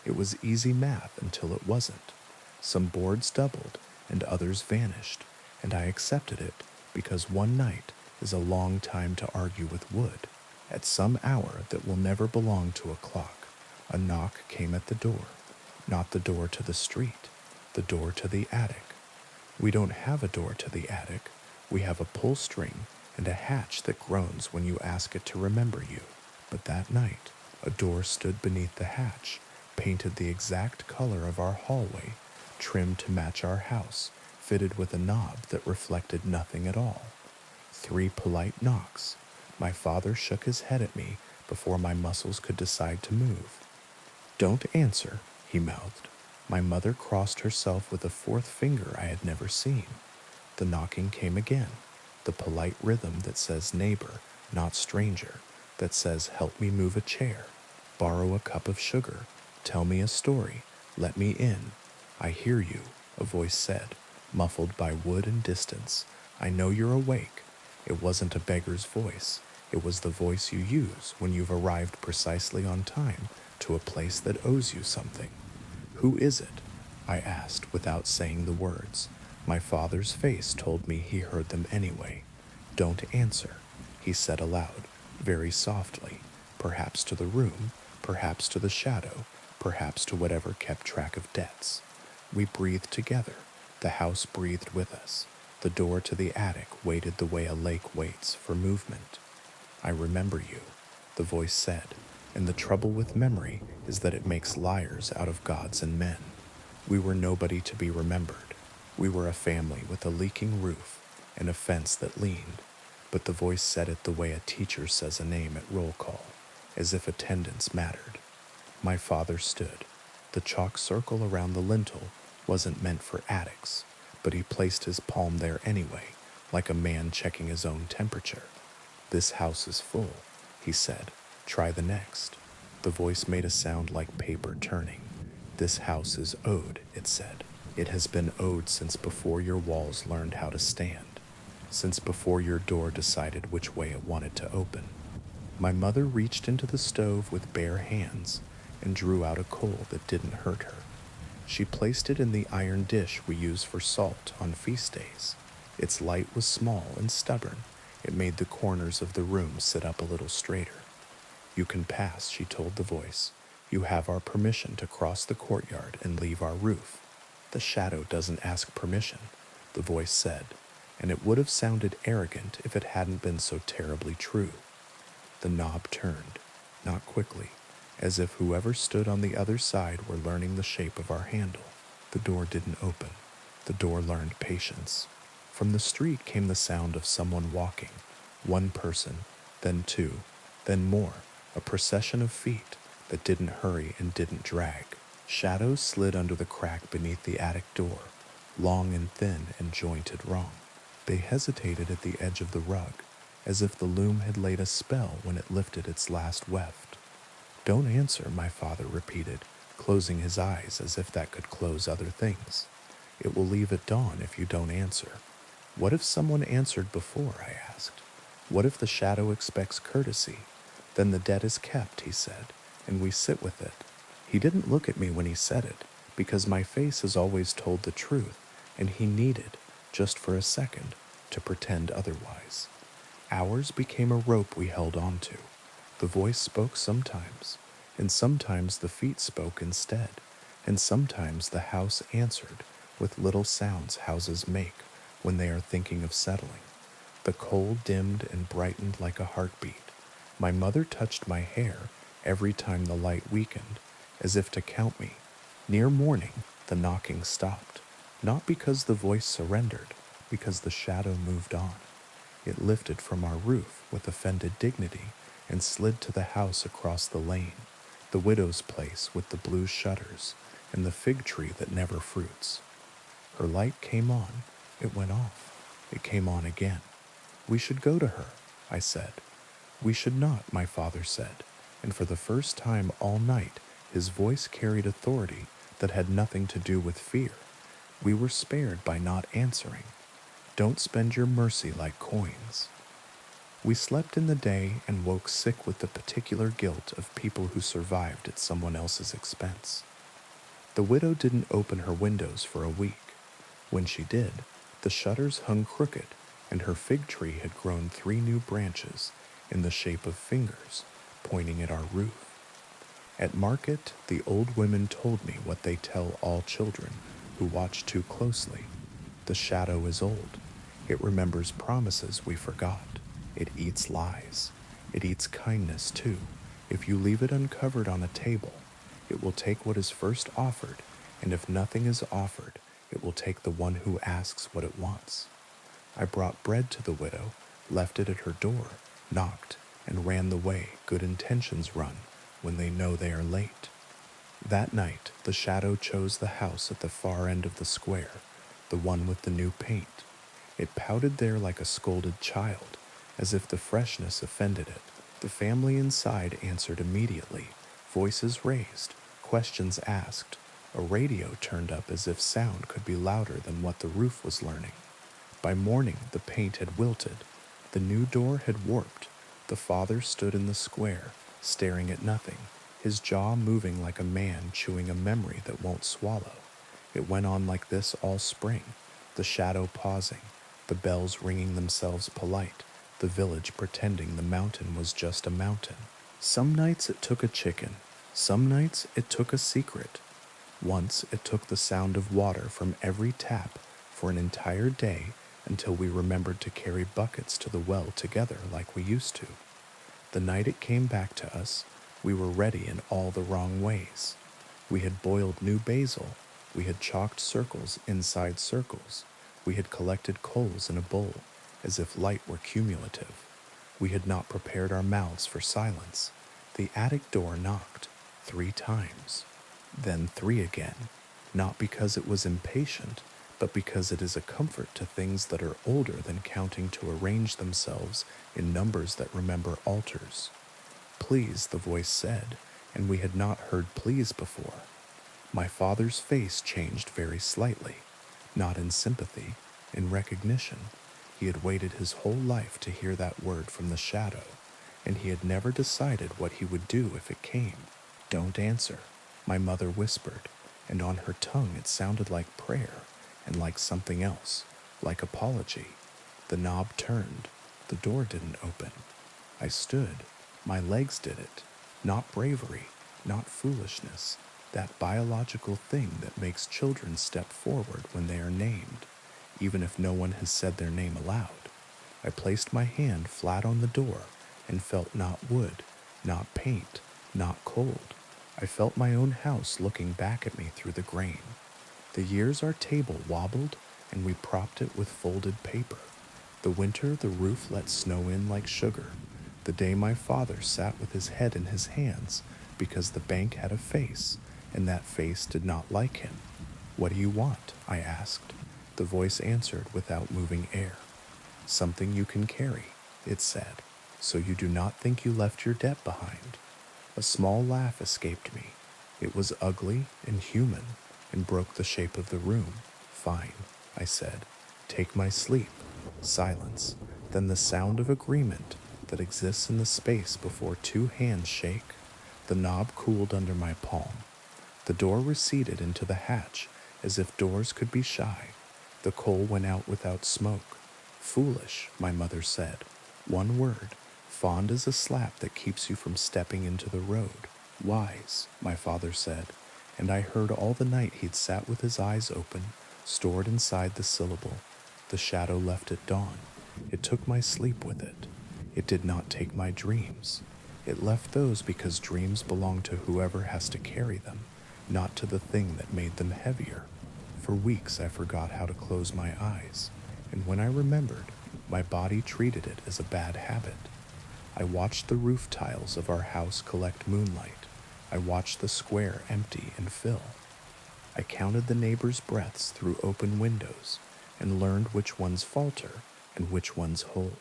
It was easy math until it wasn't. Some boards doubled and others vanished, and I accepted it because one night is a long time to argue with wood. At some hour that will never belong to a clock, a knock came at the door. Not the door to the street, the door to the attic. We don't have a door to the attic. We have a pull string and a hatch that groans when you ask it to remember you. But that night, a door stood beneath the hatch, painted the exact color of our hallway, trimmed to match our house, fitted with a knob that reflected nothing at all. 3 polite knocks. My father shook his head at me before my muscles could decide to move. "Don't answer," he mouthed. My mother crossed herself with a 4th finger I had never seen. The knocking came again, the polite rhythm that says neighbor, not stranger, that says help me move a chair, borrow a cup of sugar, tell me a story, let me in. "I hear you," a voice said, muffled by wood and distance. "I know you're awake." It wasn't a beggar's voice. It was the voice you use when you've arrived precisely on time to a place that owes you something. "Who is it?" I asked without saying the words. My father's face told me he heard them anyway. "Don't answer," he said aloud, very softly, perhaps to the room, perhaps to the shadow, perhaps to whatever kept track of debts. We breathed together. The house breathed with us. The door to the attic waited the way a lake waits for movement. "I remember you," the voice said, and the trouble with memory is that it makes liars out of gods and men. We were nobody to be remembered. We were a family with a leaking roof and a fence that leaned, but the voice said it the way a teacher says a name at roll call, as if attendance mattered. My father stood. The chalk circle around the lintel wasn't meant for attics, but he placed his palm there anyway, like a man checking his own temperature. "This house is full," he said. "Try the next." The voice made a sound like paper turning. "This house is owed," it said. "It has been owed since before your walls learned how to stand, since before your door decided which way it wanted to open." My mother reached into the stove with bare hands and drew out a coal that didn't hurt her. She placed it in the iron dish we use for salt on feast days. Its light was small and stubborn. It made the corners of the room sit up a little straighter. "You can pass," she told the voice. "You have our permission to cross the courtyard and leave our roof." "The shadow doesn't ask permission," the voice said, and it would have sounded arrogant if it hadn't been so terribly true. The knob turned, not quickly, as if whoever stood on the other side were learning the shape of our handle. The door didn't open. The door learned patience. From the street came the sound of someone walking. One person, then 2, then more, a procession of feet that didn't hurry and didn't drag. Shadows slid under the crack beneath the attic door, long and thin and jointed wrong. They hesitated at the edge of the rug, as if the loom had laid a spell when it lifted its last weft. "Don't answer," my father repeated, closing his eyes as if that could close other things. "It will leave at dawn if you don't answer." "What if someone answered before?" I asked. "What if the shadow expects courtesy? Then the debt is kept," he said, "and we sit with it." He didn't look at me when he said it, because my face has always told the truth, and he needed, just for a second, to pretend otherwise. Ours became a rope we held on to. The voice spoke sometimes, and sometimes the feet spoke instead, and sometimes the house answered with little sounds houses make when they are thinking of settling. The coal dimmed and brightened like a heartbeat. My mother touched my hair every time the light weakened, as if to count me. Near morning, the knocking stopped, not because the voice surrendered, because the shadow moved on. It lifted from our roof with offended dignity and slid to the house across the lane, the widow's place with the blue shutters and the fig tree that never fruits. Her light came on. It went off. It came on again. "We should go to her," I said. "We should not," my father said, and for the first time all night his voice carried authority that had nothing to do with fear. We were spared by not answering. "Don't spend your mercy like coins." We slept in the day and woke sick with the particular guilt of people who survived at someone else's expense. The widow didn't open her windows for a week. When she did, the shutters hung crooked, and her fig tree had grown 3 new branches in the shape of fingers pointing at our roof. At market, the old women told me what they tell all children who watch too closely. The shadow is old. It remembers promises we forgot. It eats lies. It eats kindness too. If you leave it uncovered on a table, it will take what is first offered, and if nothing is offered, it will take the one who asks what it wants. I brought bread to the widow, left it at her door, knocked, and ran the way good intentions run when they know they are late. That night, the shadow chose the house at the far end of the square, the one with the new paint. It pouted there like a scolded child, as if the freshness offended it. The family inside answered immediately, voices raised, questions asked. A radio turned up as if sound could be louder than what the roof was learning. By morning, the paint had wilted. The new door had warped. The father stood in the square, staring at nothing, his jaw moving like a man chewing a memory that won't swallow. It went on like this all spring, the shadow pausing, the bells ringing themselves polite, the village pretending the mountain was just a mountain. Some nights it took a chicken, some nights it took a secret. Once it took the sound of water from every tap for an entire day until we remembered to carry buckets to the well together like we used to. The night it came back to us, we were ready in all the wrong ways. We had boiled new basil, we had chalked circles inside circles, we had collected coals in a bowl, as if light were cumulative. We had not prepared our mouths for silence. The attic door knocked 3 times, then 3 again, not because it was impatient, but because it is a comfort to things that are older than counting to arrange themselves in numbers that remember altars. Please, the voice said, and we had not heard please before. My father's face changed very slightly, not in sympathy, in recognition. He had waited his whole life to hear that word from the shadow, and he had never decided what he would do if it came. Don't answer, my mother whispered, and on her tongue it sounded like prayer and like something else, like apology. The knob turned. The door didn't open. I stood. My legs did it. Not bravery, not foolishness, that biological thing that makes children step forward when they are named, even if no one has said their name aloud. I placed my hand flat on the door and felt not wood, not paint, not cold. I felt my own house looking back at me through the grain. The years our table wobbled, and we propped it with folded paper. The winter the roof let snow in like sugar. The day my father sat with his head in his hands because the bank had a face, and that face did not like him. What do you want? I asked. The voice answered without moving air. Something you can carry, it said, so you do not think you left your debt behind. A small laugh escaped me. It was ugly and human and broke the shape of the room. Fine, I said. Take my sleep. Silence. Then the sound of agreement that exists in the space before 2 hands shake. The knob cooled under my palm. The door receded into the hatch as if doors could be shy. The coal went out without smoke. Foolish, my mother said. One word. Fond as a slap that keeps you from stepping into the road. Wise, my father said, and I heard all the night he'd sat with his eyes open, stored inside the syllable. The shadow left at dawn. It took my sleep with it. It did not take my dreams. It left those because dreams belong to whoever has to carry them, not to the thing that made them heavier. For weeks I forgot how to close my eyes, and when I remembered, my body treated it as a bad habit. I watched the roof tiles of our house collect moonlight. I watched the square empty and fill. I counted the neighbors' breaths through open windows and learned which ones falter and which ones hold.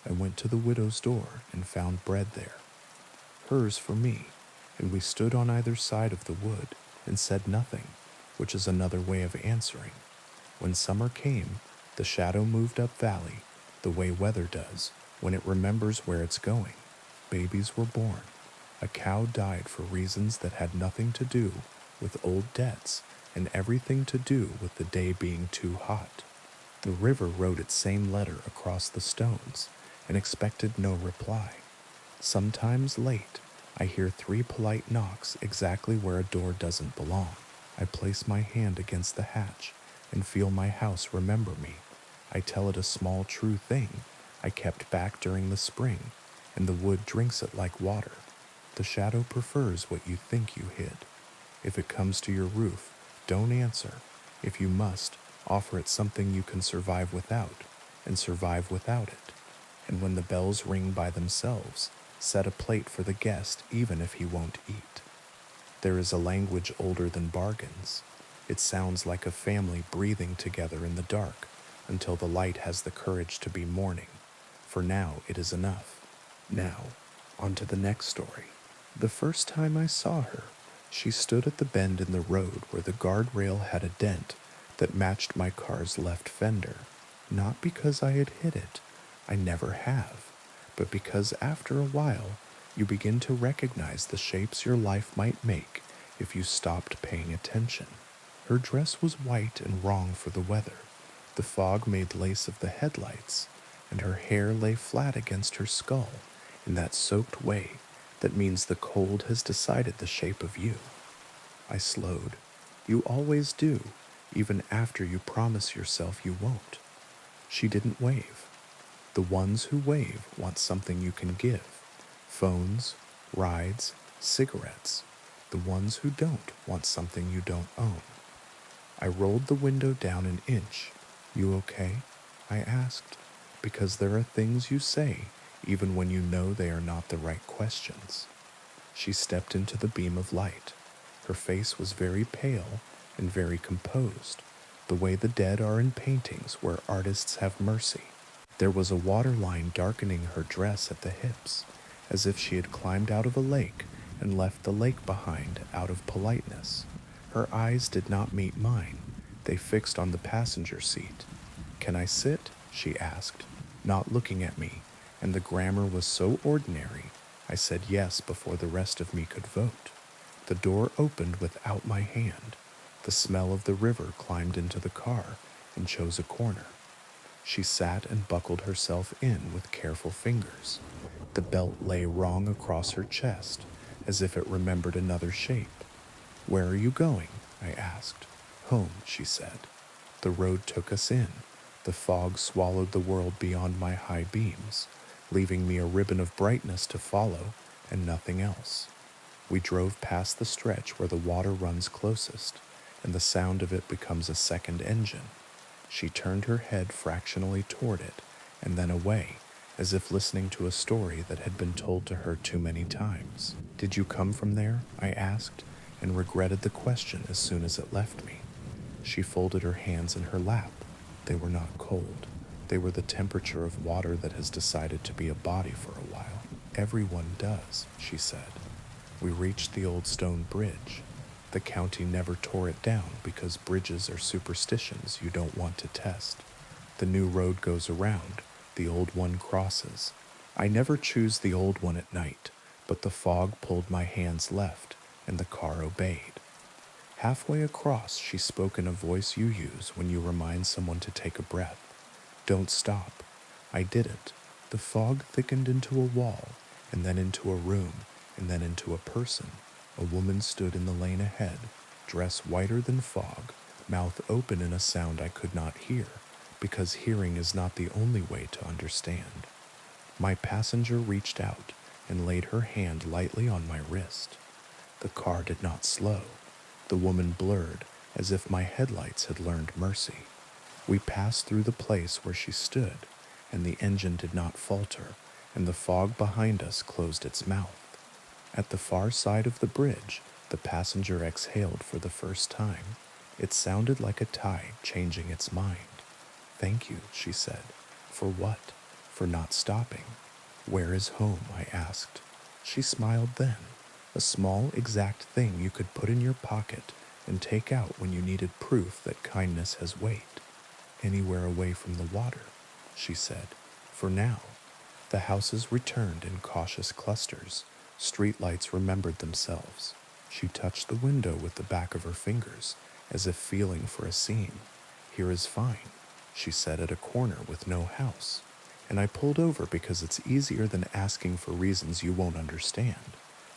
I went to the widow's door and found bread there, hers for me, and we stood on either side of the wood and said nothing, which is another way of answering. When summer came, the shadow moved up valley, the way weather does when it remembers where it's going. Babies were born. A cow died for reasons that had nothing to do with old debts and everything to do with the day being too hot. The river wrote its same letter across the stones and expected no reply. Sometimes late, I hear 3 polite knocks exactly where a door doesn't belong. I place my hand against the hatch and feel my house remember me. I tell it a small true thing I kept back during the spring, and the wood drinks it like water. The shadow prefers what you think you hid. If it comes to your roof, don't answer. If you must, offer it something you can survive without, and survive without it. And when the bells ring by themselves, set a plate for the guest even if he won't eat. There is a language older than bargains. It sounds like a family breathing together in the dark until the light has the courage to be mourning. For now it is enough. Now, on to the next story. The first time I saw her, she stood at the bend in the road where the guardrail had a dent that matched my car's left fender. Not because I had hit it, I never have, but because after a while, you begin to recognize the shapes your life might make if you stopped paying attention. Her dress was white and wrong for the weather. The fog made lace of the headlights, and her hair lay flat against her skull in that soaked way that means the cold has decided the shape of you. I slowed. You always do, even after you promise yourself you won't. She didn't wave. The ones who wave want something you can give. Phones, rides, cigarettes. The ones who don't want something you don't own. I rolled the window down an inch. You okay? I asked, because there are things you say even when you know they are not the right questions. She stepped into the beam of light. Her face was very pale and very composed, the way the dead are in paintings where artists have mercy. There was a waterline darkening her dress at the hips, as if she had climbed out of a lake and left the lake behind out of politeness. Her eyes did not meet mine. They fixed on the passenger seat. "Can I sit?" she asked, not looking at me, and the grammar was so ordinary, I said yes before the rest of me could vote. The door opened without my hand. The smell of the river climbed into the car and chose a corner. She sat and buckled herself in with careful fingers. The belt lay wrong across her chest, as if it remembered another shape. "Where are you going?" I asked. "Home," she said. The road took us in. The fog swallowed the world beyond my high beams, leaving me a ribbon of brightness to follow and nothing else. We drove past the stretch where the water runs closest, and the sound of it becomes a second engine. She turned her head fractionally toward it, and then away, as if listening to a story that had been told to her too many times. "Did you come from there?" I asked, and regretted the question as soon as it left me. She folded her hands in her lap. They were not cold. They were the temperature of water that has decided to be a body for a while. "Everyone does," she said. We reached the old stone bridge. The county never tore it down because bridges are superstitions you don't want to test. The new road goes around, the old one crosses. I never choose the old one at night, but the fog pulled my hands left, and the car obeyed. Halfway across, she spoke in a voice you use when you remind someone to take a breath. "Don't stop." I didn't. The fog thickened into a wall, and then into a room, and then into a person. A woman stood in the lane ahead, dress whiter than fog, mouth open in a sound I could not hear, because hearing is not the only way to understand. My passenger reached out and laid her hand lightly on my wrist. The car did not slow. The woman blurred, as if my headlights had learned mercy. We passed through the place where she stood, and the engine did not falter, and the fog behind us closed its mouth. At the far side of the bridge, the passenger exhaled for the first time. It sounded like a tide changing its mind. "Thank you," she said. "For what?" "For not stopping." "Where is home?" I asked. She smiled then. A small, exact thing you could put in your pocket and take out when you needed proof that kindness has weight. "Anywhere away from the water," she said. "For now." The houses returned in cautious clusters. Streetlights remembered themselves. She touched the window with the back of her fingers, as if feeling for a seam. "Here is fine." she said, at a corner with no house. And I pulled over because it's easier than asking for reasons you won't understand.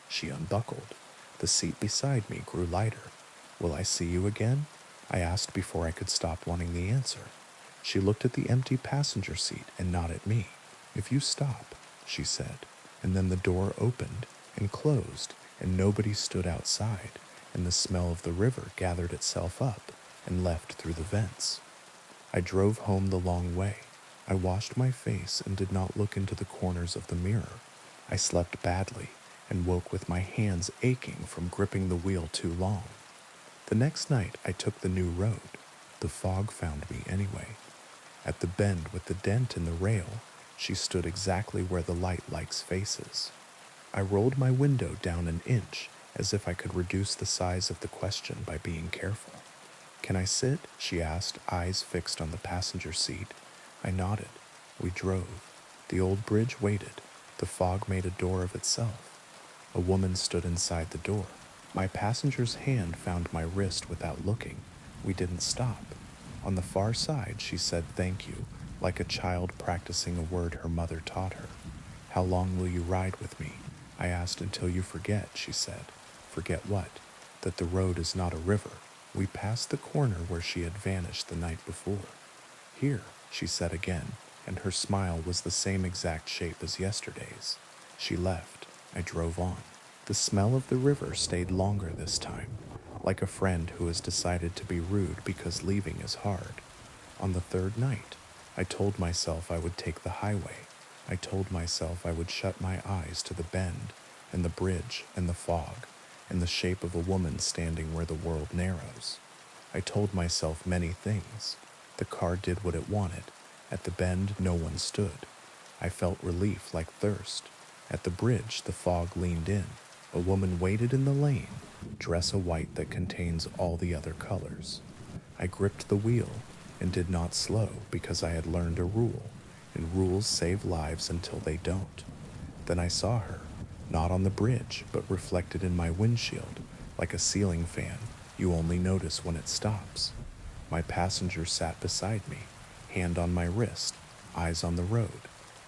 She unbuckled. The seat beside me grew lighter. Will I see you again? I asked before I could stop wanting the answer. She looked at the empty passenger seat and not at me. If you stop, she said, and then the door opened and closed, and nobody stood outside, and the smell of the river gathered itself up and left through the vents. I drove home the long way. I washed my face and did not look into the corners of the mirror. I slept badly and woke with my hands aching from gripping the wheel too long. The next night I took the new road. The fog found me anyway. At the bend with the dent in the rail, she stood exactly where the light likes faces. I rolled my window down an inch as if I could reduce the size of the question by being careful. Can I sit? She asked, eyes fixed on the passenger seat. I nodded. We drove. The old bridge waited. The fog made a door of itself. A woman stood inside the door. My passenger's hand found my wrist without looking. We didn't stop. On the far side, she said thank you, like a child practicing a word her mother taught her. How long will you ride with me? I asked. Until you forget, she said. Forget what? That the road is not a river. We passed the corner where she had vanished the night before. Here, she said again, and her smile was the same exact shape as yesterday's. She left. I drove on. The smell of the river stayed longer this time, like a friend who has decided to be rude because leaving is hard. On the third night, I told myself I would take the highway. I told myself I would shut my eyes to the bend, and the bridge, and the fog, and the shape of a woman standing where the world narrows. I told myself many things. The car did what it wanted. At the bend, no one stood. I felt relief like thirst. At the bridge, the fog leaned in. A woman waited in the lane, dress a white that contains all the other colors. I gripped the wheel and did not slow because I had learned a rule, and rules save lives until they don't. Then I saw her, not on the bridge, but reflected in my windshield, like a ceiling fan you only notice when it stops. My passenger sat beside me, hand on my wrist, eyes on the road.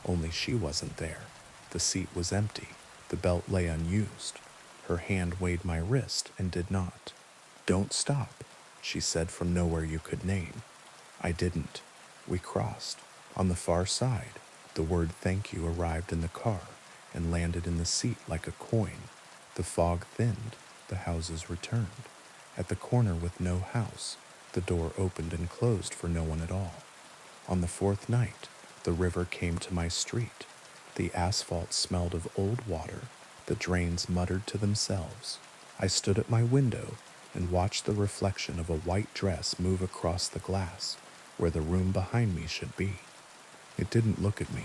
Only she wasn't there. The seat was empty. The belt lay unused. Her hand weighed my wrist and did not. Don't stop, she said from nowhere you could name. I didn't. We crossed. On the far side, the word thank you arrived in the car and landed in the seat like a coin. The fog thinned. The houses returned. At the corner with no house, the door opened and closed for no one at all. On the fourth night, the river came to my street. The asphalt smelled of old water. The drains muttered to themselves. I stood at my window and watched the reflection of a white dress move across the glass where the room behind me should be. It didn't look at me.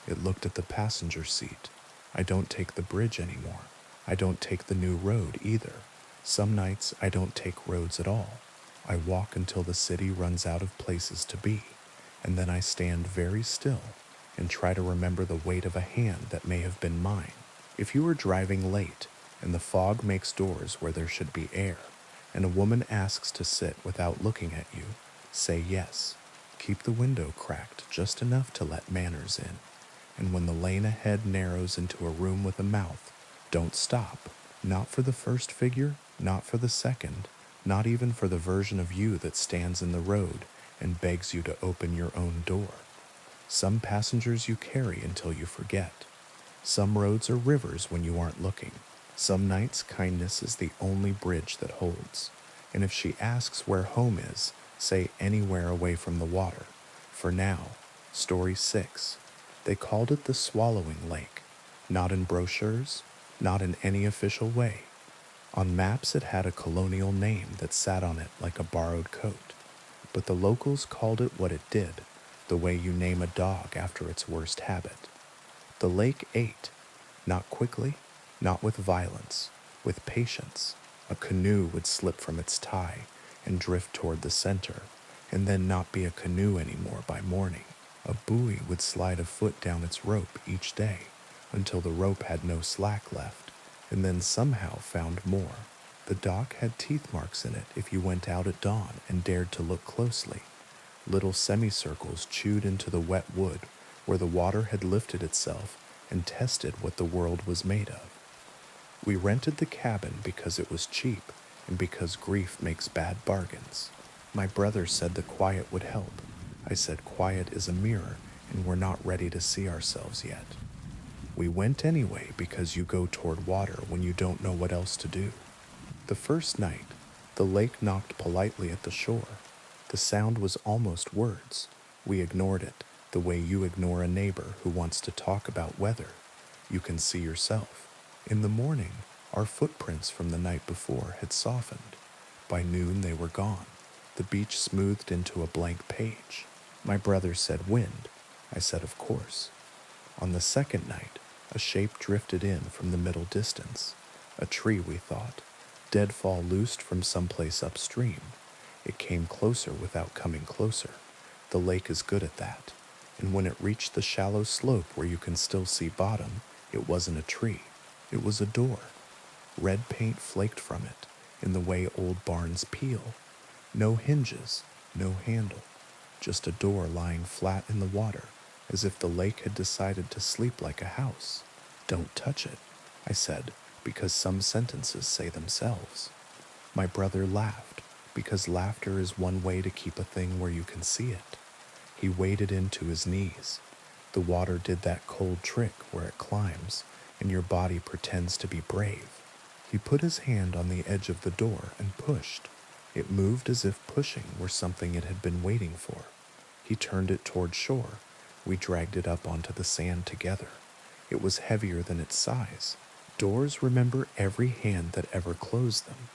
It looked at the passenger seat. I don't take the bridge anymore. I don't take the new road either. Some nights I don't take roads at all. I walk until the city runs out of places to be, and then I stand very still and try to remember the weight of a hand that may have been mine. If you are driving late and the fog makes doors where there should be air, and a woman asks to sit without looking at you, say yes. Keep the window cracked just enough to let manners in. And when the lane ahead narrows into a room with a mouth, don't stop. Not for the first figure, not for the second, not even for the version of you that stands in the road and begs you to open your own door. Some passengers you carry until you forget. Some roads are rivers when you aren't looking. Some nights kindness is the only bridge that holds. And if she asks where home is, say anywhere away from the water. For now, story 6. They called it the Swallowing Lake. Not in brochures, not in any official way. On maps it had a colonial name that sat on it like a borrowed coat. But the locals called it what it did, the way you name a dog after its worst habit. The lake ate, not quickly, not with violence, with patience. A canoe would slip from its tie and drift toward the center, and then not be a canoe anymore by morning. A buoy would slide a foot down its rope each day until the rope had no slack left, and then somehow found more. The dock had teeth marks in it if you went out at dawn and dared to look closely. Little semicircles chewed into the wet wood where the water had lifted itself and tested what the world was made of. We rented the cabin because it was cheap and because grief makes bad bargains. My brother said the quiet would help. I said quiet is a mirror and we're not ready to see ourselves yet. We went anyway because you go toward water when you don't know what else to do. The first night, the lake knocked politely at the shore. The sound was almost words. We ignored it, the way you ignore a neighbor who wants to talk about weather. You can see yourself. In the morning, our footprints from the night before had softened. By noon, they were gone. The beach smoothed into a blank page. My brother said wind. I said of course. On the second night, a shape drifted in from the middle distance. A tree, we thought. Deadfall loosed from someplace upstream. It came closer without coming closer. The lake is good at that. And when it reached the shallow slope where you can still see bottom, it wasn't a tree. It was a door. Red paint flaked from it, in the way old barns peel. No hinges, no handle. Just a door lying flat in the water, as if the lake had decided to sleep like a house. Don't touch it, I said, because some sentences say themselves. My brother laughed, because laughter is one way to keep a thing where you can see it. He waded into his knees. The water did that cold trick where it climbs, and your body pretends to be brave. He put his hand on the edge of the door and pushed. It moved as if pushing were something it had been waiting for. He turned it toward shore. We dragged it up onto the sand together. It was heavier than its size. Doors remember every hand that ever closed them.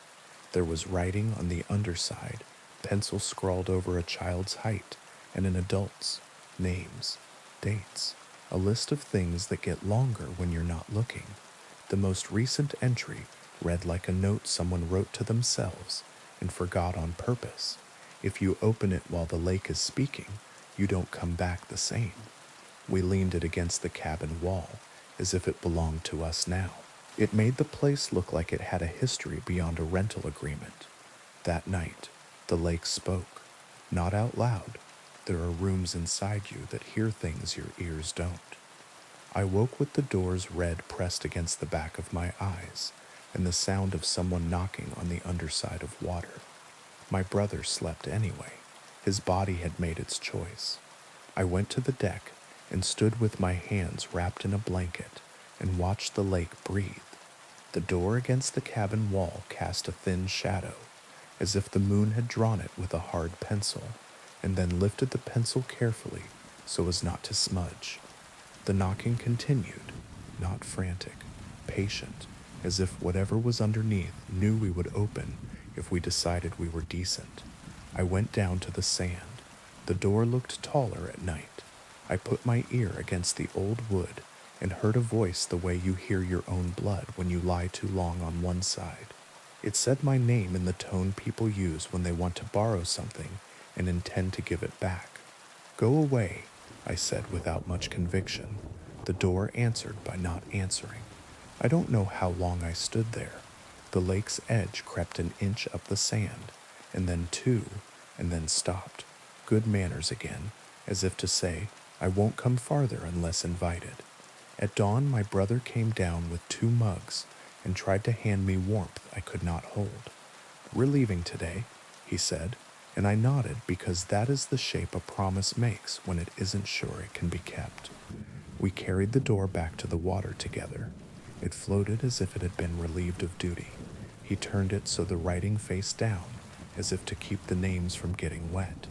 There was writing on the underside, pencil scrawled over a child's height and an adult's, names, dates, a list of things that get longer when you're not looking. The most recent entry read like a note someone wrote to themselves and forgot on purpose. If you open it while the lake is speaking, you don't come back the same. We leaned it against the cabin wall, as if it belonged to us now. It made the place look like it had a history beyond a rental agreement. That night, the lake spoke, not out loud. There are rooms inside you that hear things your ears don't. I woke with the door's red pressed against the back of my eyes, and the sound of someone knocking on the underside of water. My brother slept anyway. His body had made its choice. I went to the deck and stood with my hands wrapped in a blanket and watched the lake breathe. The door against the cabin wall cast a thin shadow, as if the moon had drawn it with a hard pencil, and then lifted the pencil carefully so as not to smudge. The knocking continued, not frantic, patient, as if whatever was underneath knew we would open if we decided we were decent. I went down to the sand. The door looked taller at night. I put my ear against the old wood and heard a voice the way you hear your own blood when you lie too long on one side. It said my name in the tone people use when they want to borrow something and intend to give it back. Go away, I said without much conviction. The door answered by not answering. I don't know how long I stood there. The lake's edge crept an inch up the sand, and then two, and then stopped. Good manners again, as if to say, I won't come farther unless invited. At dawn, my brother came down with 2 mugs and tried to hand me warmth I could not hold. We're leaving today, he said, and I nodded because that is the shape a promise makes when it isn't sure it can be kept. We carried the door back to the water together. It floated as if it had been relieved of duty. He turned it so the writing faced down, as if to keep the names from getting wet.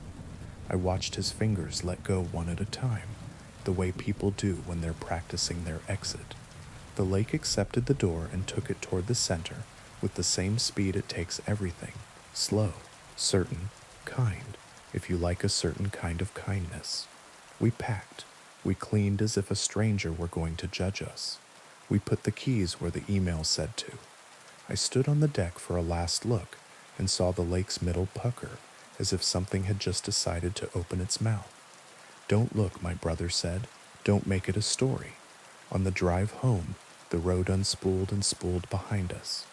I watched his fingers let go one at a time, the way people do when they're practicing their exit. The lake accepted the door and took it toward the center with the same speed it takes everything, slow, certain, kind, if you like a certain kind of kindness. We packed. We cleaned as if a stranger were going to judge us. We put the keys where the email said to. I stood on the deck for a last look and saw the lake's middle pucker, as if something had just decided to open its mouth. Don't look, my brother said. Don't make it a story. On the drive home, the road unspooled and spooled behind us.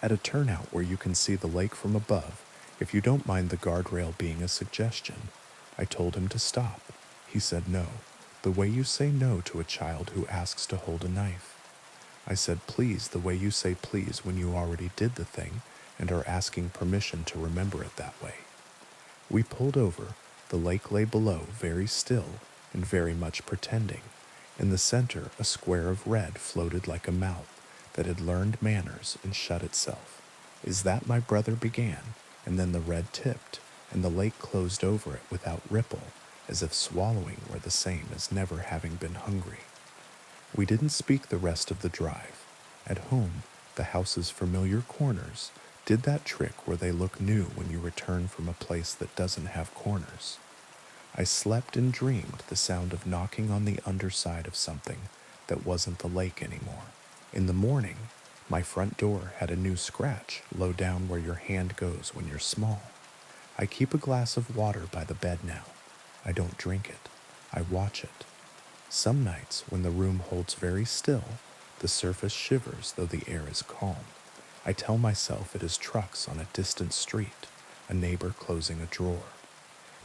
At a turnout where you can see the lake from above, if you don't mind the guardrail being a suggestion, I told him to stop. He said no, the way you say no to a child who asks to hold a knife. I said please the way you say please when you already did the thing and are asking permission to remember it that way. We pulled over. The lake lay below, very still and very much pretending. In the center, a square of red floated like a mouth that had learned manners and shut itself. Is that my brother began, and then the red tipped, and the lake closed over it without ripple, as if swallowing were the same as never having been hungry. We didn't speak the rest of the drive. At home, the house's familiar corners did that trick where they look new when you return from a place that doesn't have corners. I slept and dreamed the sound of knocking on the underside of something that wasn't the lake anymore. In the morning, my front door had a new scratch low down where your hand goes when you're small. I keep a glass of water by the bed now. I don't drink it. I watch it. Some nights, when the room holds very still, the surface shivers though the air is calm. I tell myself it is trucks on a distant street, a neighbor closing a drawer.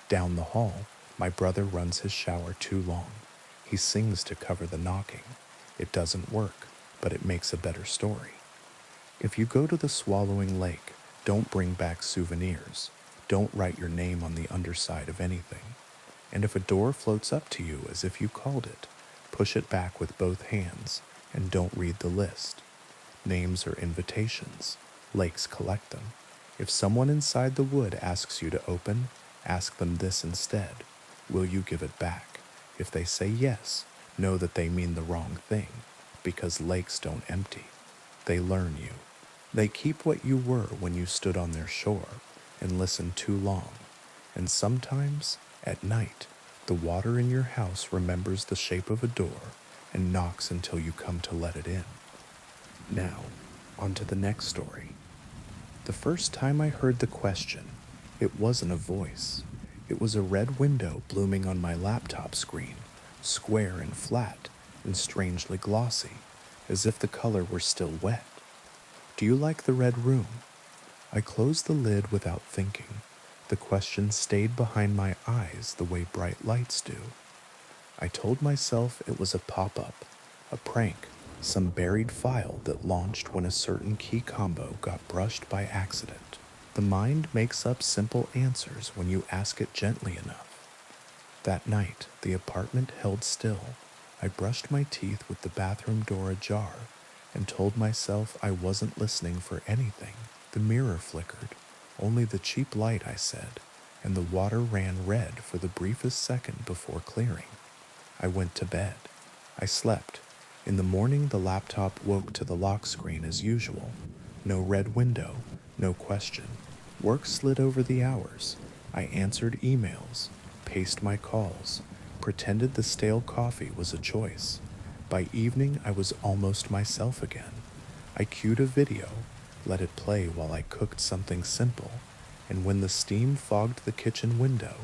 Down the hall, my brother runs his shower too long. He sings to cover the knocking. It doesn't work, but it makes a better story. If you go to the swallowing lake, don't bring back souvenirs. Don't write your name on the underside of anything. And if a door floats up to you as if you called it, push it back with both hands and don't read the list. Names are invitations. Lakes collect them. If someone inside the wood asks you to open, ask them this instead. Will you give it back? If they say yes, know that they mean the wrong thing, because lakes don't empty. They learn you. They keep what you were when you stood on their shore and listened too long. And sometimes, at night, the water in your house remembers the shape of a door and knocks until you come to let it in. Now, on to the next story. The first time I heard the question, it wasn't a voice. It was a red window blooming on my laptop screen, square and flat and strangely glossy, as if the color were still wet. Do you like the red room? I closed the lid without thinking. The question stayed behind my eyes the way bright lights do. I told myself it was a pop-up, a prank, some buried file that launched when a certain key combo got brushed by accident. The mind makes up simple answers when you ask it gently enough. That night, the apartment held still. I brushed my teeth with the bathroom door ajar and told myself I wasn't listening for anything. The mirror flickered. Only the cheap light, I said, and the water ran red for the briefest second before clearing. I went to bed. I slept. In the morning, the laptop woke to the lock screen as usual. No red window, no question. Work slid over the hours. I answered emails, paced my calls, pretended the stale coffee was a choice. By evening, I was almost myself again. I cued a video, let it play while I cooked something simple, and when the steam fogged the kitchen window,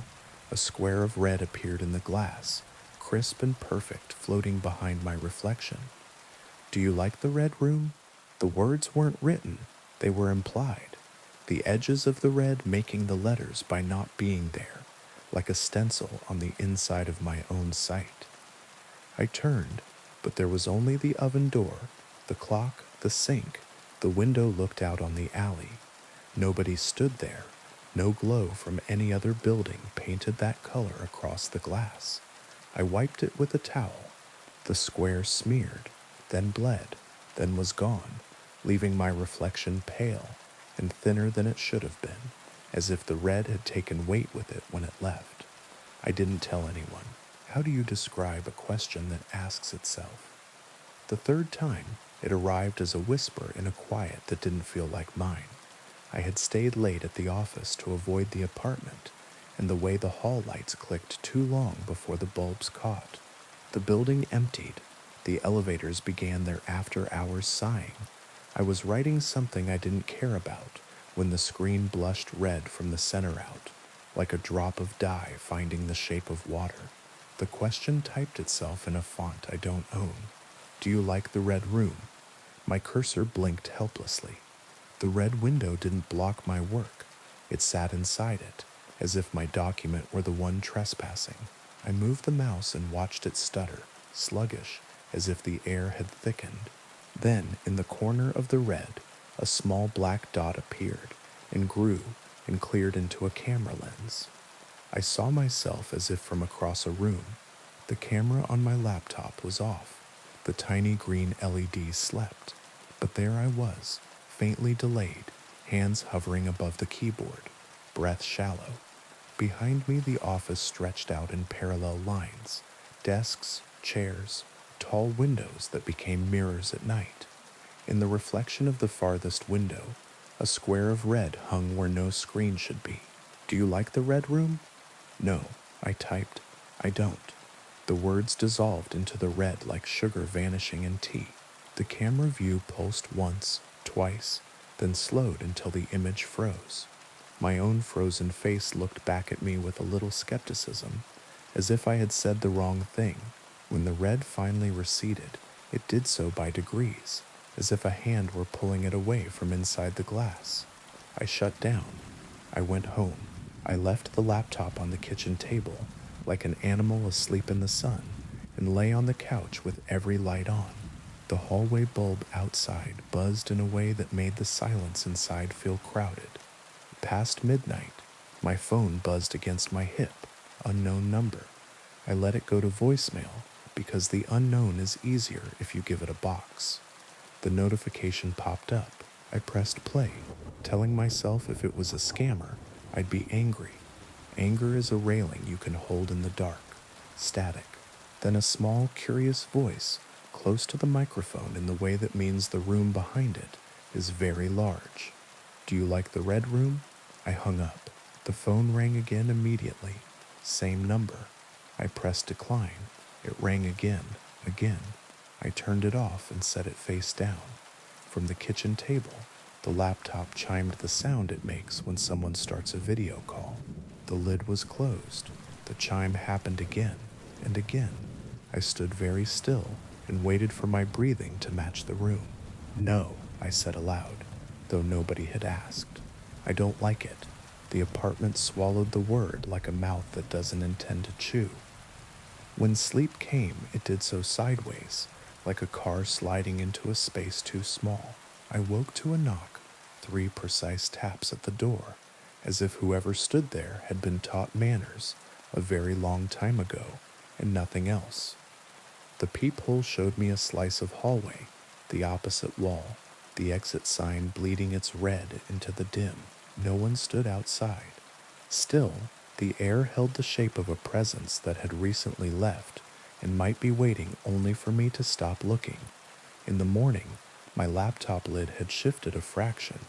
a square of red appeared in the glass, crisp and perfect, floating behind my reflection. Do you like the red room? The words weren't written, they were implied. The edges of the red making the letters by not being there, like a stencil on the inside of my own sight. I turned, but there was only the oven door, the clock, the sink. The window looked out on the alley. Nobody stood there. No glow from any other building painted that color across the glass. I wiped it with a towel. The square smeared, then bled, then was gone, leaving my reflection pale and thinner than it should have been, as if the red had taken weight with it when it left. I didn't tell anyone. How do you describe a question that asks itself? The third time, it arrived as a whisper in a quiet that didn't feel like mine. I had stayed late at the office to avoid the apartment, and the way the hall lights clicked too long before the bulbs caught. The building emptied. The elevators began their after-hours sighing. I was writing something I didn't care about when the screen blushed red from the center out, like a drop of dye finding the shape of water. The question typed itself in a font I don't own. Do you like the red room? My cursor blinked helplessly. The red window didn't block my work. It sat inside it, as if my document were the one trespassing. I moved the mouse and watched it stutter, sluggish, as if the air had thickened. Then, in the corner of the red, a small black dot appeared and grew and cleared into a camera lens. I saw myself as if from across a room. The camera on my laptop was off. The tiny green LED slept. But there I was, faintly delayed, hands hovering above the keyboard, breath shallow. Behind me, the office stretched out in parallel lines, desks, chairs, tall windows that became mirrors at night. In the reflection of the farthest window, a square of red hung where no screen should be. "Do you like the red room?" "No," I typed. "I don't." The words dissolved into the red like sugar vanishing in tea. The camera view pulsed once, twice, then slowed until the image froze. My own frozen face looked back at me with a little skepticism, as if I had said the wrong thing. When the red finally receded, it did so by degrees, as if a hand were pulling it away from inside the glass. I shut down. I went home. I left the laptop on the kitchen table, like an animal asleep in the sun, and lay on the couch with every light on. The hallway bulb outside buzzed in a way that made the silence inside feel crowded. Past midnight, my phone buzzed against my hip, unknown number. I let it go to voicemail because the unknown is easier if you give it a box. The notification popped up. I pressed play, telling myself if it was a scammer, I'd be angry. Anger is a railing you can hold in the dark, static. Then a small, curious voice, close to the microphone in the way that means the room behind it is very large. "Do you like the red room?" I hung up. The phone rang again immediately. Same number. I pressed decline. It rang again. I turned it off and set it face down. From the kitchen table, the laptop chimed the sound it makes when someone starts a video call. The lid was closed. The chime happened again and again. I stood very still and waited for my breathing to match the room. "No," I said aloud, though nobody had asked. "I don't like it." The apartment swallowed the word like a mouth that doesn't intend to chew. When sleep came, it did so sideways, like a car sliding into a space too small. I woke to a knock, 3 precise taps at the door, as if whoever stood there had been taught manners a very long time ago, and nothing else. The peephole showed me a slice of hallway, the opposite wall, the exit sign bleeding its red into the dim. No one stood outside. Still, the air held the shape of a presence that had recently left and might be waiting only for me to stop looking. In the morning, my laptop lid had shifted a fraction,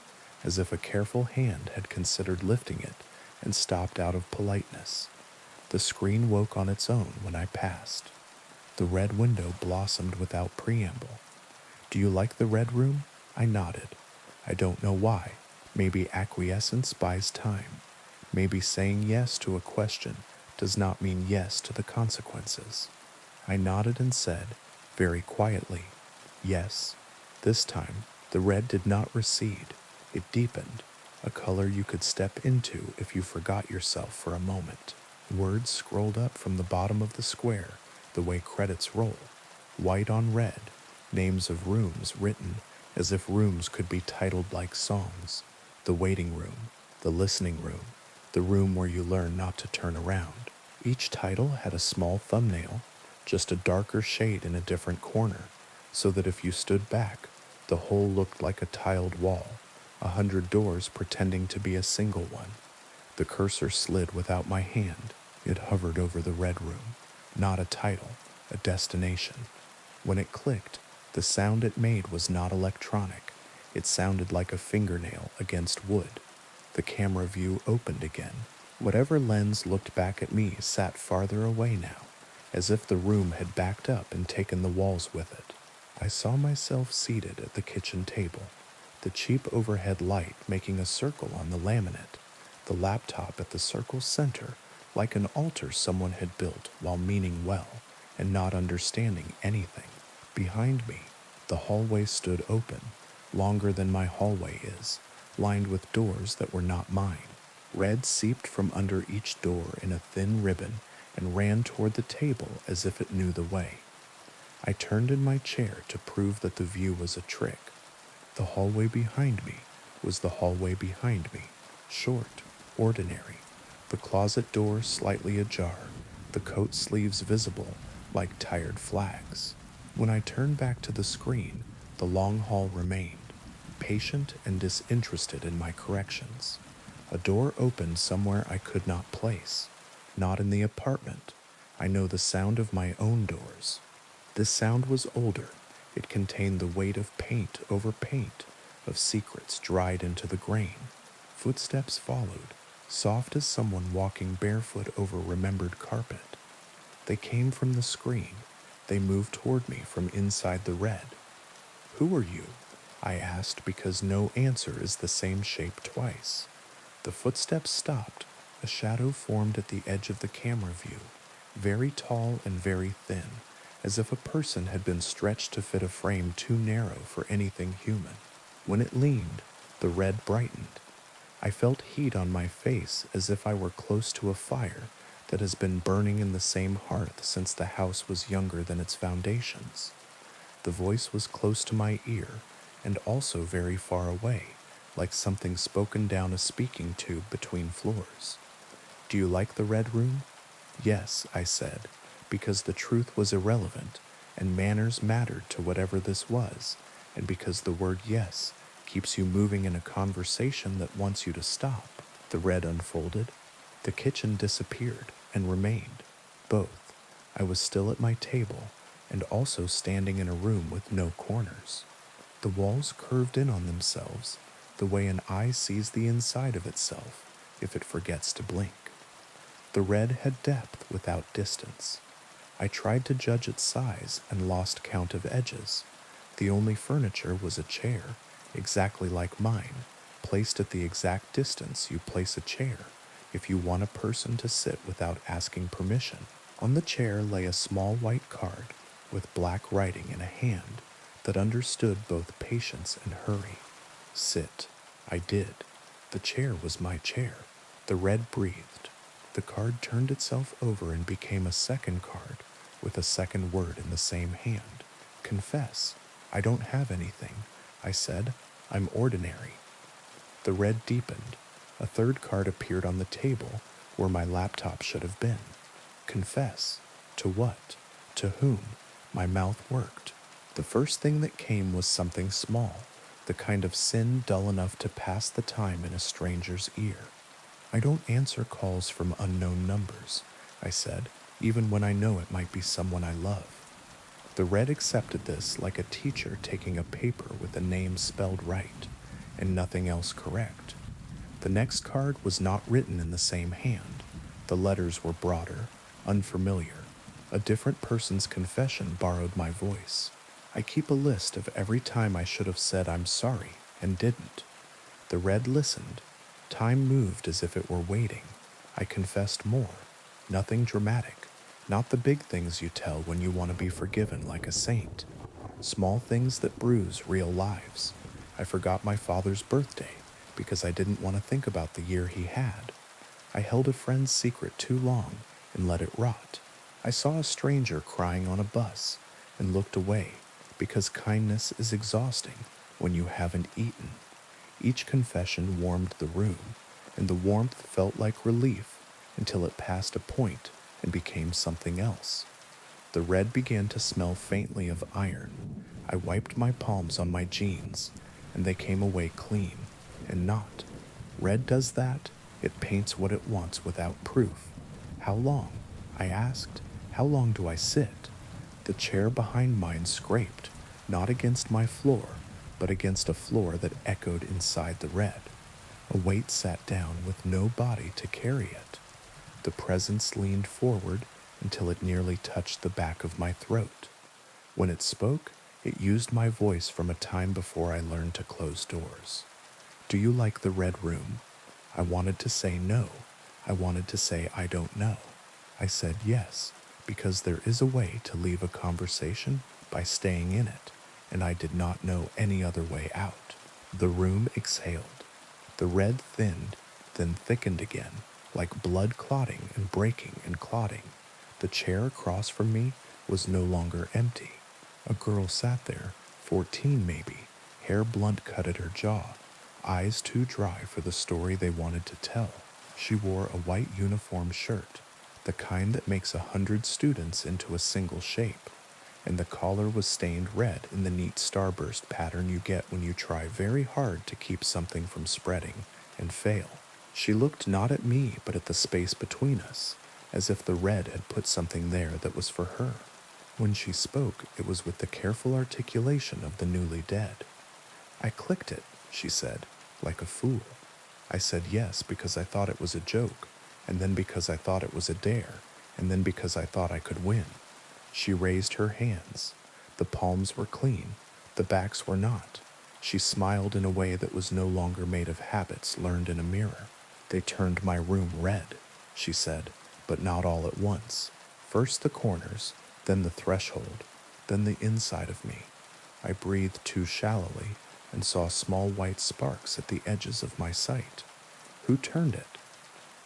as if a careful hand had considered lifting it and stopped out of politeness. The screen woke on its own when I passed. The red window blossomed without preamble. "Do you like the red room?" I nodded. I don't know why. Maybe acquiescence buys time. Maybe saying yes to a question does not mean yes to the consequences. I nodded and said, very quietly, "Yes." This time, the red did not recede. It deepened, a color you could step into if you forgot yourself for a moment. Words scrolled up from the bottom of the square, the way credits roll, white on red, names of rooms written as if rooms could be titled like songs. The waiting room, the listening room, the room where you learn not to turn around. Each title had a small thumbnail, just a darker shade in a different corner, so that if you stood back, the whole looked like a tiled wall, 100 doors pretending to be a single one. The cursor slid without my hand. It hovered over the red room. Not a title, a destination. When it clicked, the sound it made was not electronic. It sounded like a fingernail against wood. The camera view opened again. Whatever lens looked back at me sat farther away now, as if the room had backed up and taken the walls with it. I saw myself seated at the kitchen table, the cheap overhead light making a circle on the laminate, the laptop at the circle's center, like an altar someone had built while meaning well and not understanding anything. Behind me, the hallway stood open, longer than my hallway is, lined with doors that were not mine. Red seeped from under each door in a thin ribbon and ran toward the table as if it knew the way. I turned in my chair to prove that the view was a trick. The hallway behind me was the hallway behind me, short, ordinary, the closet door slightly ajar, the coat sleeves visible like tired flags. When I turned back to the screen, the long hall remained, patient and disinterested in my corrections. A door opened somewhere I could not place, not in the apartment. I know the sound of my own doors. This sound was older. It contained the weight of paint over paint, of secrets dried into the grain. Footsteps followed, soft as someone walking barefoot over remembered carpet. They came from the screen. They moved toward me from inside the red. "Who are you?" I asked, because no answer is the same shape twice. The footsteps stopped. A shadow formed at the edge of the camera view, very tall and very thin, as if a person had been stretched to fit a frame too narrow for anything human. When it leaned, the red brightened. I felt heat on my face as if I were close to a fire that has been burning in the same hearth since the house was younger than its foundations. The voice was close to my ear and also very far away, like something spoken down a speaking tube between floors. "Do you like the red room?" "Yes," I said, because the truth was irrelevant and manners mattered to whatever this was, and because the word yes keeps you moving in a conversation that wants you to stop. The red unfolded. The kitchen disappeared and remained. Both. I was still at my table and also standing in a room with no corners. The walls curved in on themselves, the way an eye sees the inside of itself if it forgets to blink. The red had depth without distance. I tried to judge its size and lost count of edges. The only furniture was a chair, exactly like mine, placed at the exact distance you place a chair if you want a person to sit without asking permission. On the chair lay a small white card with black writing in a hand that understood both patience and hurry. "Sit." I did. The chair was my chair. The red breathed. The card turned itself over and became a second card with a second word in the same hand. "Confess. I don't have anything," I said. "I'm ordinary." The red deepened. A third card appeared on the table where my laptop should have been. "Confess. To what? To whom?" My mouth worked. The first thing that came was something small, the kind of sin dull enough to pass the time in a stranger's ear. "I don't answer calls from unknown numbers," I said, "even when I know it might be someone I love." The red accepted this like a teacher taking a paper with a name spelled right, and nothing else correct. The next card was not written in the same hand. The letters were broader, unfamiliar. A different person's confession borrowed my voice. I keep a list of every time I should have said "I'm sorry" and didn't. The red listened. Time moved as if it were waiting. I confessed more. Nothing dramatic. Not the big things you tell when you want to be forgiven like a saint. Small things that bruise real lives. I forgot my father's birthday because I didn't want to think about the year he had. I held a friend's secret too long and let it rot. I saw a stranger crying on a bus and looked away because kindness is exhausting when you haven't eaten. Each confession warmed the room, and the warmth felt like relief until it passed a point and became something else. The red began to smell faintly of iron. I wiped my palms on my jeans, and they came away clean, and not. Red does that. It paints what it wants without proof. "How long?" I asked. "How long do I sit?" The chair behind mine scraped, not against my floor, but against a floor that echoed inside the red. A weight sat down with no body to carry it. The presence leaned forward until it nearly touched the back of my throat. When it spoke, it used my voice from a time before I learned to close doors. "Do you like the red room?" I wanted to say no. I wanted to say I don't know. I said yes, because there is a way to leave a conversation by staying in it, and I did not know any other way out. The room exhaled. The red thinned. then thickened again, like blood clotting and breaking and clotting. The chair across from me was no longer empty. A girl sat there, 14 maybe, hair blunt cut at her jaw, eyes too dry for the story they wanted to tell. She wore a white uniform shirt, the kind that makes 100 students into a single shape, and the collar was stained red in the neat starburst pattern you get when you try very hard to keep something from spreading and fail. She looked not at me but at the space between us, as if the red had put something there that was for her. When she spoke, it was with the careful articulation of the newly dead. "I clicked it," she said, like a fool. I said yes because I thought it was a joke, and then because I thought it was a dare, and then because I thought I could win. She raised her hands. The palms were clean, the backs were not. She smiled in a way that was no longer made of habits learned in a mirror. "They turned my room red," she said, "but not all at once. First the corners, then the threshold, then the inside of me. I breathed too shallowly and saw small white sparks at the edges of my sight. Who turned it?"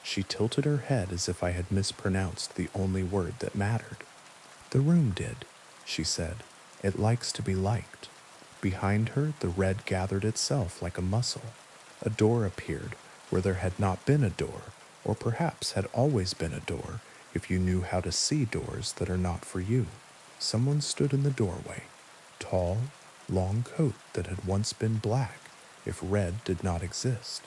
She tilted her head as if I had mispronounced the only word that mattered. "The room did," she said. "It likes to be liked." Behind her, the red gathered itself like a muscle. A door appeared where there had not been a door, or perhaps had always been a door if you knew how to see doors that are not for you. Someone stood in the doorway, tall, long coat that had once been black if red did not exist.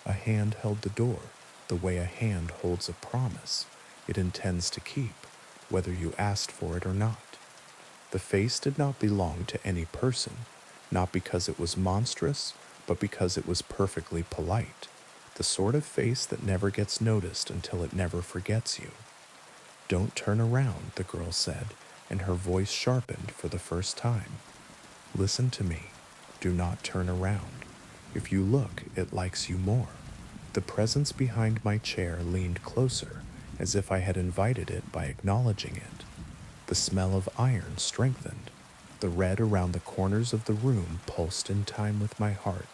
A hand held the door, the way a hand holds a promise it intends to keep, whether you asked for it or not. The face did not belong to any person, not because it was monstrous, but because it was perfectly polite, the sort of face that never gets noticed until it never forgets you. "Don't turn around," the girl said, and her voice sharpened for the first time. "Listen to me. Do not turn around. If you look, it likes you more." The presence behind my chair leaned closer, as if I had invited it by acknowledging it. The smell of iron strengthened. The red around the corners of the room pulsed in time with my heart,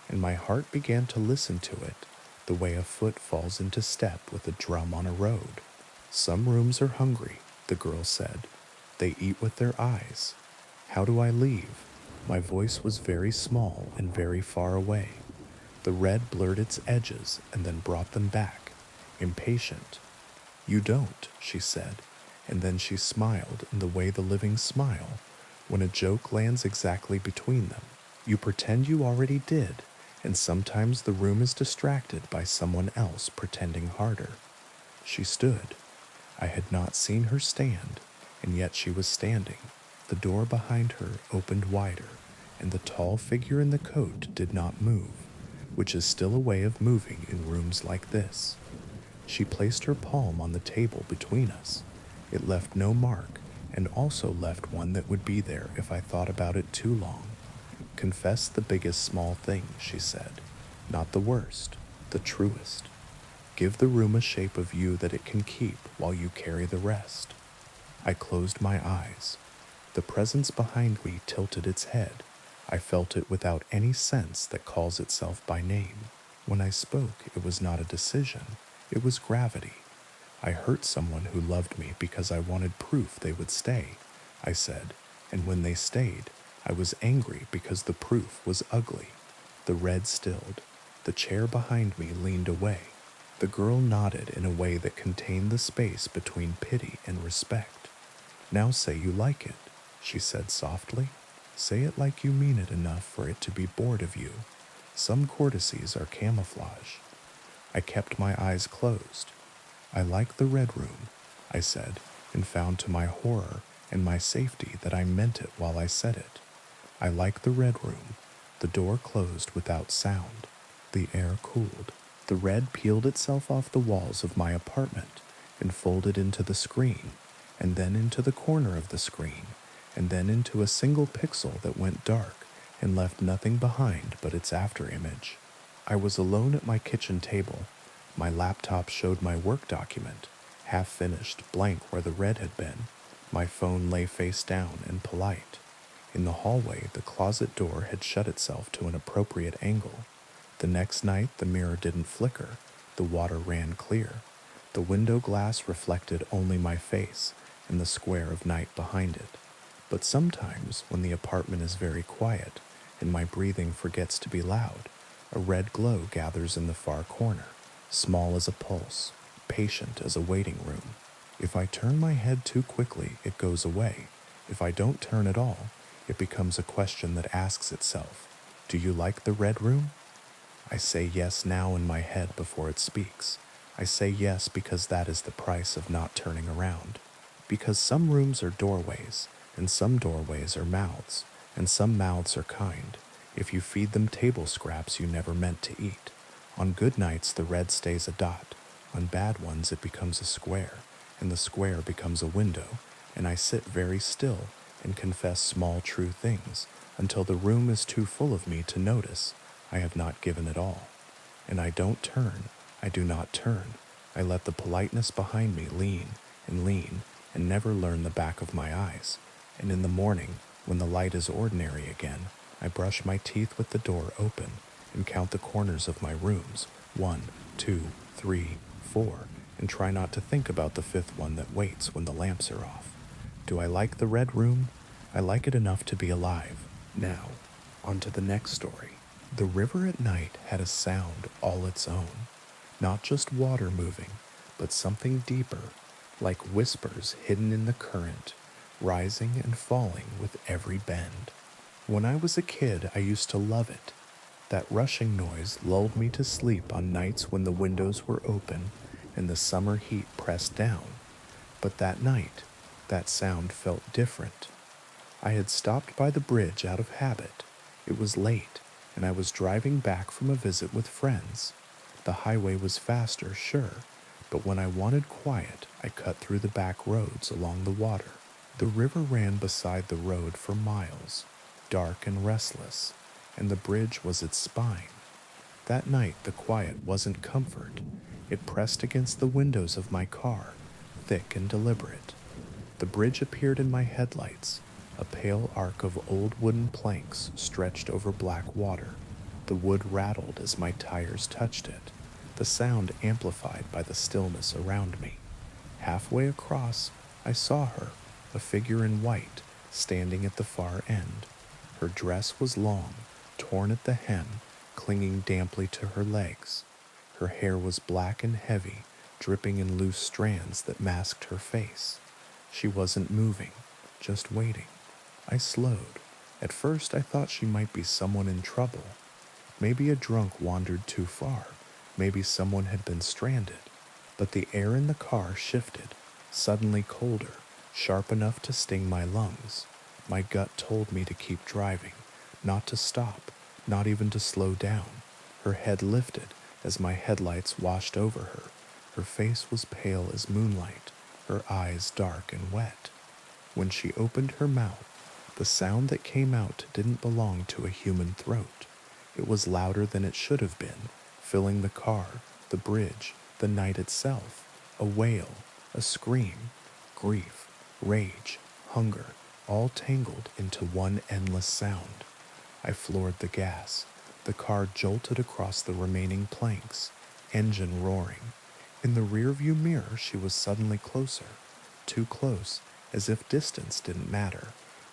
and my heart began to listen to it the way a foot falls into step with a drum on a road. "Some rooms are hungry," the girl said. "They eat with their eyes. How do I leave?" My voice was very small and very far away. The red blurred its edges and then brought them back, impatient. "You don't," she said, and then she smiled in the way the living smile when a joke lands exactly between them. "You pretend you already did, and sometimes the room is distracted by someone else pretending harder." She stood. I had not seen her stand, and yet she was standing. The door behind her opened wider, and the tall figure in the coat did not move, which is still a way of moving in rooms like this. She placed her palm on the table between us. It left no mark, and also left one that would be there if I thought about it too long. "Confess the biggest small thing," she said. "Not the worst, the truest. Give the room a shape of you that it can keep while you carry the rest." I closed my eyes. The presence behind me tilted its head. I felt it without any sense that calls itself by name. When I spoke, it was not a decision. It was gravity. "I hurt someone who loved me because I wanted proof they would stay," I said, "and when they stayed, I was angry because the proof was ugly." The red stilled. The chair behind me leaned away. The girl nodded in a way that contained the space between pity and respect. "Now say you like it," she said softly. "Say it like you mean it enough for it to be bored of you. Some courtesies are camouflage." I kept my eyes closed. "I like the red room," I said, and found to my horror and my safety that I meant it while I said it. "I like the red room." The door closed without sound. The air cooled. The red peeled itself off the walls of my apartment and folded into the screen, and then into the corner of the screen, and then into a single pixel that went dark and left nothing behind but its afterimage. I was alone at my kitchen table. My laptop showed my work document, half finished, blank where the red had been. My phone lay face down and polite. In the hallway, the closet door had shut itself to an appropriate angle. The next night, the mirror didn't flicker. The water ran clear. The window glass reflected only my face and the square of night behind it. But sometimes, when the apartment is very quiet and my breathing forgets to be loud, a red glow gathers in the far corner, small as a pulse, patient as a waiting room. If I turn my head too quickly, it goes away. If I don't turn at all, it becomes a question that asks itself, "Do you like the red room?" I say yes now in my head before it speaks. I say yes because that is the price of not turning around. Because some rooms are doorways, and some doorways are mouths, and some mouths are kind. If you feed them table scraps you never meant to eat. On good nights, the red stays a dot. On bad ones, it becomes a square, and the square becomes a window, and I sit very still and confess small true things until the room is too full of me to notice I have not given it all. And I don't turn. I do not turn. I let the politeness behind me lean and never learn the back of my eyes. And in the morning, when the light is ordinary again, I brush my teeth with the door open and count the corners of my rooms, 1, 2, 3, 4, and try not to think about the fifth one that waits when the lamps are off. Do I like the red room? I like it enough to be alive. Now, on to the next story. The river at night had a sound all its own. Not just water moving, but something deeper, like whispers hidden in the current, rising and falling with every bend. When I was a kid, I used to love it. That rushing noise lulled me to sleep on nights when the windows were open and the summer heat pressed down. But that night, that sound felt different. I had stopped by the bridge out of habit. It was late, and I was driving back from a visit with friends. The highway was faster, sure, but when I wanted quiet, I cut through the back roads along the water. The river ran beside the road for miles, dark and restless, and the bridge was its spine. That night, the quiet wasn't comfort. It pressed against the windows of my car, thick and deliberate. The bridge appeared in my headlights, a pale arc of old wooden planks stretched over black water. The wood rattled as my tires touched it, the sound amplified by the stillness around me. Halfway across, I saw her, a figure in white, standing at the far end. Her dress was long, torn at the hem, clinging damply to her legs. Her hair was black and heavy, dripping in loose strands that masked her face. She wasn't moving, just waiting. I slowed. At first I thought she might be someone in trouble. Maybe a drunk wandered too far. Maybe someone had been stranded. But the air in the car shifted, suddenly colder, sharp enough to sting my lungs. My gut told me to keep driving, not to stop, not even to slow down. Her head lifted as my headlights washed over her. Her face was pale as moonlight, her eyes dark and wet. When she opened her mouth, the sound that came out didn't belong to a human throat. It was louder than it should have been, filling the car, the bridge, the night itself. A wail, a scream, grief, rage, hunger, all tangled into one endless sound. I floored the gas. The car jolted across the remaining planks, engine roaring. In the rearview mirror, she was suddenly closer, too close, as if distance didn't matter.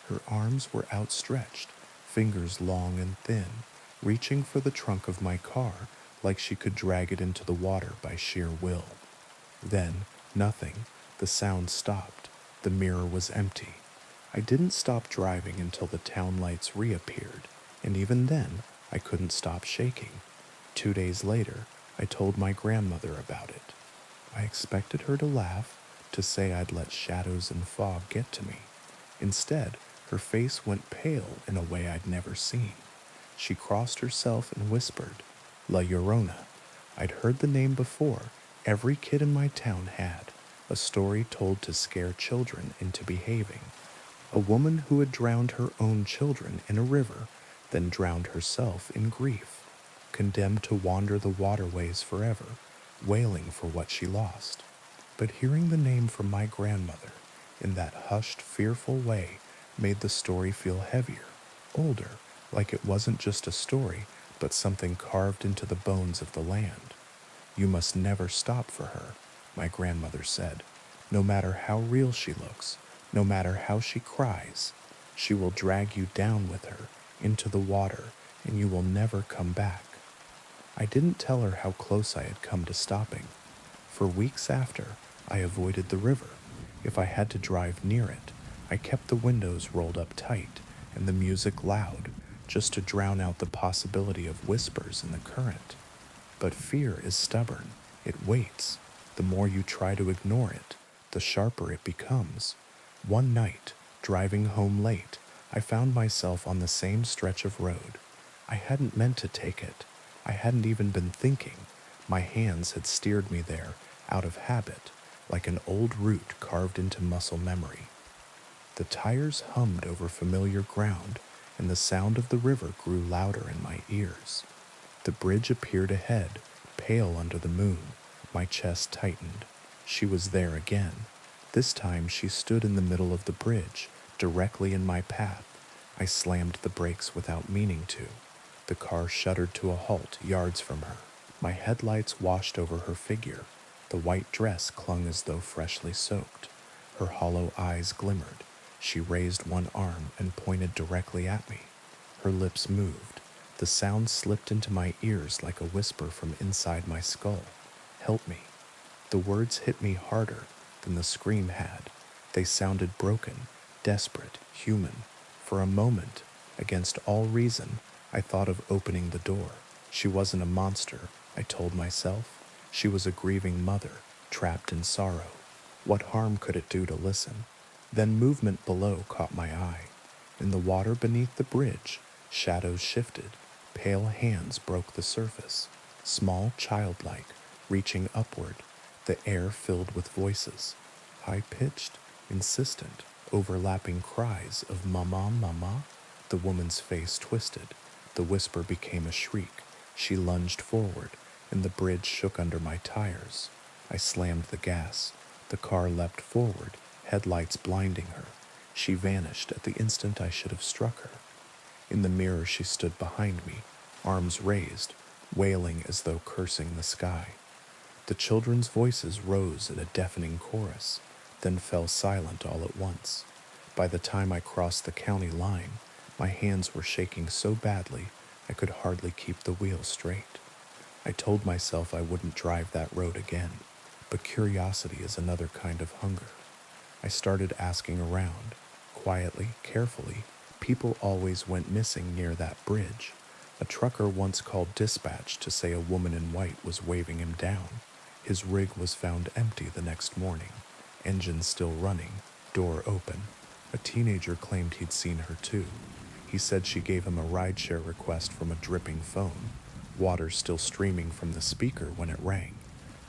Her arms were outstretched, fingers long and thin, reaching for the trunk of my car like she could drag it into the water by sheer will. Then, nothing. The sound stopped. The mirror was empty. I didn't stop driving until the town lights reappeared, and even then, I couldn't stop shaking. 2 days later, I told my grandmother about it. I expected her to laugh, to say I'd let shadows and fog get to me. Instead, her face went pale in a way I'd never seen. She crossed herself and whispered, "La Llorona." I'd heard the name before. Every kid in my town had. A story told to scare children into behaving. A woman who had drowned her own children in a river, then drowned herself in grief, condemned to wander the waterways forever, wailing for what she lost. But hearing the name from my grandmother in that hushed, fearful way made the story feel heavier, older, like it wasn't just a story, but something carved into the bones of the land. You must never stop for her, my grandmother said. No matter how real she looks, no matter how she cries, she will drag you down with her into the water, and you will never come back. I didn't tell her how close I had come to stopping. For weeks after, I avoided the river. If I had to drive near it, I kept the windows rolled up tight and the music loud, just to drown out the possibility of whispers in the current. But fear is stubborn. It waits. The more you try to ignore it, the sharper it becomes. One night, driving home late, I found myself on the same stretch of road. I hadn't meant to take it. I hadn't even been thinking. My hands had steered me there out of habit, like an old route carved into muscle memory. The tires hummed over familiar ground, and the sound of the river grew louder in my ears. The bridge appeared ahead, pale under the moon. My chest tightened. She was there again. This time she stood in the middle of the bridge, directly in my path. I slammed the brakes without meaning to. The car shuddered to a halt yards from her. My headlights washed over her figure. The white dress clung as though freshly soaked. Her hollow eyes glimmered. She raised one arm and pointed directly at me. Her lips moved. The sound slipped into my ears like a whisper from inside my skull. Help me. The words hit me harder than the scream had. They sounded broken, desperate, human. For a moment, against all reason, I thought of opening the door. She wasn't a monster, I told myself. She was a grieving mother, trapped in sorrow. What harm could it do to listen? Then movement below caught my eye. In the water beneath the bridge, shadows shifted. Pale hands broke the surface, small, childlike, reaching upward. The air filled with voices, high-pitched, insistent, overlapping cries of "Mama, Mama." The woman's face twisted. The whisper became a shriek. She lunged forward, and the bridge shook under my tires. I slammed the gas. The car leapt forward, headlights blinding her. She vanished at the instant I should have struck her. In the mirror she stood behind me, arms raised, wailing as though cursing the sky. The children's voices rose in a deafening chorus, then fell silent all at once. By the time I crossed the county line, my hands were shaking so badly I could hardly keep the wheel straight. I told myself I wouldn't drive that road again, but curiosity is another kind of hunger. I started asking around, quietly, carefully. People always went missing near that bridge. A trucker once called dispatch to say a woman in white was waving him down. His rig was found empty the next morning, engine still running, door open. A teenager claimed he'd seen her too. He said she gave him a rideshare request from a dripping phone, water still streaming from the speaker when it rang.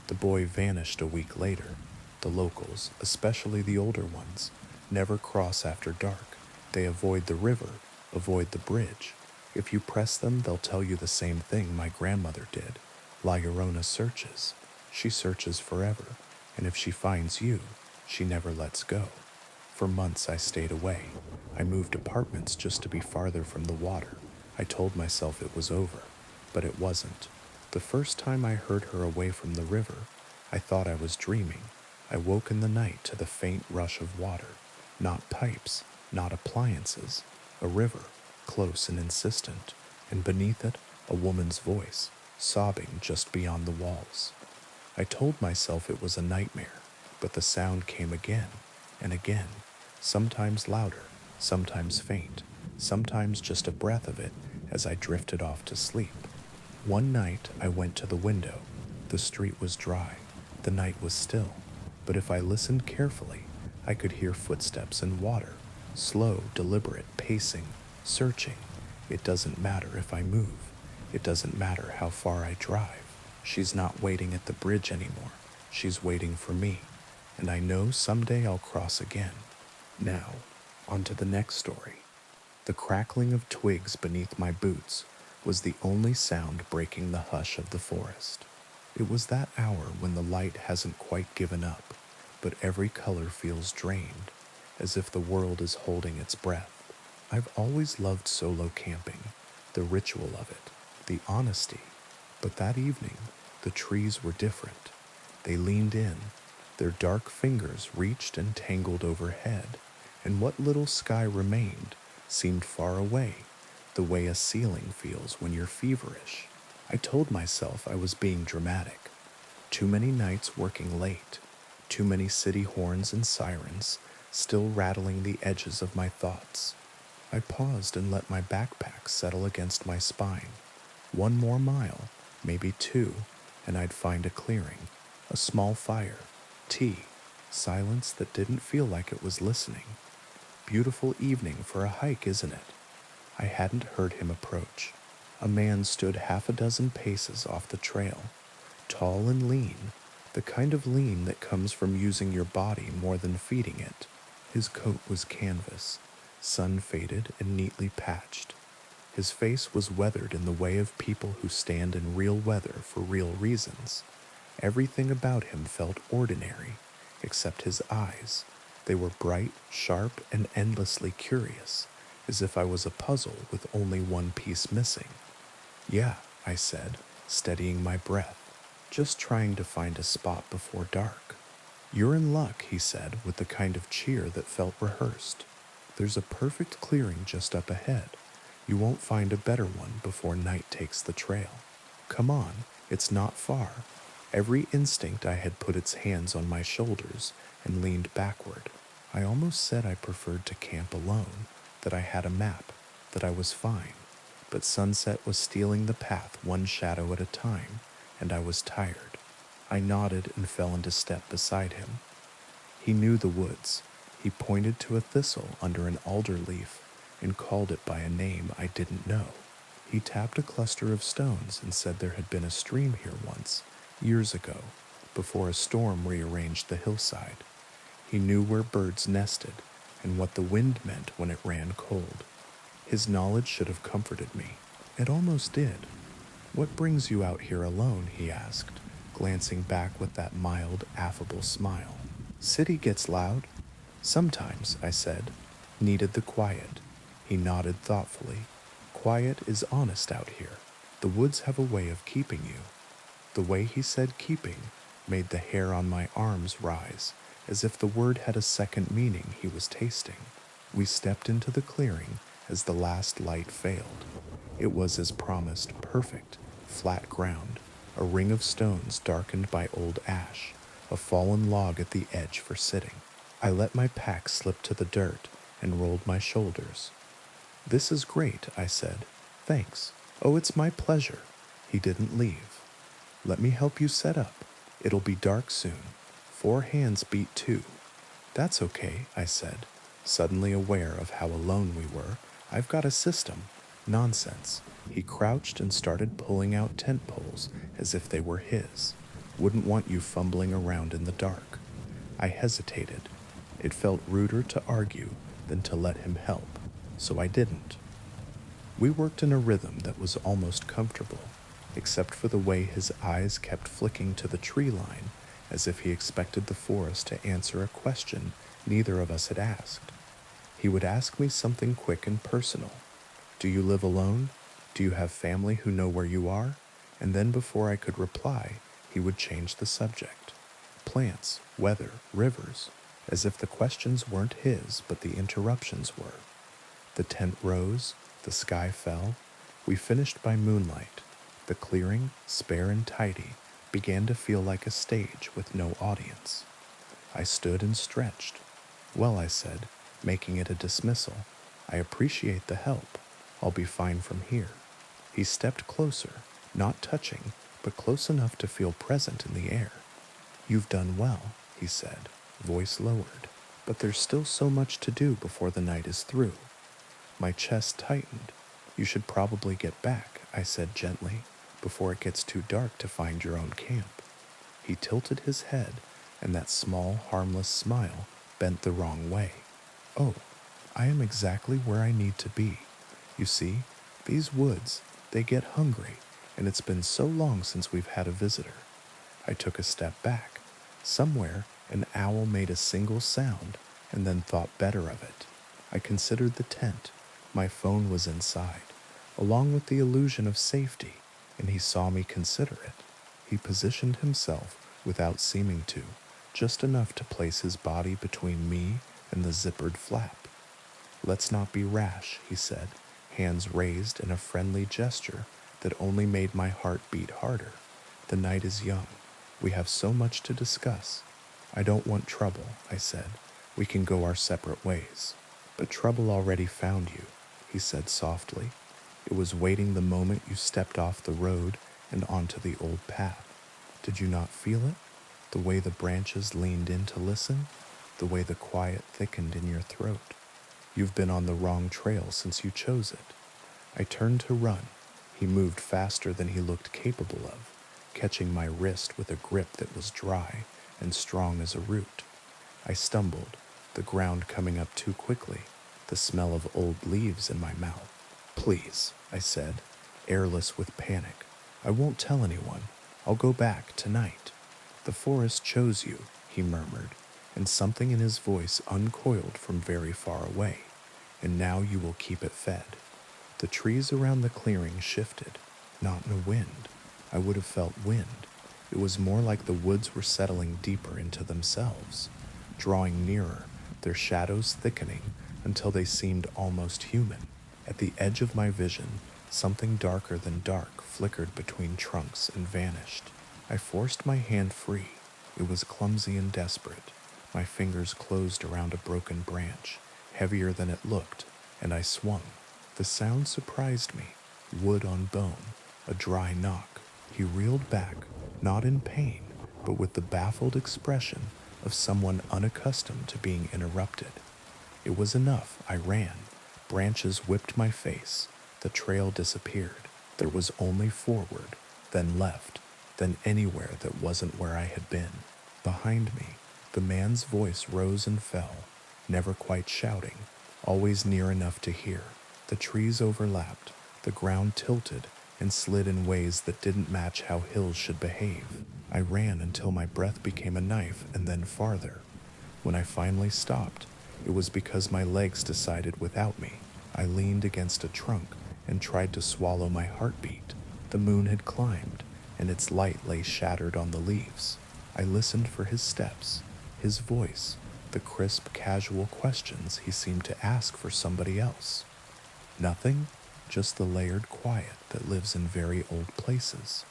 The boy vanished a week later. The locals, especially the older ones, never cross after dark. They avoid the river, avoid the bridge. If you press them, they'll tell you the same thing my grandmother did. La Llorona searches. She searches forever, and if she finds you, she never lets go. For months I stayed away. I moved apartments just to be farther from the water. I told myself it was over, but it wasn't. The first time I heard her away from the river, I thought I was dreaming. I woke in the night to the faint rush of water. Not pipes, not appliances. A river, close and insistent, and beneath it, a woman's voice, sobbing just beyond the walls. I told myself it was a nightmare, but the sound came again and again, sometimes louder, sometimes faint, sometimes just a breath of it as I drifted off to sleep. One night I went to the window. The street was dry, the night was still, but if I listened carefully, I could hear footsteps in water, slow, deliberate, pacing, searching. It doesn't matter if I move. It doesn't matter how far I drive. She's not waiting at the bridge anymore. She's waiting for me, and I know someday I'll cross again. Now, on to the next story. The crackling of twigs beneath my boots was the only sound breaking the hush of the forest. It was that hour when the light hasn't quite given up, but every color feels drained, as if the world is holding its breath. I've always loved solo camping, the ritual of it. the honesty. But that evening, the trees were different. They leaned in, their dark fingers reached and tangled overhead, and what little sky remained seemed far away, the way a ceiling feels when you're feverish. I told myself I was being dramatic. Too many nights working late, too many city horns and sirens still rattling the edges of my thoughts. I paused and let my backpack settle against my spine. One more mile, maybe two, and I'd find a clearing, a small fire, tea, silence that didn't feel like it was listening. Beautiful evening for a hike, isn't it? I hadn't heard him approach. A man stood half a dozen paces off the trail, tall and lean, the kind of lean that comes from using your body more than feeding it. His coat was canvas, sun-faded and neatly patched. His face was weathered in the way of people who stand in real weather for real reasons. Everything about him felt ordinary, except his eyes. They were bright, sharp, and endlessly curious, as if I was a puzzle with only one piece missing. "Yeah," I said, steadying my breath, "just trying to find a spot before dark." "You're in luck," he said with the kind of cheer that felt rehearsed. "There's a perfect clearing just up ahead. You won't find a better one before night takes the trail. Come on, it's not far." Every instinct I had put its hands on my shoulders and leaned backward. I almost said I preferred to camp alone, that I had a map, that I was fine. But sunset was stealing the path one shadow at a time, and I was tired. I nodded and fell into step beside him. He knew the woods. He pointed to a thistle under an alder leaf and called it by a name I didn't know. He tapped a cluster of stones and said there had been a stream here once, years ago, before a storm rearranged the hillside. He knew where birds nested and what the wind meant when it ran cold. His knowledge should have comforted me. It almost did. "What brings you out here alone?" he asked, glancing back with that mild, affable smile. "City gets loud." "Sometimes," I said. "Needed the quiet." He nodded thoughtfully. "Quiet is honest out here. The woods have a way of keeping you." The way he said keeping made the hair on my arms rise, as if the word had a second meaning he was tasting. We stepped into the clearing as the last light failed. It was, as promised, perfect, flat ground, a ring of stones darkened by old ash, a fallen log at the edge for sitting. I let my pack slip to the dirt and rolled my shoulders. "This is great," I said. "Thanks." "Oh, it's my pleasure." He didn't leave. "Let me help you set up. It'll be dark soon. 4 hands beat 2. "That's okay," I said, suddenly aware of how alone we were. "I've got a system." "Nonsense." He crouched and started pulling out tent poles as if they were his. "Wouldn't want you fumbling around in the dark." I hesitated. It felt ruder to argue than to let him help, so I didn't. We worked in a rhythm that was almost comfortable, except for the way his eyes kept flicking to the tree line, as if he expected the forest to answer a question neither of us had asked. He would ask me something quick and personal. "Do you live alone? Do you have family who know where you are?" And then before I could reply, he would change the subject. Plants, weather, rivers, as if the questions weren't his, but the interruptions were. The tent rose, the sky fell. We finished by moonlight. The clearing, spare and tidy, began to feel like a stage with no audience. I stood and stretched. "Well," I said, making it a dismissal, "I appreciate the help. I'll be fine from here." He stepped closer, not touching, but close enough to feel present in the air. "You've done well," he said, voice lowered, "but there's still so much to do before the night is through." My chest tightened. "You should probably get back," I said gently, "before it gets too dark to find your own camp." He tilted his head, and that small, harmless smile bent the wrong way. "Oh, I am exactly where I need to be. You see, these woods, they get hungry, and it's been so long since we've had a visitor." I took a step back. Somewhere, an owl made a single sound, and then thought better of it. I considered the tent. My phone was inside. along with the illusion of safety, and he saw me consider it. He positioned himself without seeming to, just enough to place his body between me and the zippered flap. "Let's not be rash," he said, hands raised in a friendly gesture that only made my heart beat harder. "The night is young. We have so much to discuss." "I don't want trouble," I said. "We can go our separate ways." "But trouble already found you," he said softly. "It was waiting the moment you stepped off the road and onto the old path. Did you not feel it? The way the branches leaned in to listen? The way the quiet thickened in your throat? You've been on the wrong trail since you chose it." I turned to run. He moved faster than he looked capable of, catching my wrist with a grip that was dry and strong as a root. I stumbled, the ground coming up too quickly, the smell of old leaves in my mouth. "Please," I said, airless with panic. "I won't tell anyone. I'll go back tonight." "The forest chose you," he murmured, and something in his voice uncoiled from very far away. "And now you will keep it fed." The trees around the clearing shifted, not in a wind. I would have felt wind. It was more like the woods were settling deeper into themselves, drawing nearer, their shadows thickening until they seemed almost human. At the edge of my vision, something darker than dark flickered between trunks and vanished. I forced my hand free. It was clumsy and desperate. My fingers closed around a broken branch, heavier than it looked, and I swung. The sound surprised me. Wood on bone, a dry knock. He reeled back, not in pain, but with the baffled expression of someone unaccustomed to being interrupted. It was enough. I ran. Branches whipped my face. The trail disappeared. There was only forward, then left, then anywhere that wasn't where I had been. Behind me, the man's voice rose and fell, never quite shouting, always near enough to hear. The trees overlapped, the ground tilted and slid in ways that didn't match how hills should behave. I ran until my breath became a knife and then farther. When I finally stopped, it was because my legs decided without me. I leaned against a trunk and tried to swallow my heartbeat. The moon had climbed, and its light lay shattered on the leaves. I listened for his steps, his voice, the crisp, casual questions he seemed to ask for somebody else. Nothing, just the layered quiet that lives in very old places.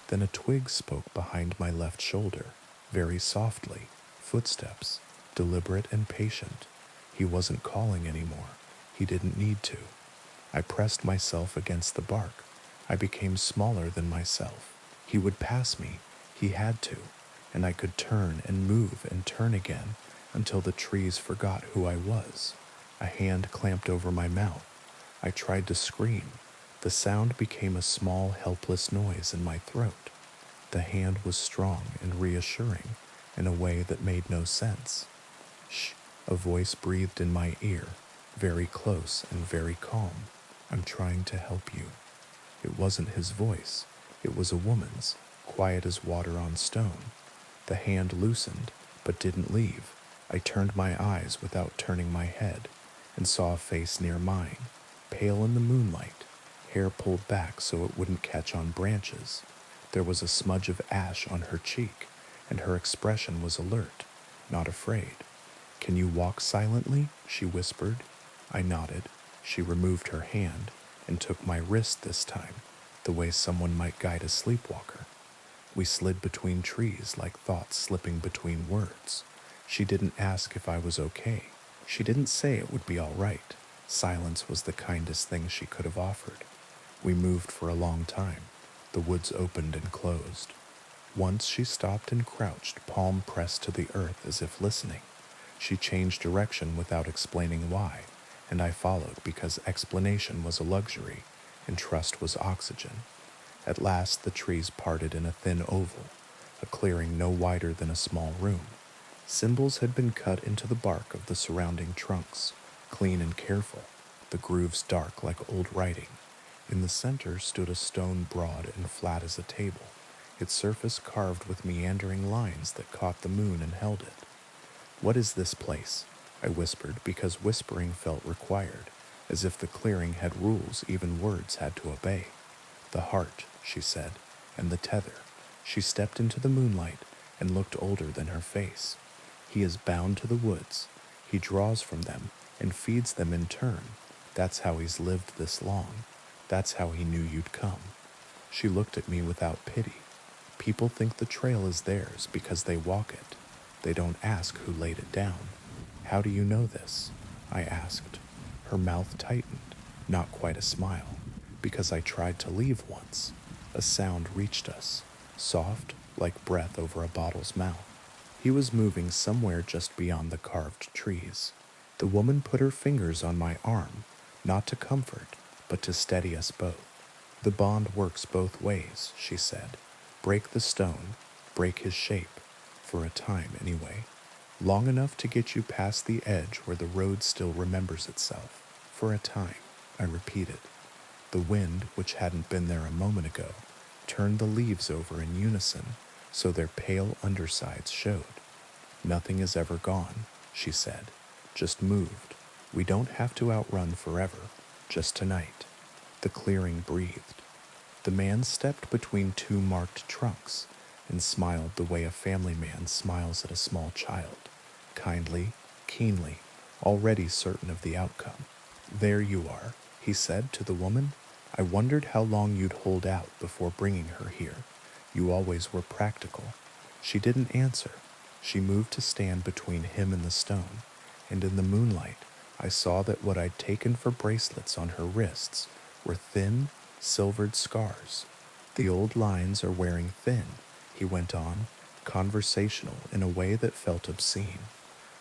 Then a twig spoke behind my left shoulder, very softly, footsteps, deliberate and patient. He wasn't calling anymore. He didn't need to. I pressed myself against the bark. I became smaller than myself. He would pass me. He had to. And I could turn and move and turn again until the trees forgot who I was. A hand clamped over my mouth. I tried to scream. The sound became a small, helpless noise in my throat. The hand was strong and reassuring in a way that made no sense. "Shh," a voice breathed in my ear, very close and very calm. "I'm trying to help you." It wasn't his voice. It was a woman's, quiet as water on stone. The hand loosened, but didn't leave. I turned my eyes without turning my head and saw a face near mine, pale in the moonlight, hair pulled back so it wouldn't catch on branches. There was a smudge of ash on her cheek, and her expression was alert, not afraid. "Can you walk silently?" she whispered. I nodded. She removed her hand and took my wrist this time, the way someone might guide a sleepwalker. We slid between trees like thoughts slipping between words. She didn't ask if I was okay. She didn't say it would be all right. Silence was the kindest thing she could have offered. We moved for a long time. The woods opened and closed. Once she stopped and crouched, palm pressed to the earth as if listening. She changed direction without explaining why, and I followed because explanation was a luxury and trust was oxygen. At last the trees parted in a thin oval, a clearing no wider than a small room. Symbols had been cut into the bark of the surrounding trunks, clean and careful, the grooves dark like old writing. In the center stood a stone broad and flat as a table, its surface carved with meandering lines that caught the moon and held it. "What is this place?" I whispered because whispering felt required. as if the clearing had rules even words had to obey. The heart, she said, and the tether. She stepped into the moonlight and looked older than her face. He is bound to the woods. He draws from them and feeds them in turn. That's how he's lived this long. That's how he knew you'd come. She looked at me without pity. People think the trail is theirs because they walk it. They don't ask who laid it down. How do you know this? I asked. Her mouth tightened, not quite a smile, because I tried to leave once. A sound reached us, soft like breath over a bottle's mouth. He was moving somewhere just beyond the carved trees. The woman put her fingers on my arm, not to comfort, but to steady us both. The bond works both ways, she said. Break the stone, break his shape, for a time anyway. Long enough to get you past the edge where the road still remembers itself. For a time, I repeated. The wind, which hadn't been there a moment ago, turned the leaves over in unison, so their pale undersides showed. Nothing is ever gone, she said, just moved. We don't have to outrun forever, just tonight. The clearing breathed. The man stepped between two marked trunks and smiled the way a family man smiles at a small child, kindly, keenly, already certain of the outcome. There you are, he said to the woman. I wondered how long you'd hold out before bringing her here. You always were practical. She didn't answer. She moved to stand between him and the stone, and in the moonlight, I saw that what I'd taken for bracelets on her wrists were thin, silvered scars. The old lines are wearing thin, he went on, conversational in a way that felt obscene.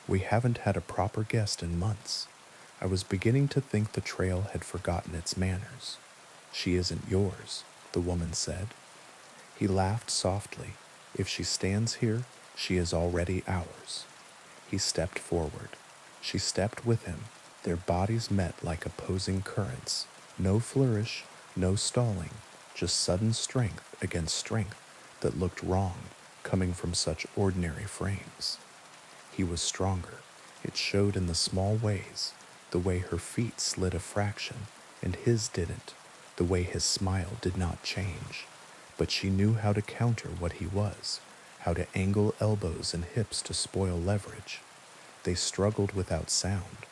We haven't had a proper guest in months. I was beginning to think the trail had forgotten its manners. She isn't yours, the woman said. He laughed softly. If she stands here, she is already ours. He stepped forward. She stepped with him. Their bodies met like opposing currents. No flourish, no stalling, just sudden strength against strength that looked wrong, coming from such ordinary frames. He was stronger. It showed in the small ways, the way her feet slid a fraction, and his didn't, the way his smile did not change. But she knew how to counter what he was, how to angle elbows and hips to spoil leverage. They struggled without sound.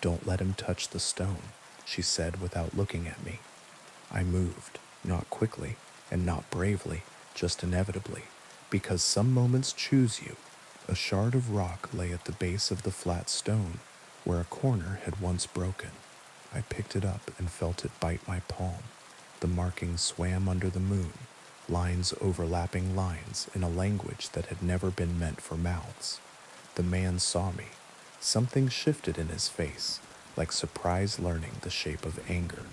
Don't let him touch the stone, she said without looking at me. I moved, not quickly and not bravely, just inevitably, because some moments choose you. A shard of rock lay at the base of the flat stone, where a corner had once broken. I picked it up and felt it bite my palm. The markings swam under the moon, lines overlapping lines in a language that had never been meant for mouths. The man saw me. Something shifted in his face, like surprise learning the shape of anger.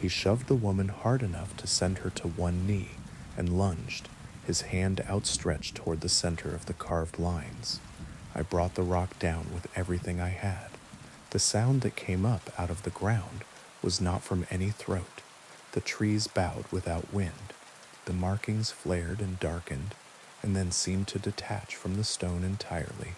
He shoved the woman hard enough to send her to one knee and lunged, his hand outstretched toward the center of the carved lines. I brought the rock down with everything I had. The sound that came up out of the ground was not from any throat. The trees bowed without wind. The markings flared and darkened, and then seemed to detach from the stone entirely,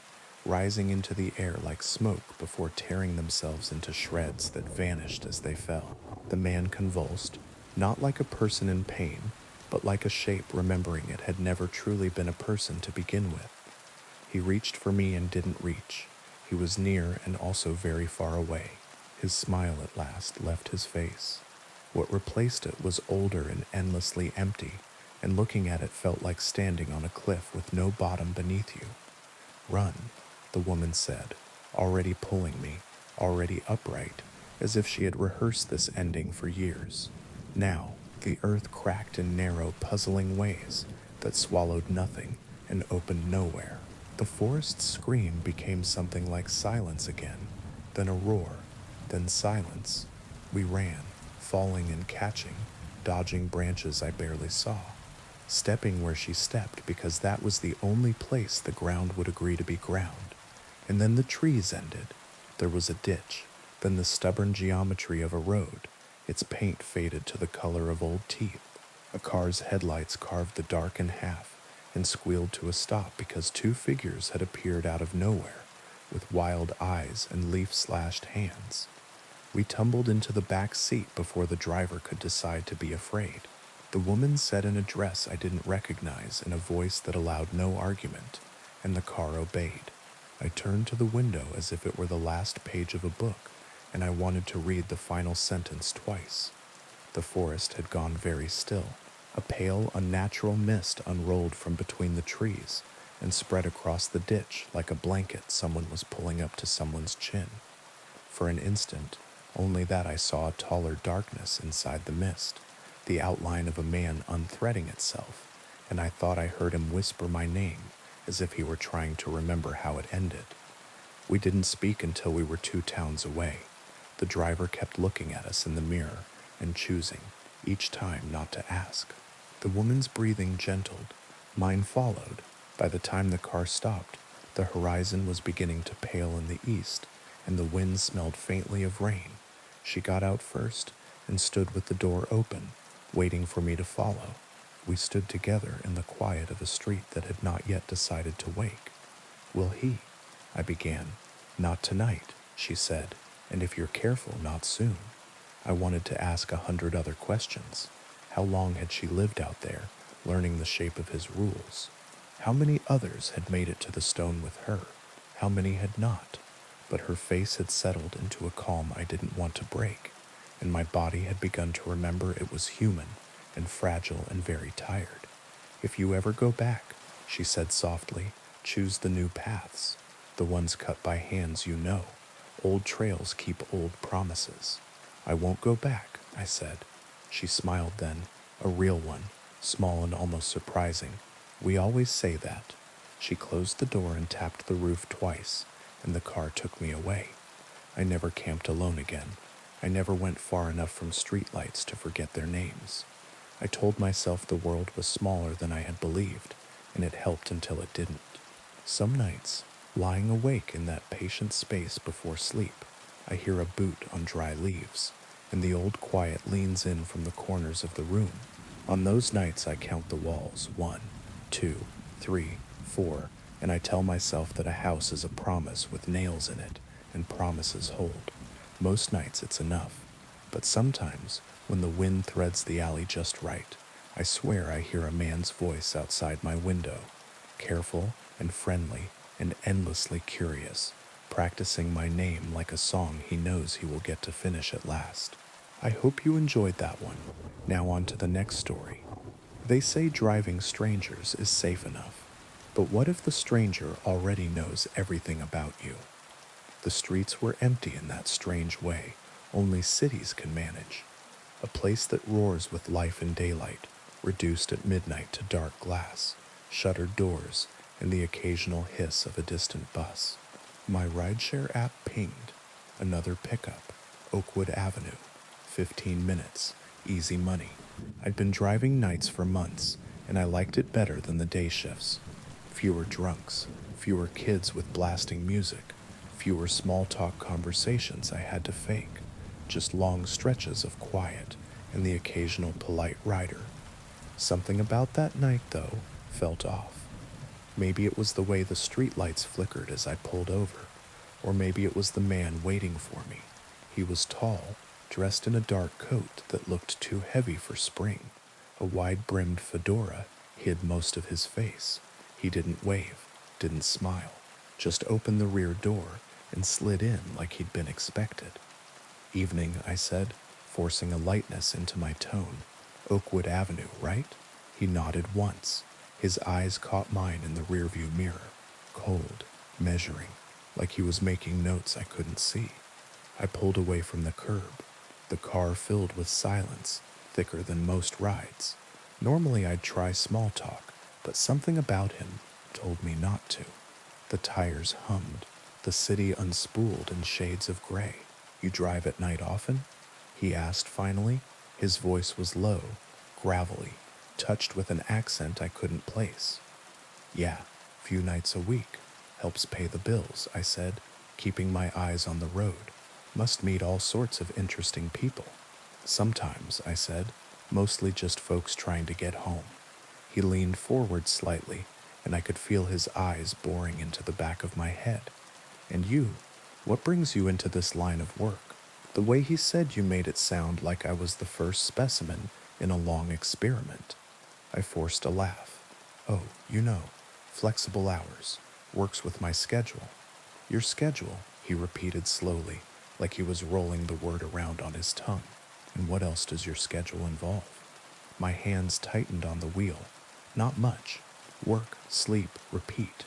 rising into the air like smoke before tearing themselves into shreds that vanished as they fell. The man convulsed, not like a person in pain, but like a shape remembering it had never truly been a person to begin with. He reached for me and didn't reach. He was near and also very far away. His smile at last left his face. What replaced it was older and endlessly empty, and looking at it felt like standing on a cliff with no bottom beneath you. Run, the woman said, already pulling me, already upright, as if she had rehearsed this ending for years. Now, the earth cracked in narrow, puzzling ways that swallowed nothing and opened nowhere. The forest's scream became something like silence again, then a roar, then silence. We ran, falling and catching, dodging branches I barely saw, stepping where she stepped because that was the only place the ground would agree to be ground. And then the trees ended. There was a ditch, then the stubborn geometry of a road. Its paint faded to the color of old teeth. A car's headlights carved the dark in half and squealed to a stop because two figures had appeared out of nowhere with wild eyes and leaf-slashed hands. We tumbled into the back seat before the driver could decide to be afraid. The woman said an address I didn't recognize in a voice that allowed no argument, and the car obeyed. I turned to the window as if it were the last page of a book, and I wanted to read the final sentence twice. The forest had gone very still. A pale, unnatural mist unrolled from between the trees and spread across the ditch like a blanket someone was pulling up to someone's chin. For an instant, only that I saw a taller darkness inside the mist, the outline of a man unthreading itself, and I thought I heard him whisper my name as if he were trying to remember how it ended. We didn't speak until we were 2 towns away. The driver kept looking at us in the mirror and choosing, each time, not to ask. The woman's breathing gentled. Mine followed. By the time the car stopped, the horizon was beginning to pale in the east, and the wind smelled faintly of rain. She got out first and stood with the door open, waiting for me to follow. We stood together in the quiet of a street that had not yet decided to wake. "Will he?" I began. "Not tonight," she said, "and if you're careful, not soon." I wanted to ask 100 other questions. How long had she lived out there, learning the shape of his rules? How many others had made it to the stone with her? How many had not? But her face had settled into a calm I didn't want to break, and my body had begun to remember it was human and fragile and very tired. "If you ever go back," she said softly, "choose the new paths, the ones cut by hands you know. Old trails keep old promises." "I won't go back," I said. She smiled then, a real one, small and almost surprising. "We always say that." She closed the door and tapped the roof twice, and the car took me away. I never camped alone again. I never went far enough from streetlights to forget their names. I told myself the world was smaller than I had believed, and it helped until it didn't. Some nights, lying awake in that patient space before sleep, I hear a boot on dry leaves, and the old quiet leans in from the corners of the room. On those nights I count the walls, 1, 2, 3, 4, and I tell myself that a house is a promise with nails in it, and promises hold. Most nights it's enough, but sometimes, when the wind threads the alley just right, I swear I hear a man's voice outside my window, careful and friendly and endlessly curious, practicing my name like a song he knows he will get to finish at last. I hope you enjoyed that one. Now on to the next story. They say driving strangers is safe enough, but what if the stranger already knows everything about you? The streets were empty in that strange way only cities can manage. A place that roars with life in daylight, reduced at midnight to dark glass, shuttered doors, and the occasional hiss of a distant bus. My rideshare app pinged. Another pickup, Oakwood Avenue, 15 minutes, easy money. I'd been driving nights for months, and I liked it better than the day shifts. Fewer drunks, fewer kids with blasting music, fewer small talk conversations I had to fake, just long stretches of quiet and the occasional polite rider. Something about that night, though, felt off. Maybe it was the way the streetlights flickered as I pulled over, or maybe it was the man waiting for me. He was tall, dressed in a dark coat that looked too heavy for spring. A wide-brimmed fedora hid most of his face. He didn't wave, didn't smile, just opened the rear door and slid in like he'd been expected. "Evening," I said, forcing a lightness into my tone. "Oakwood Avenue, right?" He nodded once. His eyes caught mine in the rearview mirror, cold, measuring, like he was making notes I couldn't see. I pulled away from the curb, the car filled with silence, thicker than most rides. Normally I'd try small talk, but something about him told me not to. The tires hummed, the city unspooled in shades of gray. "You drive at night often?" he asked finally. His voice was low, gravelly, touched with an accent I couldn't place. "Yeah, few nights a week. Helps pay the bills," I said, keeping my eyes on the road. "Must meet all sorts of interesting people." "Sometimes," I said, "mostly just folks trying to get home." He leaned forward slightly, and I could feel his eyes boring into the back of my head. "And you? What brings you into this line of work?" The way he said you made it sound like I was the first specimen in a long experiment. I forced a laugh. Oh, flexible hours. Works with my schedule. Your schedule, he repeated slowly, like he was rolling the word around on his tongue. And what else does your schedule involve? My hands tightened on the wheel. Not much. Work, sleep, repeat.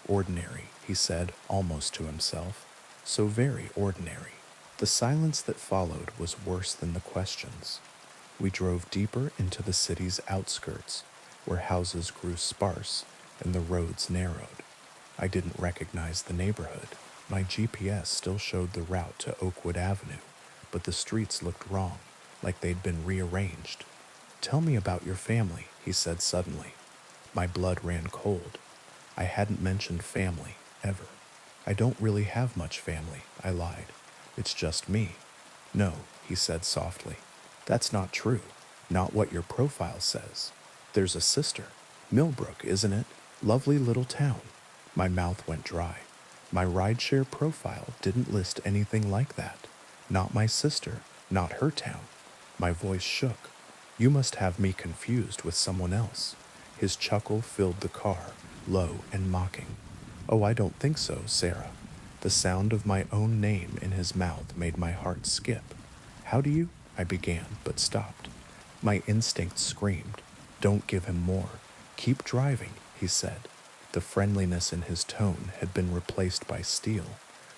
Ordinary, he said, almost to himself. So very ordinary. The silence that followed was worse than the questions. We drove deeper into the city's outskirts, where houses grew sparse and the roads narrowed. I didn't recognize the neighborhood. My GPS still showed the route to Oakwood Avenue, but the streets looked wrong, like they'd been rearranged. Tell me about your family, he said suddenly. My blood ran cold. I hadn't mentioned family, ever. I don't really have much family, I lied. It's just me. No, he said softly. That's not true. Not what your profile says. There's a sister. Millbrook, isn't it? Lovely little town. My mouth went dry. My rideshare profile didn't list anything like that. Not my sister, not her town. My voice shook. You must have me confused with someone else. His chuckle filled the car, low and mocking. Oh, I don't think so, Sarah. The sound of my own name in his mouth made my heart skip. How do you? I began, but stopped. My instinct screamed. Don't give him more. Keep driving, he said. The friendliness in his tone had been replaced by steel.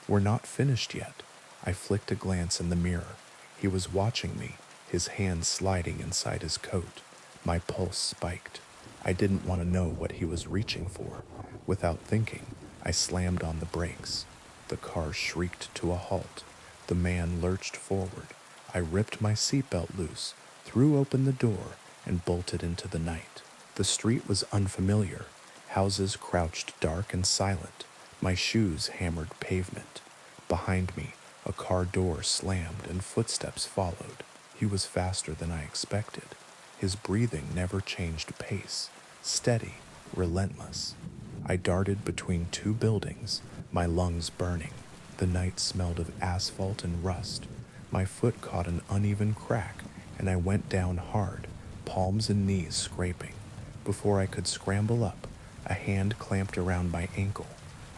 We're not finished yet. I flicked a glance in the mirror. He was watching me, his hand sliding inside his coat. My pulse spiked. I didn't want to know what he was reaching for. Without thinking, I slammed on the brakes. The car shrieked to a halt. The man lurched forward. I ripped my seatbelt loose, threw open the door, and bolted into the night. The street was unfamiliar. Houses crouched dark and silent. My shoes hammered pavement. Behind me, a car door slammed and footsteps followed. He was faster than I expected. His breathing never changed pace. Steady, relentless. I darted between two buildings, my lungs burning. The night smelled of asphalt and rust. My foot caught an uneven crack, and I went down hard, palms and knees scraping. Before I could scramble up, a hand clamped around my ankle.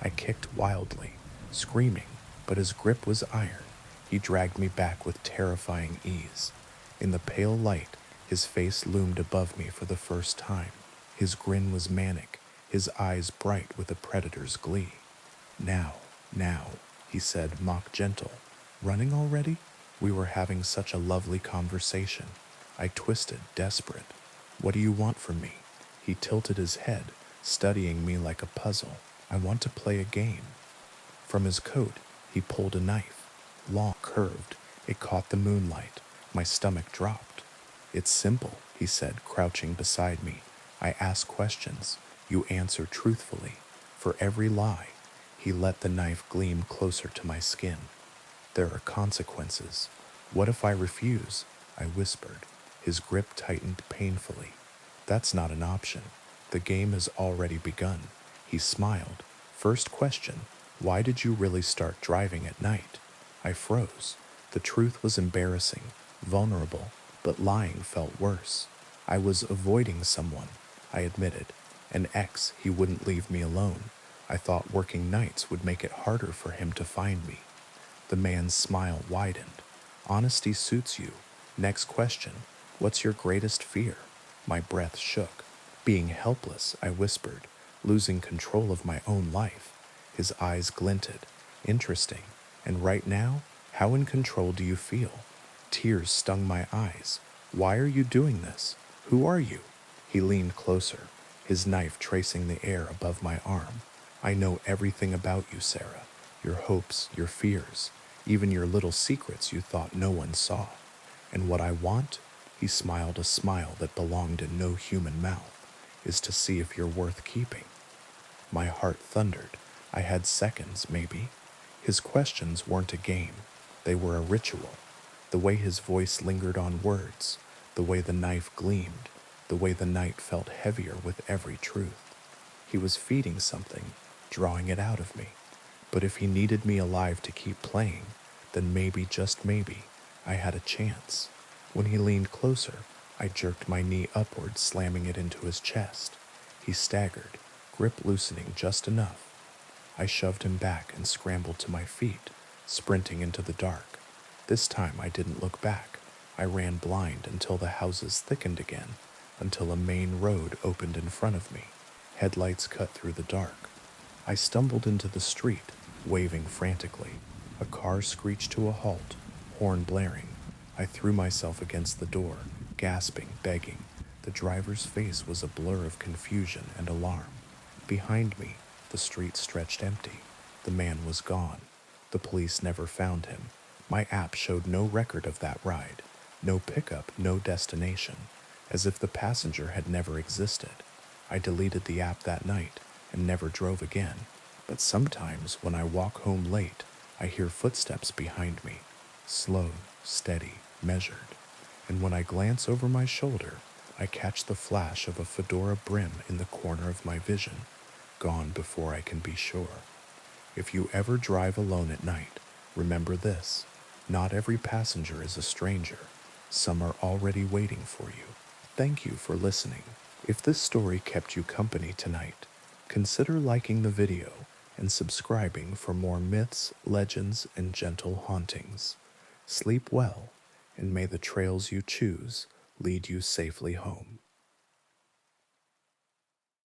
I kicked wildly, screaming, but his grip was iron. He dragged me back with terrifying ease. In the pale light, his face loomed above me for the first time. His grin was manic, his eyes bright with a predator's glee. Now, he said, mock gentle. Running already? We were having such a lovely conversation. I twisted, desperate. What do you want from me? He tilted his head, studying me like a puzzle. I want to play a game. From his coat, he pulled a knife. Long, curved. It caught the moonlight. My stomach dropped. It's simple, he said, crouching beside me. I ask questions. You answer truthfully. For every lie, he let the knife gleam closer to my skin. There are consequences. What if I refuse? I whispered. His grip tightened painfully. That's not an option. The game has already begun. He smiled. First question, why did you really start driving at night? I froze. The truth was embarrassing, vulnerable, but lying felt worse. I was avoiding someone, I admitted. An ex, he wouldn't leave me alone. I thought working nights would make it harder for him to find me. The man's smile widened. Honesty suits you. Next question, what's your greatest fear? My breath shook. Being helpless, I whispered, losing control of my own life. His eyes glinted. Interesting. And right now, how in control do you feel? Tears stung my eyes. Why are you doing this? Who are you? He leaned closer, his knife tracing the air above my arm. I know everything about you, Sarah. Your hopes, your fears, even your little secrets you thought no one saw. And what I want, he smiled a smile that belonged in no human mouth, is to see if you're worth keeping. My heart thundered. I had seconds, maybe. His questions weren't a game. They were a ritual. The way his voice lingered on words, the way the knife gleamed, the way the night felt heavier with every truth. He was feeding something, drawing it out of me. But if he needed me alive to keep playing, then maybe, just maybe, I had a chance. When he leaned closer, I jerked my knee upward, slamming it into his chest. He staggered, grip loosening just enough. I shoved him back and scrambled to my feet, sprinting into the dark. This time I didn't look back. I ran blind until the houses thickened again, until a main road opened in front of me. Headlights cut through the dark. I stumbled into the street, waving frantically. A car screeched to a halt, horn blaring. I threw myself against the door, gasping, begging. The driver's face was a blur of confusion and alarm. Behind me, the street stretched empty. The man was gone. The police never found him. My app showed no record of that ride. No pickup, no destination. As if the passenger had never existed. I deleted the app that night and never drove again. But sometimes when I walk home late, I hear footsteps behind me. Slow, steady, measured. And when I glance over my shoulder, I catch the flash of a fedora brim in the corner of my vision, gone before I can be sure. If you ever drive alone at night, remember this: not every passenger is a stranger. Some are already waiting for you. Thank you for listening. If this story kept you company tonight, consider liking the video and subscribing for more myths, legends, and gentle hauntings. Sleep well, and may the trails you choose lead you safely home.